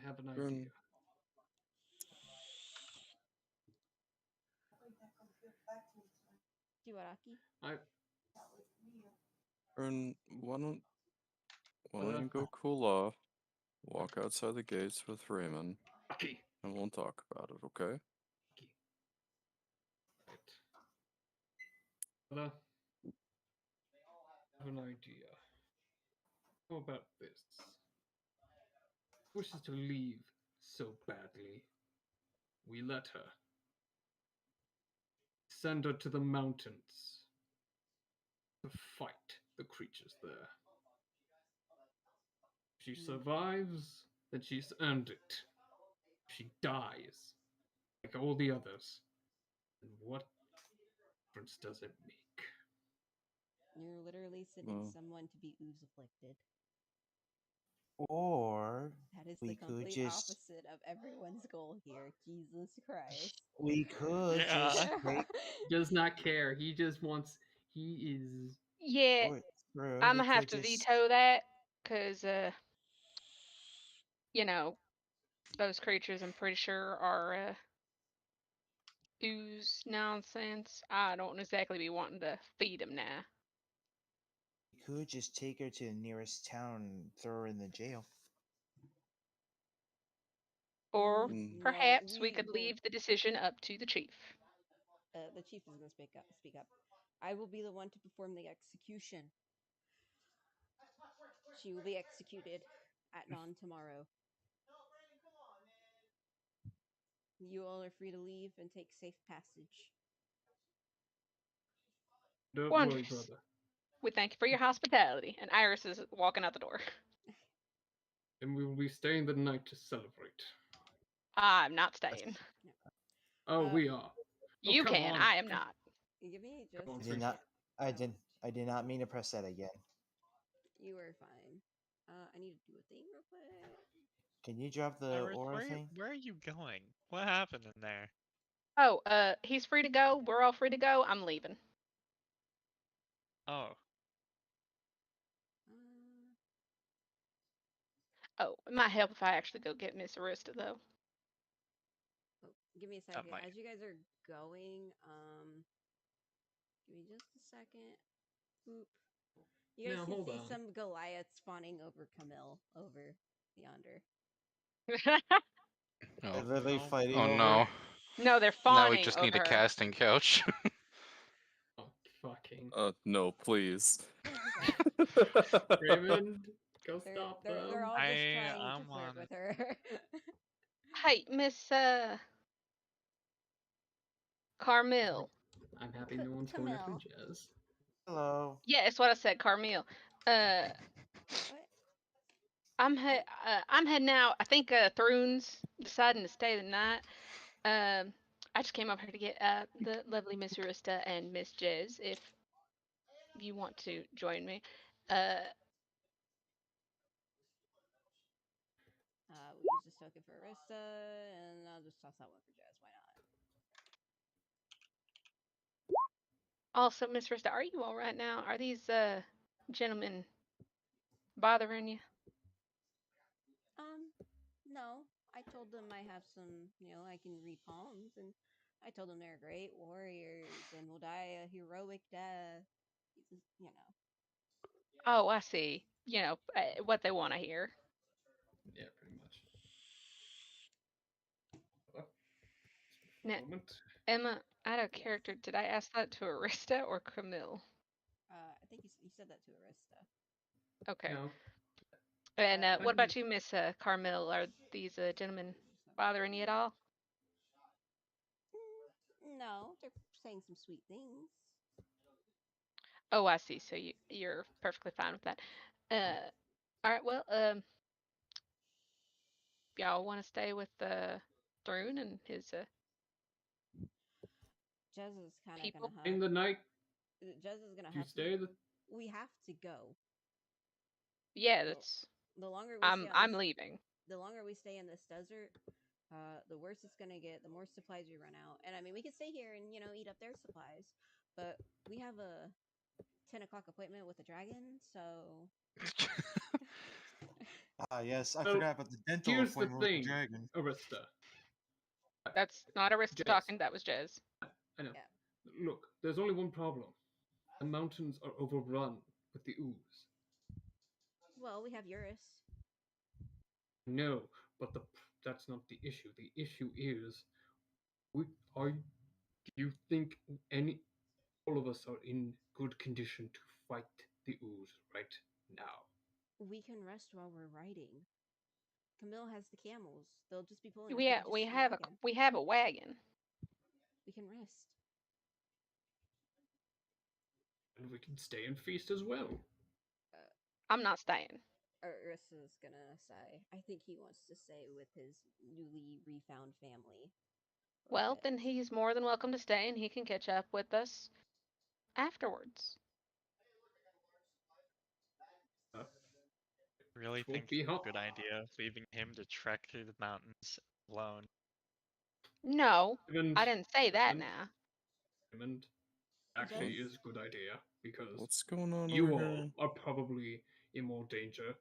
I have an Thurn, idea. Jiwaraki? Thurn, why don't you go cool off, walk outside the gates with Raymond, Aki. and we'll talk about it, okay? Mother, I have an idea. How about this? Wishes to leave so badly. We let her. Send her to the mountains to fight the creatures there. If she survives, then she's earned it. If she dies, like all the others, then what difference does it make? You're literally sending someone to be ooze afflicted. Or That is we the could complete just opposite of everyone's goal here. Jesus Christ. we could Yeah. just take Does not care. He just wants. He is. Yeah, or I'm we gonna have could to just veto that, because, you know, those creatures I'm pretty sure are, ooze nonsense. I don't exactly be wanting to feed them now. we could just take her to the nearest town and throw her in the jail. Or Mm. perhaps we we could will- leave the decision up to the chief. The chief is going to speak up. I will be the one to perform the execution. She will be executed at dawn tomorrow. You all are free to leave and take safe passage. Don't worry, Wondrous. brother. We thank you for your hospitality. And Iris is walking out the door. And we will be staying the night to celebrate. I'm not staying. Oh, Uh, we are. You come can. on. I am not. Give me just. Come on, I did sweetheart. not. I did not mean to press that again. You are fine. I need to do a thing real quick. Can you drop the Iris, aura thing? where are you going? What happened in there? Oh, he's free to go. We're all free to go. I'm leaving. Oh, Oh, it might help if I actually go get Miss Arista though. Oh, give me a that second. might. As you guys are going, give me just a second. Boop. You guys Now, can hold see on. some Goliaths spawning over Camille over yonder. Oh, Are they Oh, fighting oh over? no. No, they're Now we fawning just over need a her. casting couch. Oh, fucking. No, please. Raymond, go They're stop they're them. they're all just trying to I'm flirt on with it. her. Hey, Miss Carmel. I'm happy no one's going after Camille. Jazz. Hello. Yeah, that's what I said, Carmel. What? I'm heading out. I think Thrune's deciding to stay the night. I just came up here to get the lovely Miss Arista and Miss Jez if you want to join me. We use this token for Arista, and I'll just toss that one for Jazz. Why not? Also, Miss Arista, are you all right now? Are these gentlemen bothering you? No. I told them I have some, I can read palms, and I told them they're great warriors and will die a heroic death. You know. Oh, I see. You know what they want to hear. Yeah, pretty much. Now, Moment. Emma, out of Yes. character, did I ask that to Arista or Camille? I think you said that to Arista. Okay. No. And I what didn't- about you, Miss Carmel? Are these gentlemen bothering you at all? No, they're saying some sweet things. Oh, I see. So you're perfectly fine with that. All right. Well, y'all want to stay with Thrune and his Jez is kind of people? gonna In the night, Jez is gonna you have stay. to. We have to go. Yeah, The- that's. The longer we stay on I'm this, leaving. the longer we stay in this desert, the worse it's gonna get. The more supplies we run out. And I mean, we could stay here and eat up their supplies, but we have a 10 o'clock appointment with the dragon, so. Ah, yes, I So, forgot about the dental Here's the appointment with the thing, dragon. Arista. That's not Arista Jez. talking. That was Jez. I know. Yeah. Look, there's only one problem. The mountains are overrun with the ooze. Well, we have Eurus. No, but that's not the issue. The issue is, do you think all of us are in good condition to fight the ooze right now? We can rest while we're riding. Camille has the camels. They'll just be pulling us. We we have a wagon. We can rest. And we can stay and feast as well. I'm not staying. Arista's gonna sigh. I think he wants to stay with his newly refound family. Well, But then he's more than welcome to stay, and he can catch up with us afterwards. Really Won't think be it's a hot. good idea leaving him to trek through the mountains alone. No, Raymond, I didn't say that Raymond, now. Raymond, actually Jez? is a good idea because What's going on you over all here? are probably in more danger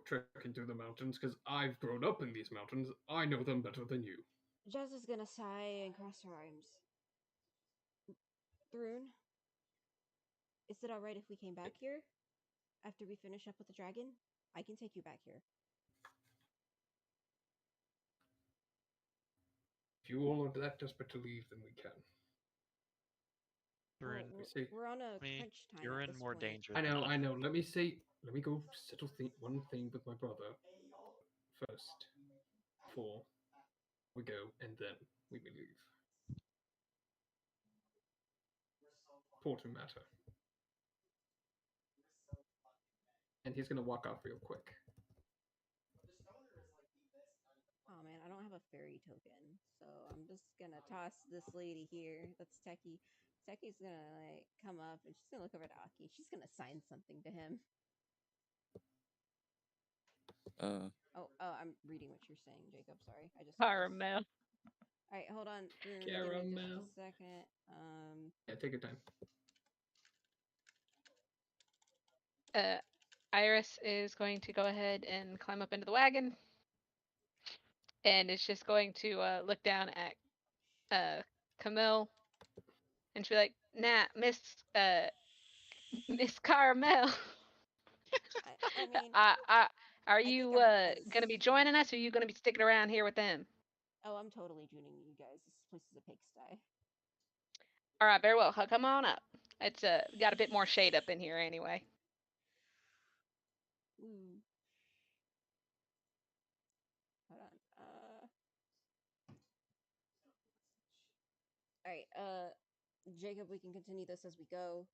trekking through the mountains because I've grown up in these mountains. I know them better than you. Jez is gonna sigh and cross her arms. Thrune, is it alright if we came back here? After we finish up with the dragon? I can take you back here. If you all are that desperate to leave, then we can. You're in, We're on a me, crunch time. you're at in this more point. danger. I than know, us. I know. Let me go settle one thing with my brother first before we go, and then we may leave. Important matter. And he's gonna walk off real quick. Oh man, I don't have a fairy token, so I'm just gonna toss this lady here. That's Techie. Techie's gonna come up and she's gonna look over to Aki. She's gonna sign something to him. Oh, I'm reading what you're saying, Jacob. Sorry, I just. Caramel. All right, hold on. Give me just Caramel. a second. Yeah, take your time. Iris is going to go ahead and climb up into the wagon, and it's just going to look down at Camille, and she'll be like, "Nah, Miss Caramel, I mean, are think you I'm gonna be joining us, or are you gonna be sticking around here with them?" oh, I'm totally joining you guys. This place is a pigsty. All right, very well. Come on up. It's got a bit more shade up in here anyway. Ooh. Hold on. All right. Jacob, we can continue this as we go.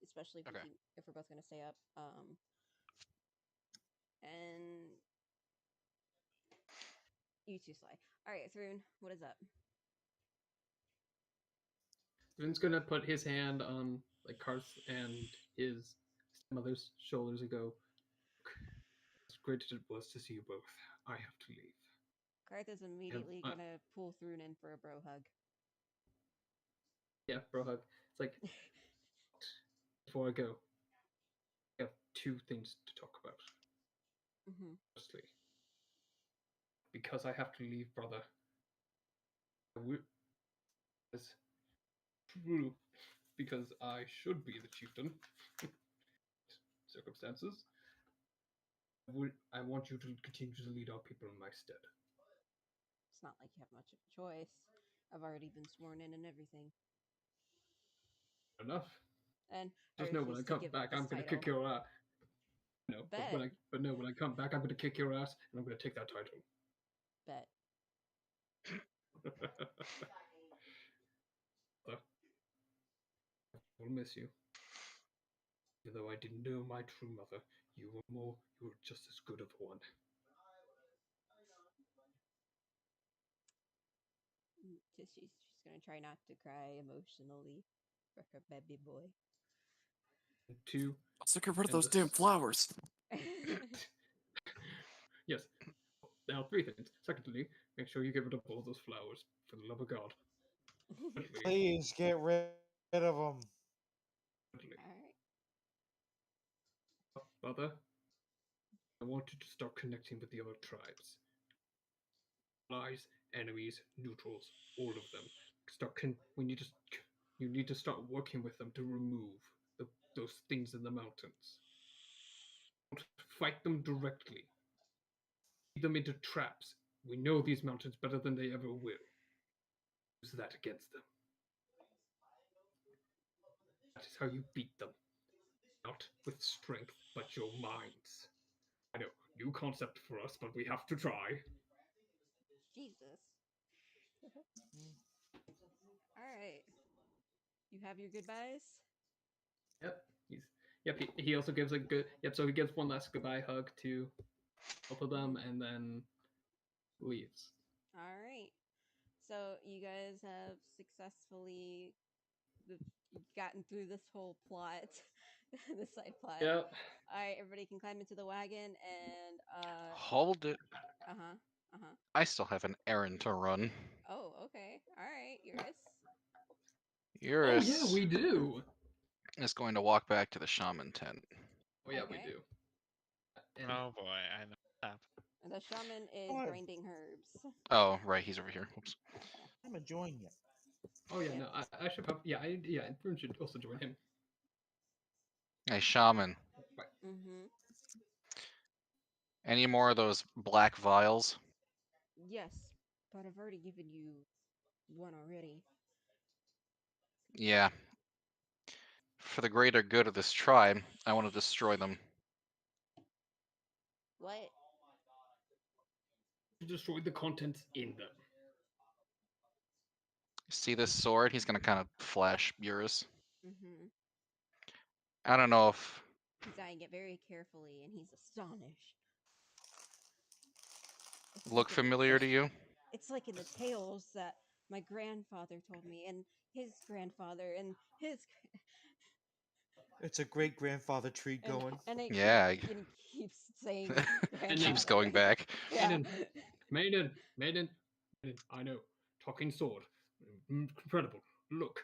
Especially if, Okay. if we're both gonna stay up. And you too, Sly. All right, Thrune, what is up? Vin's gonna put his hand on like Karth and his mother's shoulders and go, "As great as it was to see you both, I have to leave." Karth is immediately gonna pull Thrune in for a bro hug. Yeah, bro hug. It's like, before I go, I have two things to talk about. Mm-hmm. Firstly, because I have to leave, brother, it's true, because I should be the chieftain. Circumstances. I want you to continue to lead our people in my stead. It's not like you have much of a choice. I've already been sworn in and everything. Enough. And Just I know when I refuse to come give back, up this I'm gonna title. kick your ass. No, Bet. but no, when I come back, I'm gonna kick your ass, and I'm gonna take that title. Bet. I will miss you. Even though I didn't know my true mother, you were just as good of a one. She's gonna try not to cry emotionally for her baby boy. And two, Let's get rid of and those damn flowers. Yes. Now, three things. Secondly, make sure you get rid of all those flowers, for the love of God. Thirdly, Please get rid of them. Alright. Brother, I want you to start connecting with the other tribes. Allies, enemies, neutrals, all of them. You need to start working with them to remove those things in the mountains. Don't fight them directly. Lead them into traps. We know these mountains better than they ever will. Use that against them. That is how you beat them. Not with strength, but your minds. I know, new concept for us, but we have to try. Jesus. Alright. You have your goodbyes? Yep. He also gives a good. Yep. So he gives one last goodbye hug to both of them, and then leaves. Alright. So you guys have successfully gotten through this whole plot, this side plot. Yep. Alright, everybody can climb into the wagon and Hold it. Uh-huh. I still have an errand to run. Oh, okay. Alright, Eurus. Eurus Oh yeah, we do. is going to walk back to the shaman tent. Oh yeah, Okay. we do. And Oh boy, I know what's happening. And the shaman is What? grinding herbs. Oh, right, he's over here. Oops. I'm gonna join you. oh yeah, no, I should have. Yeah, and Bruin should also join him. Hey, shaman. Right. Mm-hmm. Any more of those black vials? Yes, but I've already given you one already. Yeah. For the greater good of this tribe, I want to destroy them. What? To destroy the contents in them. See this sword? He's going to kind of flash Eurus. Mm-hmm. I don't know if... He's eyeing it very carefully, and he's astonished. It's Look like familiar to you? It's like in the tales that my grandfather told me, and his grandfather, and his... It's a great grandfather tree going. And it Yeah. and he keeps saying Keeps grandfather. going back. Yeah. Maiden, I know. Talking sword. Incredible. Look.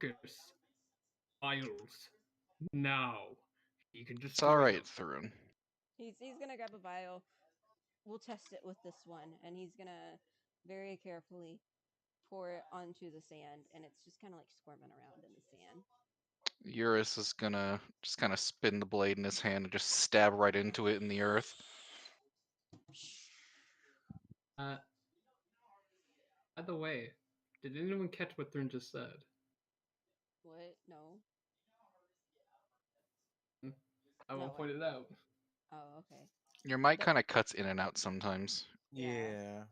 Focus. Files. Now. You can just It's all right, Thurun. He's gonna grab a vial. We'll test it with this one, and he's gonna very carefully pour it onto the sand, and it's just kind of like squirming around in the sand. Eurus is gonna just kind of spin the blade in his hand and just stab right into it in the earth. By the way, did anyone catch what Thurn just said? What? No. I will No, point it out. Oh, okay. Your mic kind of cuts in and out sometimes. Yeah.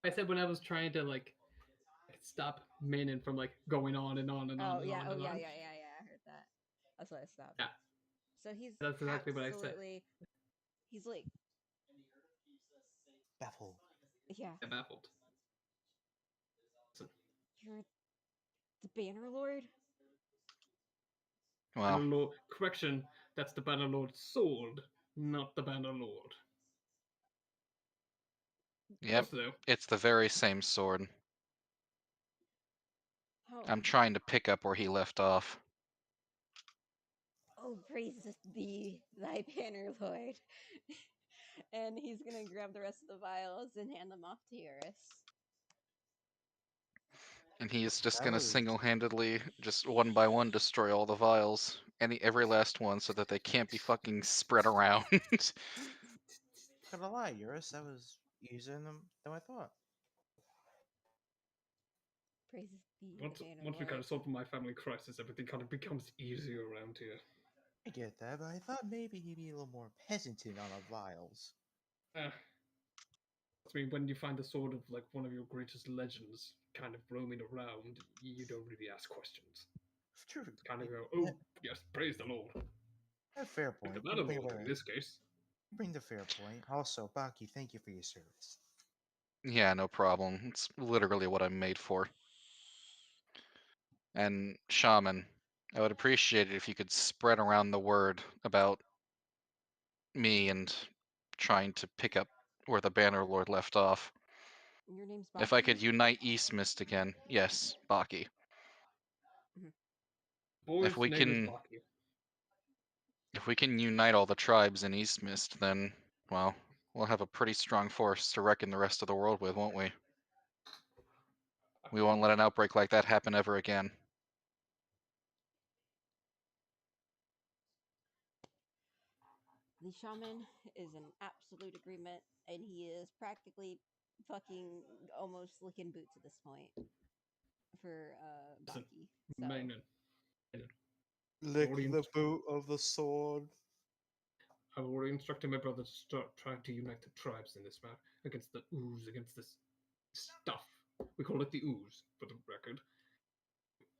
I said when I was trying to like stop Manon from like going on and on and on. Oh and yeah. on Oh and yeah. on. Yeah. Yeah. Yeah. I heard that. That's why I stopped. Yeah. So he's That's exactly what I said. absolutely. He's like Baffled. Yeah. I'm baffled. You're the Banner Lord? Wow. Banner Lord, correction, that's the Banner Lord's sword, not the Banner Lord. Yep. Also, It's the very same sword. Oh. I'm trying to pick up where he left off. Oh, praise thee, thy Banner Lord. And he's gonna grab the rest of the vials and hand them off to Eurus. And he's just That gonna was- single-handedly, just one by one, destroy all the vials. Every last one, so that they can't be fucking spread around. Not gonna lie, Eurus, that was easier than I thought. Praise thee, once the Banner we Lord. kind of solve my family crisis, everything kind of becomes easier around here. I get that, but I thought maybe he'd be a little more hesitant on the vials. I mean, when you find the sword of like one of your greatest legends kind of roaming around, you don't really ask questions. It's true. Kind of go, oh yes, praise the Lord. A fair point. The You Banner bring Lord up in a- this case. you bring the fair point. Also, Baki, thank you for your service. Yeah, no problem. It's literally what I'm made for. And Shaman, I would appreciate it if you could spread around the word about me and trying to pick up where the Banner Lord left off. Your name's If I Baki? could unite East Mist again. Yes, Baki. Boy's If we name is can Baki. if we can unite all the tribes in East Mist, then well, we'll have a pretty strong force to reckon the rest of the world with, won't we? We won't let an outbreak like that happen ever again. The shaman is in absolute agreement, and he is practically fucking almost licking boots at this point for Baki. So Manon. Lick Already the inst- boot of the sword. I've already instructed my brother to start trying to unite the tribes in this matter against the ooze, against this stuff. We call it the ooze, for the record.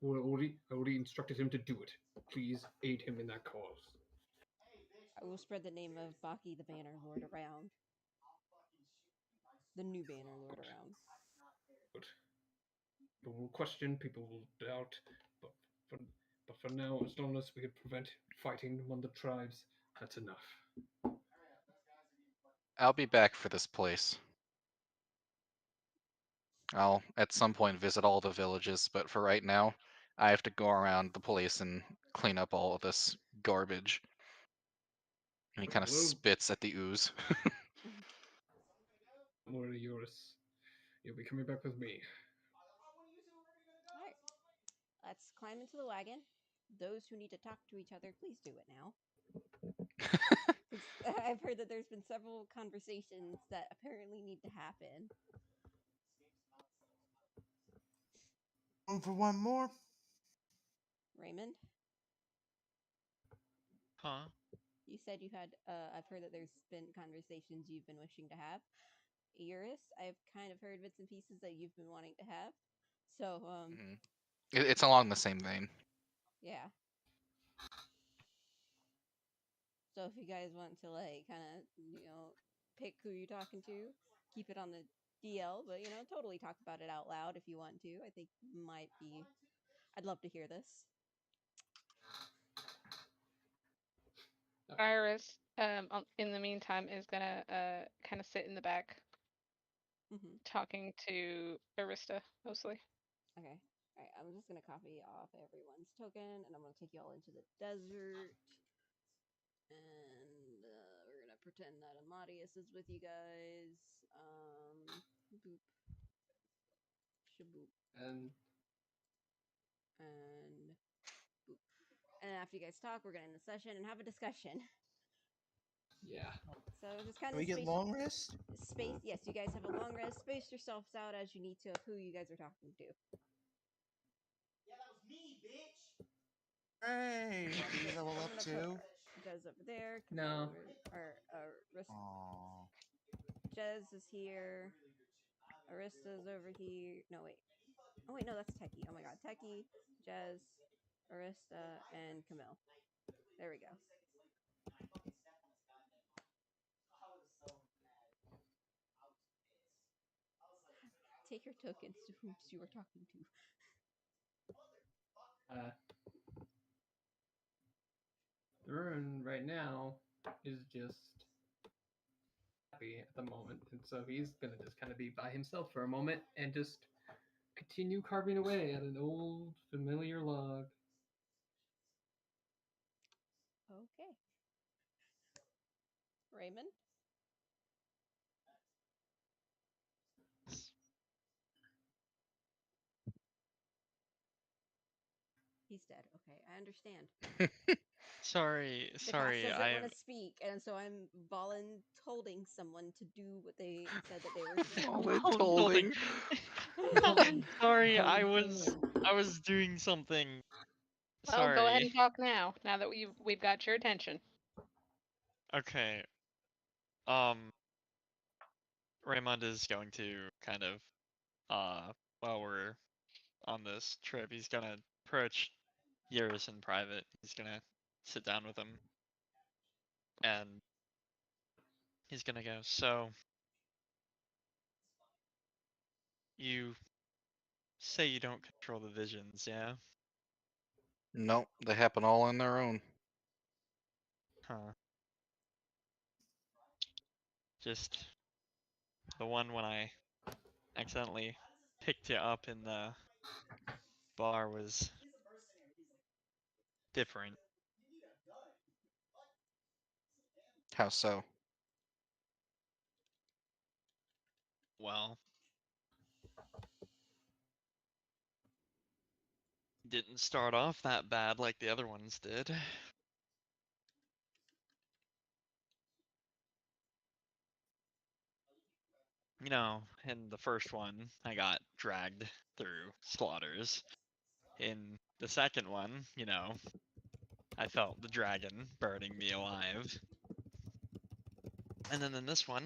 I already instructed him to do it. Please aid him in that cause. I will spread the name of Baki the Banner Lord around. The new Banner Lord around. Good. People will question, people will doubt, but for now, as long as we can prevent fighting among the tribes, that's enough. I'll be back for this place. I'll at some point visit all the villages, but for right now, I have to go around the place and clean up all of this garbage. And he kind of Well, spits at the ooze. don't worry, Eurus. You'll be coming back with me. Alright. Let's climb into the wagon. Those who need to talk to each other, please do it now. I've heard that there's been several conversations that apparently need to happen. For one more. Raymond, Huh? you said you had, I've heard that there's been conversations you've been wishing to have. Eurus, I've kind of heard bits and pieces that you've been wanting to have. So, Mhm. It's along the same vein. yeah. So if you guys want to, like, kind of, pick who you're talking to, keep it on the DL, but, totally talk about it out loud if you want to. I think might be, I'd love to hear this. Iris, in the meantime, is gonna kind of sit in the back, talking to Arista mostly. Okay. All right. I'm just gonna copy off everyone's token, and I'm gonna take you all into the desert. And we're gonna pretend that Amadius is with you guys. Boop. Shaboop. And And boop. And after you guys talk, we're gonna end the session and have a discussion. yeah. So just kind Can of we get long rest? space. Yes, you guys have a long rest. Space yourselves out as you need to of who you guys are talking to. Hey, did you level I'm up gonna too? put Jez over there. No. Aww. Jez is here. Arista's over here. No, wait. Oh, wait, no, that's Techie. Oh my god. Techie, Jez, Arista, and Camille. There we go. Take your tokens to whom you were talking to. Thrun right now is just happy at the moment, and so he's gonna just kind of be by himself for a moment and just continue carving away at an old familiar log. Okay. Raymond? He's dead. Okay, I understand. Sorry, The sorry. cast doesn't want to speak, and so I'm voluntolding someone to do what they said that they were doing. Voluntolding. I'm sorry, I was doing something. Well, Sorry. go ahead and talk now. Now that we've got your attention. Okay. Raymond is going to kind of, while we're on this trip, he's gonna approach Yaris in private. He's gonna sit down with him, and he's gonna go, so, you say you don't control the visions, yeah? Nope, they happen all on their own. Huh. Just the one when I accidentally picked you up in the bar was different. How so? Well, didn't start off that bad like the other ones did. You know, in the first one, I got dragged through slaughters. In the second one, you know, I felt the dragon burning me alive. And then in this one,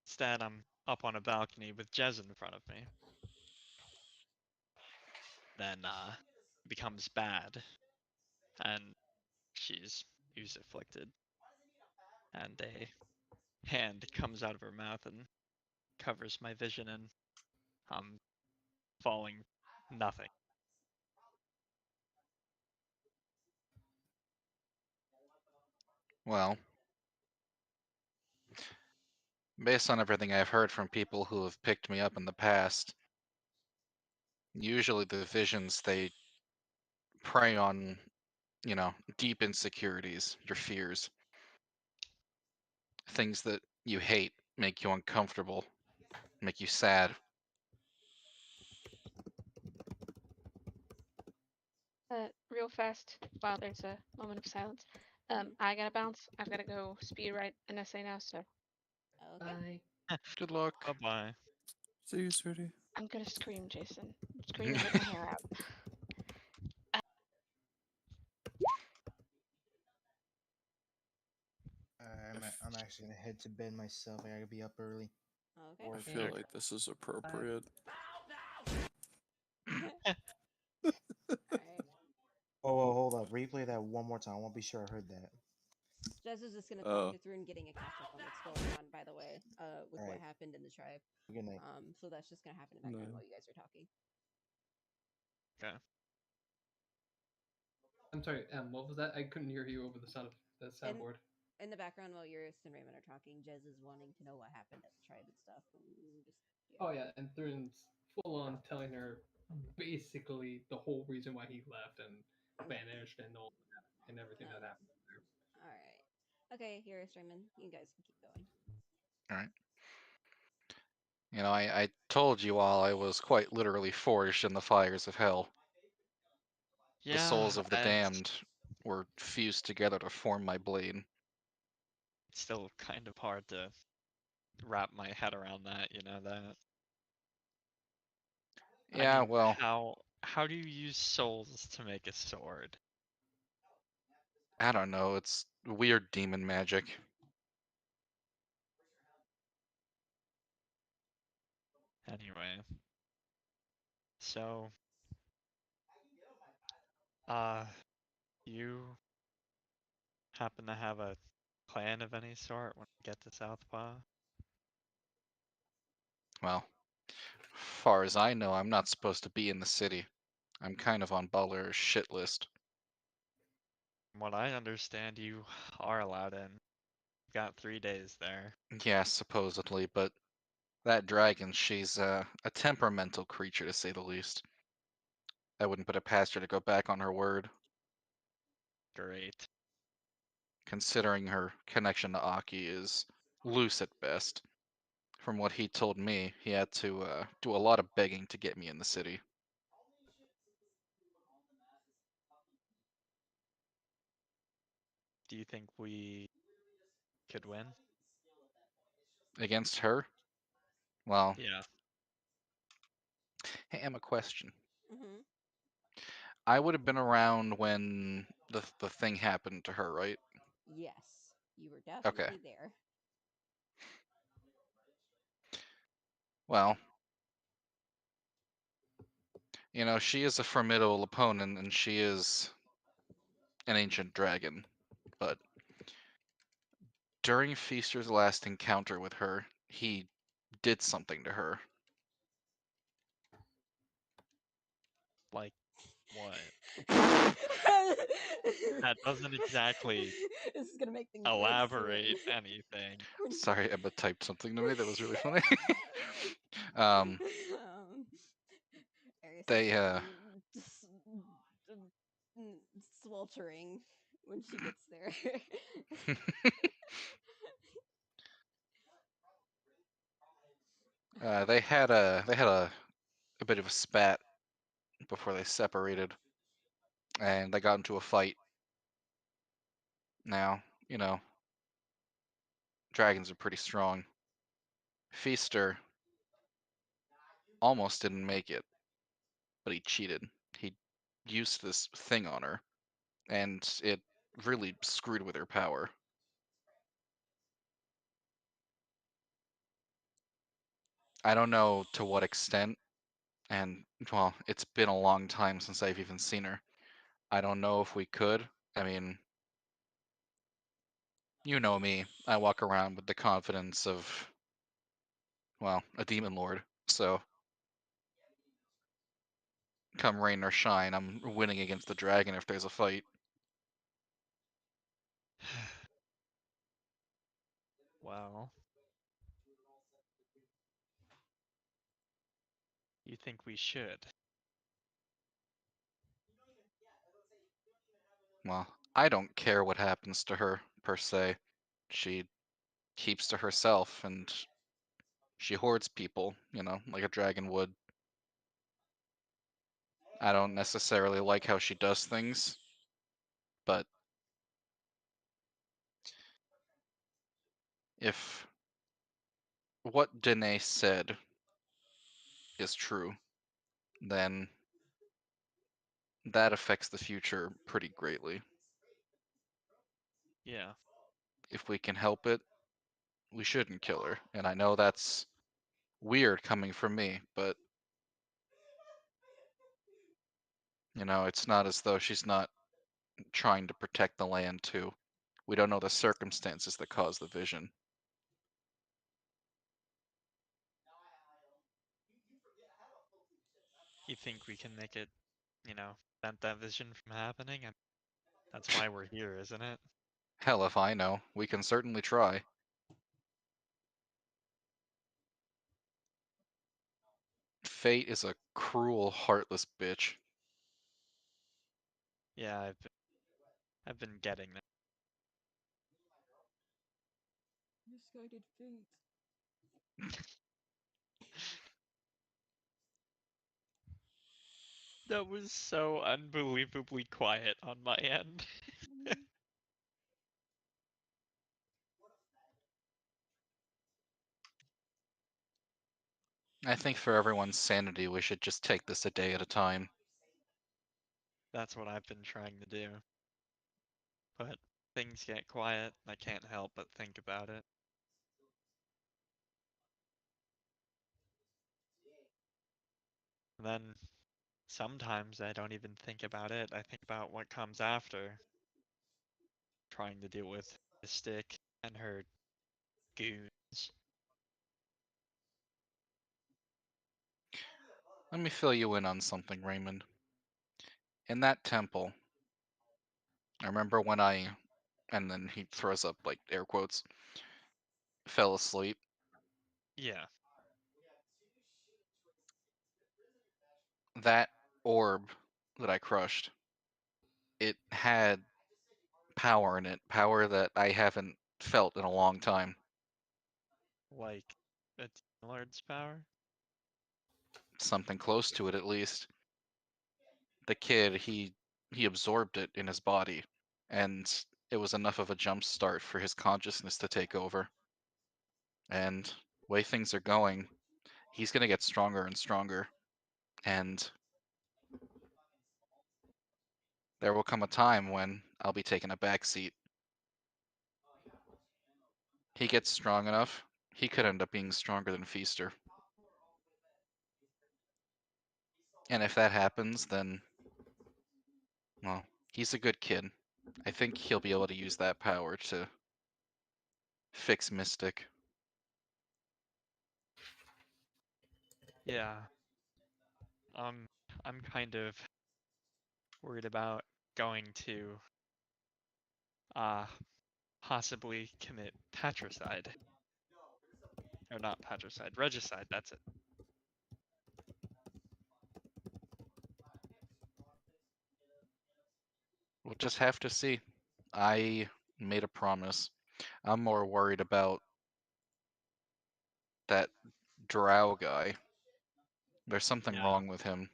instead I'm up on a balcony with Jez in front of me. Then, it becomes bad. And she's afflicted. And a hand comes out of her mouth and covers my vision, and I'm falling nothing. Well, based on everything I've heard from people who have picked me up in the past, usually the visions, they prey on, you know, deep insecurities, your fears. Things that you hate make you uncomfortable, make you sad. Real fast, while there's a moment of silence. I gotta bounce. I've gotta go speed write an essay now, so Okay. Bye. Good luck. Bye-bye. See you, sweetie. I'm gonna scream, Jason. Scream and rip my hair out. I'm actually gonna head to bed myself. I gotta be up early. Okay. I feel like this is appropriate. Alright. Oh, hold up. Replay that one more time. I want to be sure I heard that. Jez is just gonna talk you through and getting a catch up on what's going on, by the way, with what Alright. happened in the tribe. Good night. So that's just gonna happen in the background No. while you guys are talking. Okay. I'm sorry, what was that? I couldn't hear you over the sound of the soundboard. In the background while Eurus and Raymond are talking, Jez is wanting to know what happened at the tribe and stuff. And just, Oh yeah, and Thrun's full on telling her basically the whole reason why he left and vanished and all. and everything that happened. All right. Okay, here, Raymond. You guys can keep going. All right. You know, I told you all I was quite literally forged in the fires of hell. The souls Yeah, of the and damned were fused together to form my blade. it's still kind of hard to wrap my head around that, that. Yeah, I mean, well, how do you use souls to make a sword? I don't know. It's weird demon magic. Anyway. So, you happen to have a plan of any sort when we get to Southpaw? Well, far as I know, I'm not supposed to be in the city. I'm kind of on Butler's shit list. From what I understand, you are allowed in. You've got 3 days there. Yeah, supposedly, but that dragon, she's a temperamental creature to say the least. I wouldn't put it past her to go back on her word, Great. considering her connection to Aki is loose at best. From what he told me, he had to do a lot of begging to get me in the city. Do you think we could win? Against her? Well, Yeah. hey, Emma, question. Mm-hmm. I would have been around when the thing happened to her, right? Yes, you were Okay. definitely there. Well, you know, she is a formidable opponent, and she is an ancient dragon. But during Feaster's last encounter with her, he did something to her. Like what? That doesn't exactly This is gonna make things elaborate worse. anything. Sorry, Emma typed something to me that was really funny. um, Arius they, is sweltering when she gets there. they had a bit of a spat before they separated, and they got into a fight. Now, you know, dragons are pretty strong. Feaster almost didn't make it, but he cheated. He used this thing on her, and it really screwed with her power. I don't know to what extent, and well, it's been a long time since I've even seen her. I don't know if we could. I mean, you know me. I walk around with the confidence of, well, a demon lord. So, come rain or shine, I'm winning against the dragon if there's a fight. Well, you think we should? Well, I don't care what happens to her, per se. She keeps to herself, and she hoards people, you know, like a dragon would. I don't necessarily like how she does things, but if what Danae said is true, then that affects the future pretty greatly. Yeah. If we can help it, we shouldn't kill her. And I know that's weird coming from me, but you know, it's not as though she's not trying to protect the land too. We don't know the circumstances that caused the vision. You think we can make it, prevent that vision from happening? And that's why we're here, isn't it? Hell if I know. We can certainly try. Fate is a cruel, heartless bitch. Yeah, I've I've been getting that. Misguided fate. That was so unbelievably quiet on my end. I think for everyone's sanity, we should just take this a day at a time. That's what I've been trying to do. But things get quiet, I can't help but think about it. And then sometimes I don't even think about it, I think about what comes after. Trying to deal with Mystic and her goons. Let me fill you in on something, Raymond. In that temple, I remember when and then he throws up like air quotes, fell asleep. Yeah, That orb that I crushed, it had power in it, power that I haven't felt in a long time. like a Demon Lord's power. Something close to it, at least. The kid, he absorbed it in his body, and it was enough of a jump start for his consciousness to take over. And the way things are going, he's gonna get stronger and stronger. And there will come a time when I'll be taking a back seat. He gets strong enough, he could end up being stronger than Feaster. And if that happens, then, well, he's a good kid. I think he'll be able to use that power to fix Mystic. Yeah. I'm kind of worried about going to possibly commit patricide. Or not patricide, regicide, that's it. We'll just have to see. I made a promise. I'm more worried about that drow guy. There's something Yeah. wrong with him.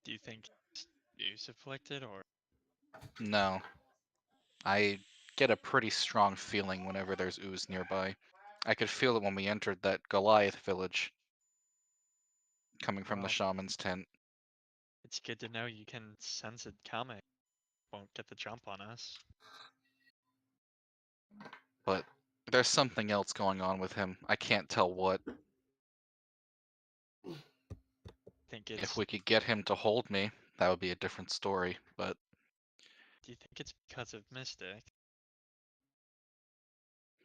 Do you think he's use afflicted or No. I get a pretty strong feeling whenever there's ooze nearby. I could feel it when we entered that Goliath village, coming from the well, shaman's tent. it's good to know you can sense it coming. Won't get the jump on us. But there's something else going on with him. I can't tell what. Think If it's we could get him to hold me, that would be a different story. But do you think it's because of Mystic?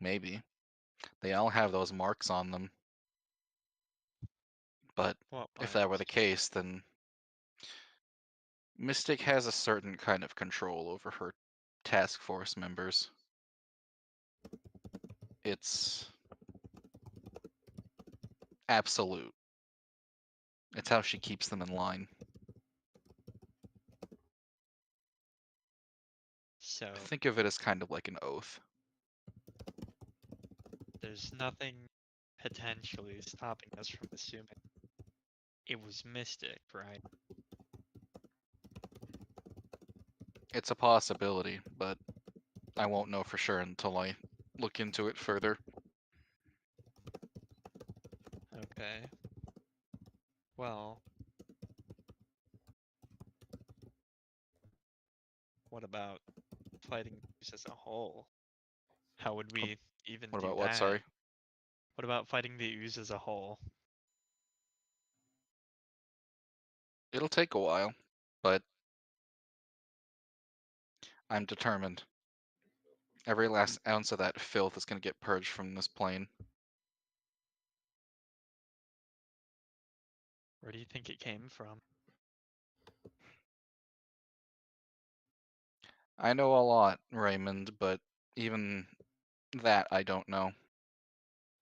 maybe. They all have those marks on them. But What if that were the marks? case, then Mystic has a certain kind of control over her task force members. It's absolute. It's how she keeps them in line. So Think of it as kind of like an oath. there's nothing potentially stopping us from assuming it was Mystic, right? It's a possibility, but I won't know for sure until I look into it further. Okay. Well, what about fighting Zeus as a whole? How would we even What do about what, that? sorry? What about fighting the ooze as a whole? It'll take a while, but I'm determined. Every last ounce of that filth is going to get purged from this plane. Where do you think it came from? I know a lot, Raymond, but even that I don't know.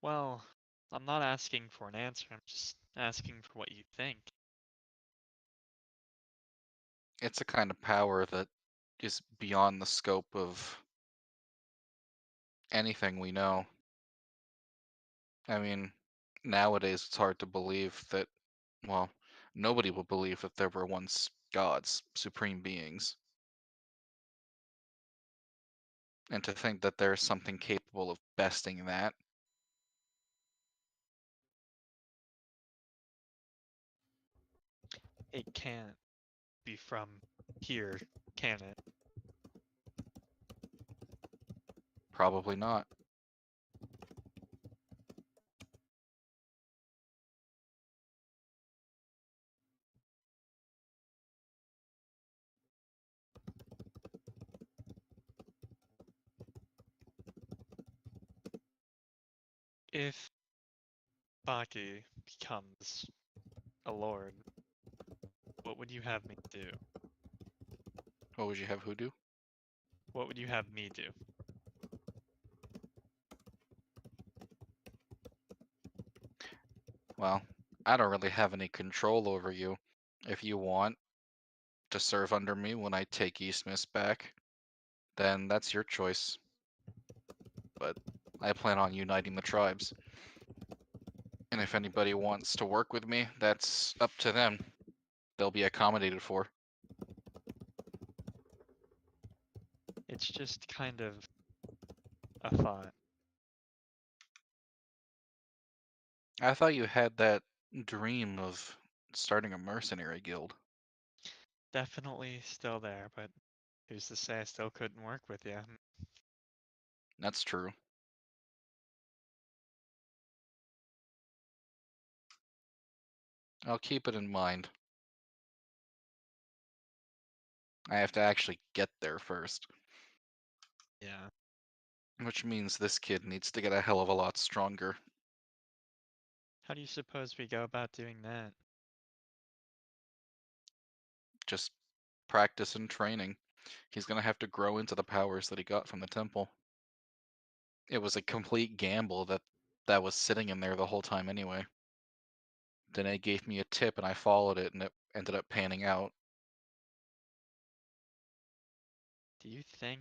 Well, I'm not asking for an answer, I'm just asking for what you think. it's a kind of power that is beyond the scope of anything we know. I mean, nowadays it's hard to believe that, well, nobody will believe that there were once gods, supreme beings. And to think that there's something capable of besting that, It can't be from here, can it? probably not. If Baki becomes a lord, what would you have me do? What would you have who do? What would you have me do? Well, I don't really have any control over you. If you want to serve under me when I take East Mist back, then that's your choice. But I plan on uniting the tribes. And if anybody wants to work with me, that's up to them. They'll be accommodated for. It's just kind of a thought. I thought you had that dream of starting a mercenary guild. Definitely still there, but who's to say I still couldn't work with you? That's true. I'll keep it in mind. I have to actually get there first. Yeah. Which means this kid needs to get a hell of a lot stronger. How do you suppose we go about doing that? Just practice and training. He's gonna have to grow into the powers that he got from the temple. It was a complete gamble that was sitting in there the whole time anyway. Danae gave me a tip and I followed it and it ended up panning out. Do you think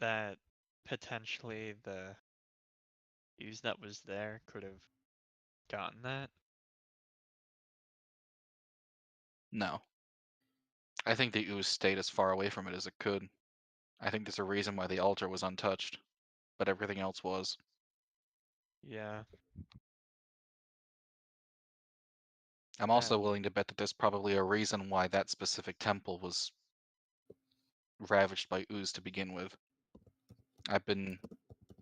that potentially the ooze that was there could have gotten that? No. I think the ooze stayed as far away from it as it could. I think there's a reason why the altar was untouched, but everything else was. Yeah. I'm also willing to bet that there's probably a reason why that specific temple was ravaged by ooze to begin with. I've been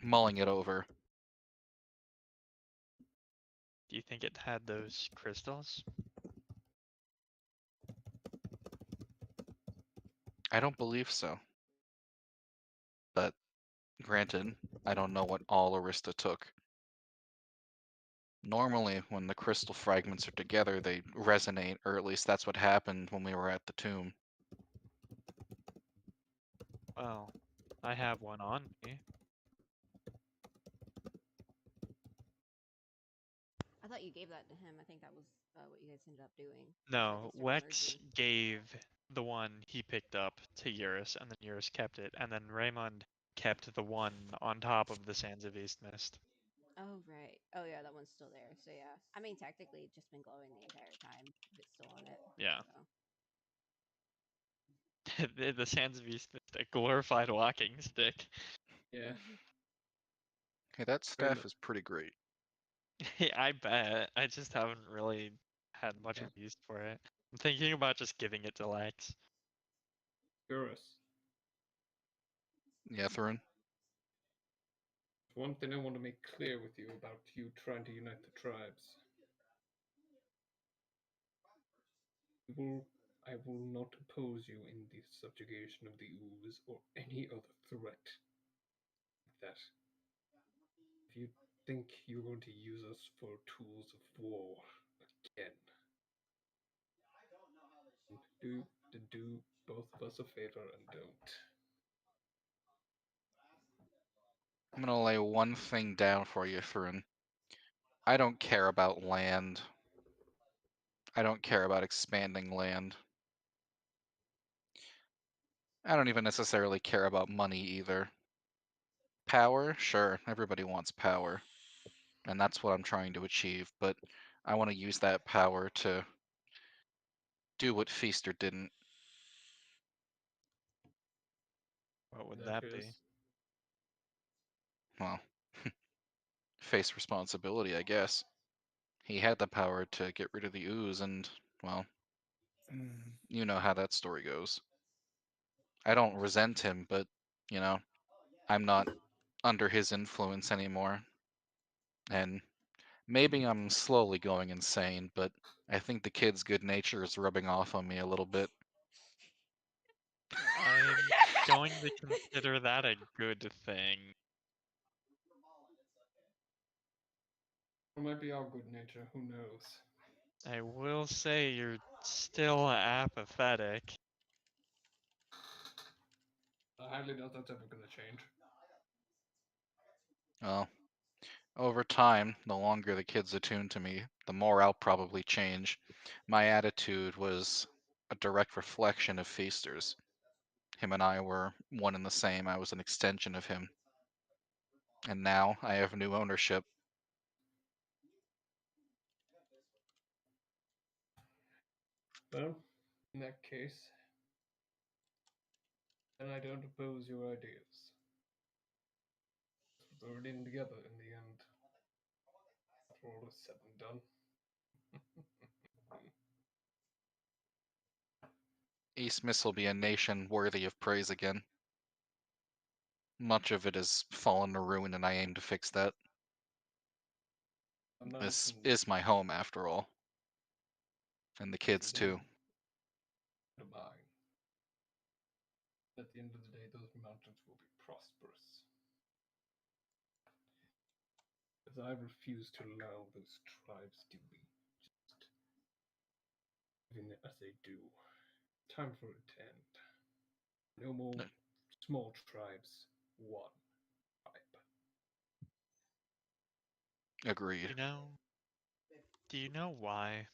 mulling it over. Do you think it had those crystals? I don't believe so. But granted, I don't know what all Arista took. Normally, when the crystal fragments are together, they resonate, or at least that's what happened when we were at the tomb. Well, I have one on me. I thought you gave that to him. I think that was what you guys ended up doing. No, Mr. Wex Mercy. gave the one he picked up to Eurus, and then Eurus kept it, and then Raymond kept the one on top of the Sands of East Mist. Oh, right. Oh, yeah, that one's still there. So, yeah. I mean, technically, it's just been glowing the entire time. If it's still on it. Yeah. So. The Sands of East Mist, a glorified walking stick. Yeah. Hey, that Very staff is pretty great. I bet. I just haven't really had much of use for it. I'm thinking about just giving it to Lex. Curious. Yeah, Thrun? One thing I want to make clear with you about you trying to unite the tribes. I will not oppose you in the subjugation of the ooze or any other threat like that. If you think you're going to use us for tools of war again, do both of us a favor and don't. I'm gonna lay one thing down for you, Thrun. I don't care about land. I don't care about expanding land. I don't even necessarily care about money either. Power? Sure, everybody wants power. And that's what I'm trying to achieve, but I want to use that power to do what Feaster didn't. What would In that case. be? Well, face responsibility, I guess. He had the power to get rid of the ooze, and, well, you know how that story goes. I don't resent him, but, you know, I'm not under his influence anymore. And maybe I'm slowly going insane, but I think the kid's good nature is rubbing off on me a little bit. I'm going to consider that a good thing. It might be our good nature. Who knows? I will say you're still apathetic. I highly doubt that's ever gonna change. Well, over time, the longer the kid's attuned to me, the more I'll probably change. My attitude was a direct reflection of Feaster's. Him and I were one and the same. I was an extension of him. And now I have new ownership. Well, in that case, then I don't oppose your ideas. We're already in together in the end. After all is said and done. East Miss will be a nation worthy of praise again. Much of it has fallen to ruin, and I aim to fix that. This Mountains is my home, after all. And the kids, too. are mine. At the end of the day, those mountains will be prosperous. As I refuse to allow those tribes to be just living as they do. Time for it to end. No more small tribes. One tribe. Agreed. Do you know why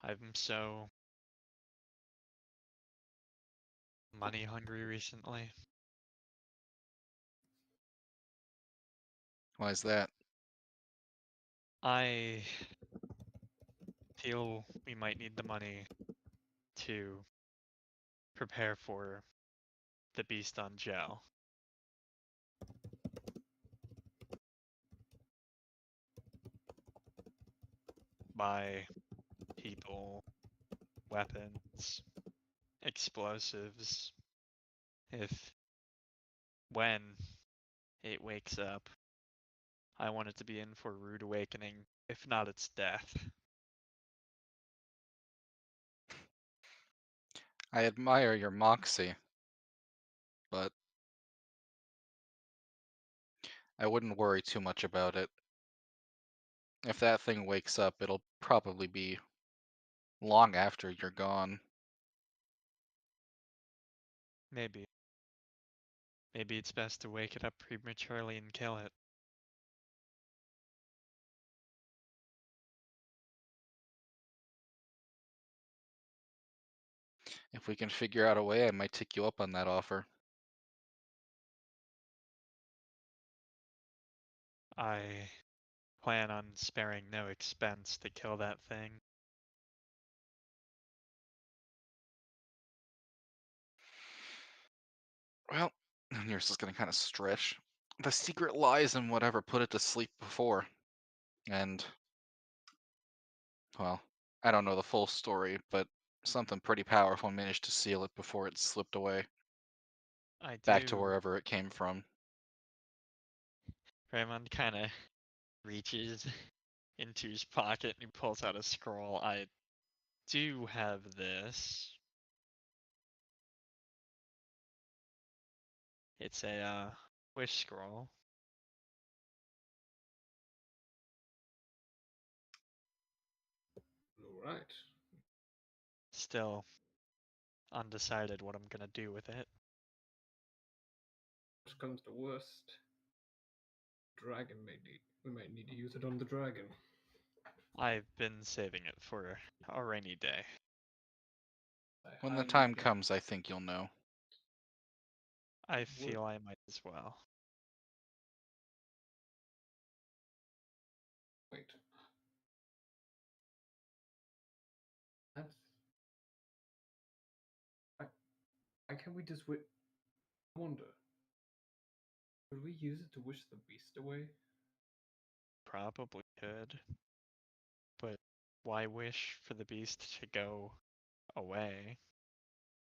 I'm so money hungry recently? Why is that? I feel we might need the money to prepare for the beast on Joe. Buy people, weapons, explosives. When it wakes up, I want it to be in for a rude awakening, if not its death. I admire your moxie, but I wouldn't worry too much about it. If that thing wakes up, it'll probably be long after you're gone. Maybe. Maybe it's best to wake it up prematurely and kill it. If we can figure out a way, I might take you up on that offer. I plan on sparing no expense to kill that thing. Well, yours is gonna kind of stretch. The secret lies in whatever put it to sleep before. And, well, I don't know the full story, but something pretty powerful managed to seal it before it slipped away. I Back to do. wherever it came from. Raymond kind of reaches into his pocket and he pulls out a scroll. I do have this. It's a wish scroll. Alright. Still undecided what I'm gonna do with it. Worst comes to worst. We might need to use it on the dragon. I've been saving it for a rainy day. When the highly time doubt- comes, I think you'll know. I feel I might as well. Wait. That's. Why can't we just wait? I wonder. Could we use it to wish the beast away? Probably could. But why wish for the beast to go away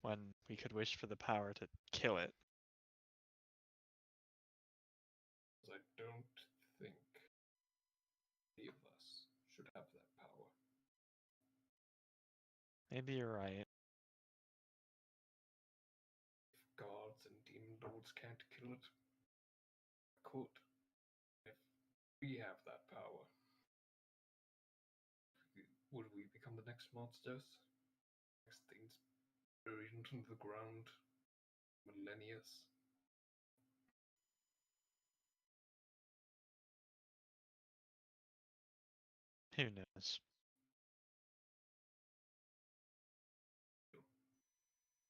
when we could wish for the power to kill it? 'Cause I don't think any of us should have that power. Maybe you're right. If gods and demon lords can't kill it, could. If we have that power, would we become the next monsters? Next things buried into the ground, millennia? Who knows?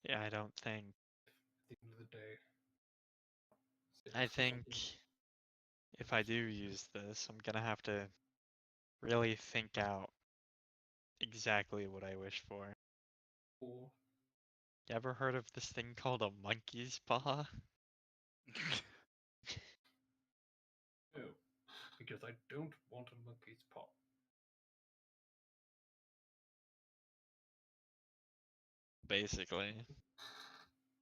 Yeah, I don't think. At the end of the day, I think if I do use this, I'm gonna have to really think out exactly what I wish for. Or You ever heard of this thing called a monkey's paw? no, because I don't want a monkey's paw. Basically,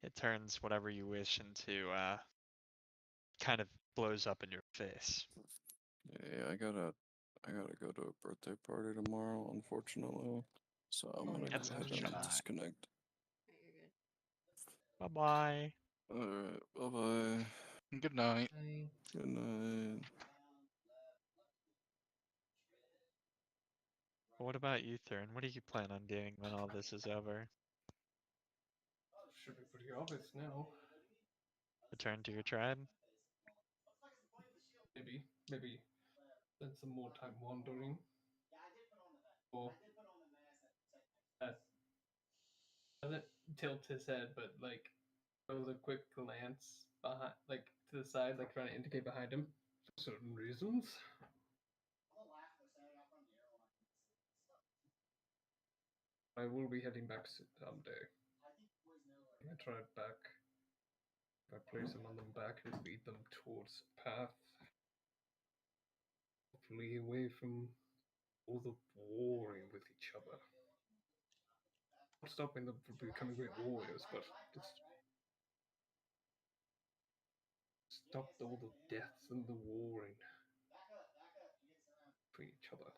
it turns whatever you wish into kind of blows up in your face. Yeah, I gotta go to a birthday party tomorrow, unfortunately. So I'm gonna That's go ahead such a and shame. disconnect. Bye bye. Alright, bye bye. Good night. Good night. What about you, Thurn? What do you plan on doing when all this is over? Should be pretty obvious now. Return to your tribe? Maybe spend some more time wandering. Or doesn't tilt his head, but like throws a quick glance behind, like to the side, like trying to indicate behind him for certain reasons. I will be heading back someday. I tried back. If I place them on them back and lead them towards a path, hopefully away from all the warring with each other. Not stopping them from becoming great warriors, but just stop all the deaths and the warring between each other.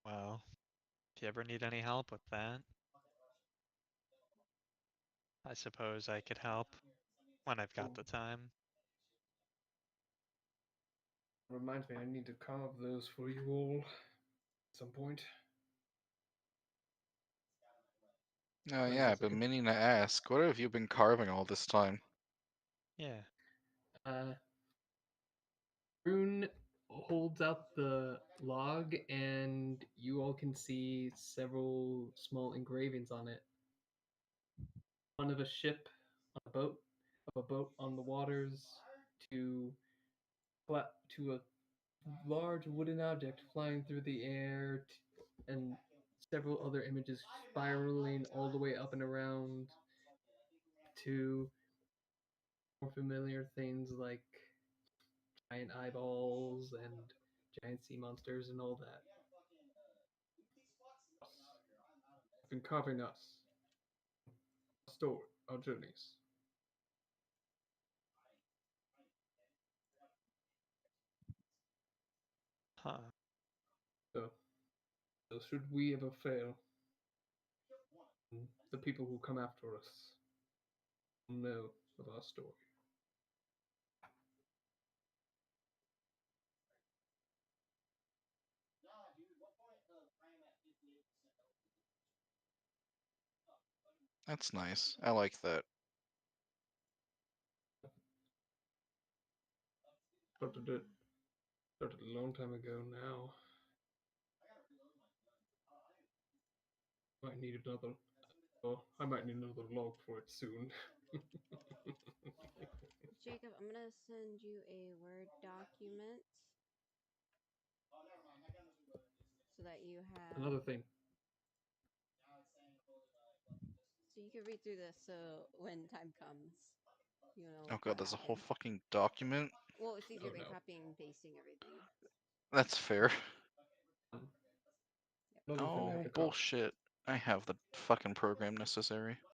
Well, if you ever need any help with that, I suppose I could help when I've got the time. Reminds me, I need to carve those for you all at some point. Oh Like yeah, I I've been said, meaning to ask. What have you been carving all this time? Yeah. Rune holds up the log, and you all can see several small engravings on it. One of a ship on a boat, of a boat on the waters, to to a large wooden object flying through the air, and several other images spiraling all the way up and around to more familiar things like giant eyeballs and giant sea monsters and all that. I've been carving us. Our story, our journeys. Huh. So should we ever fail, the people who come after us will know of our story. That's nice. I like that. Started it. Started a long time ago now. Might need another. Oh, I might need another log for it soon. Jacob, I'm gonna send you a Word document so that you have. Another thing. So you can read through this. So when time comes, you know. Oh god, what there's a whole happened. fucking document. Well, it's easier Oh, than no. copying and pasting everything. That's fair. Another thing I Oh have to copy. bullshit! I have the fucking program necessary.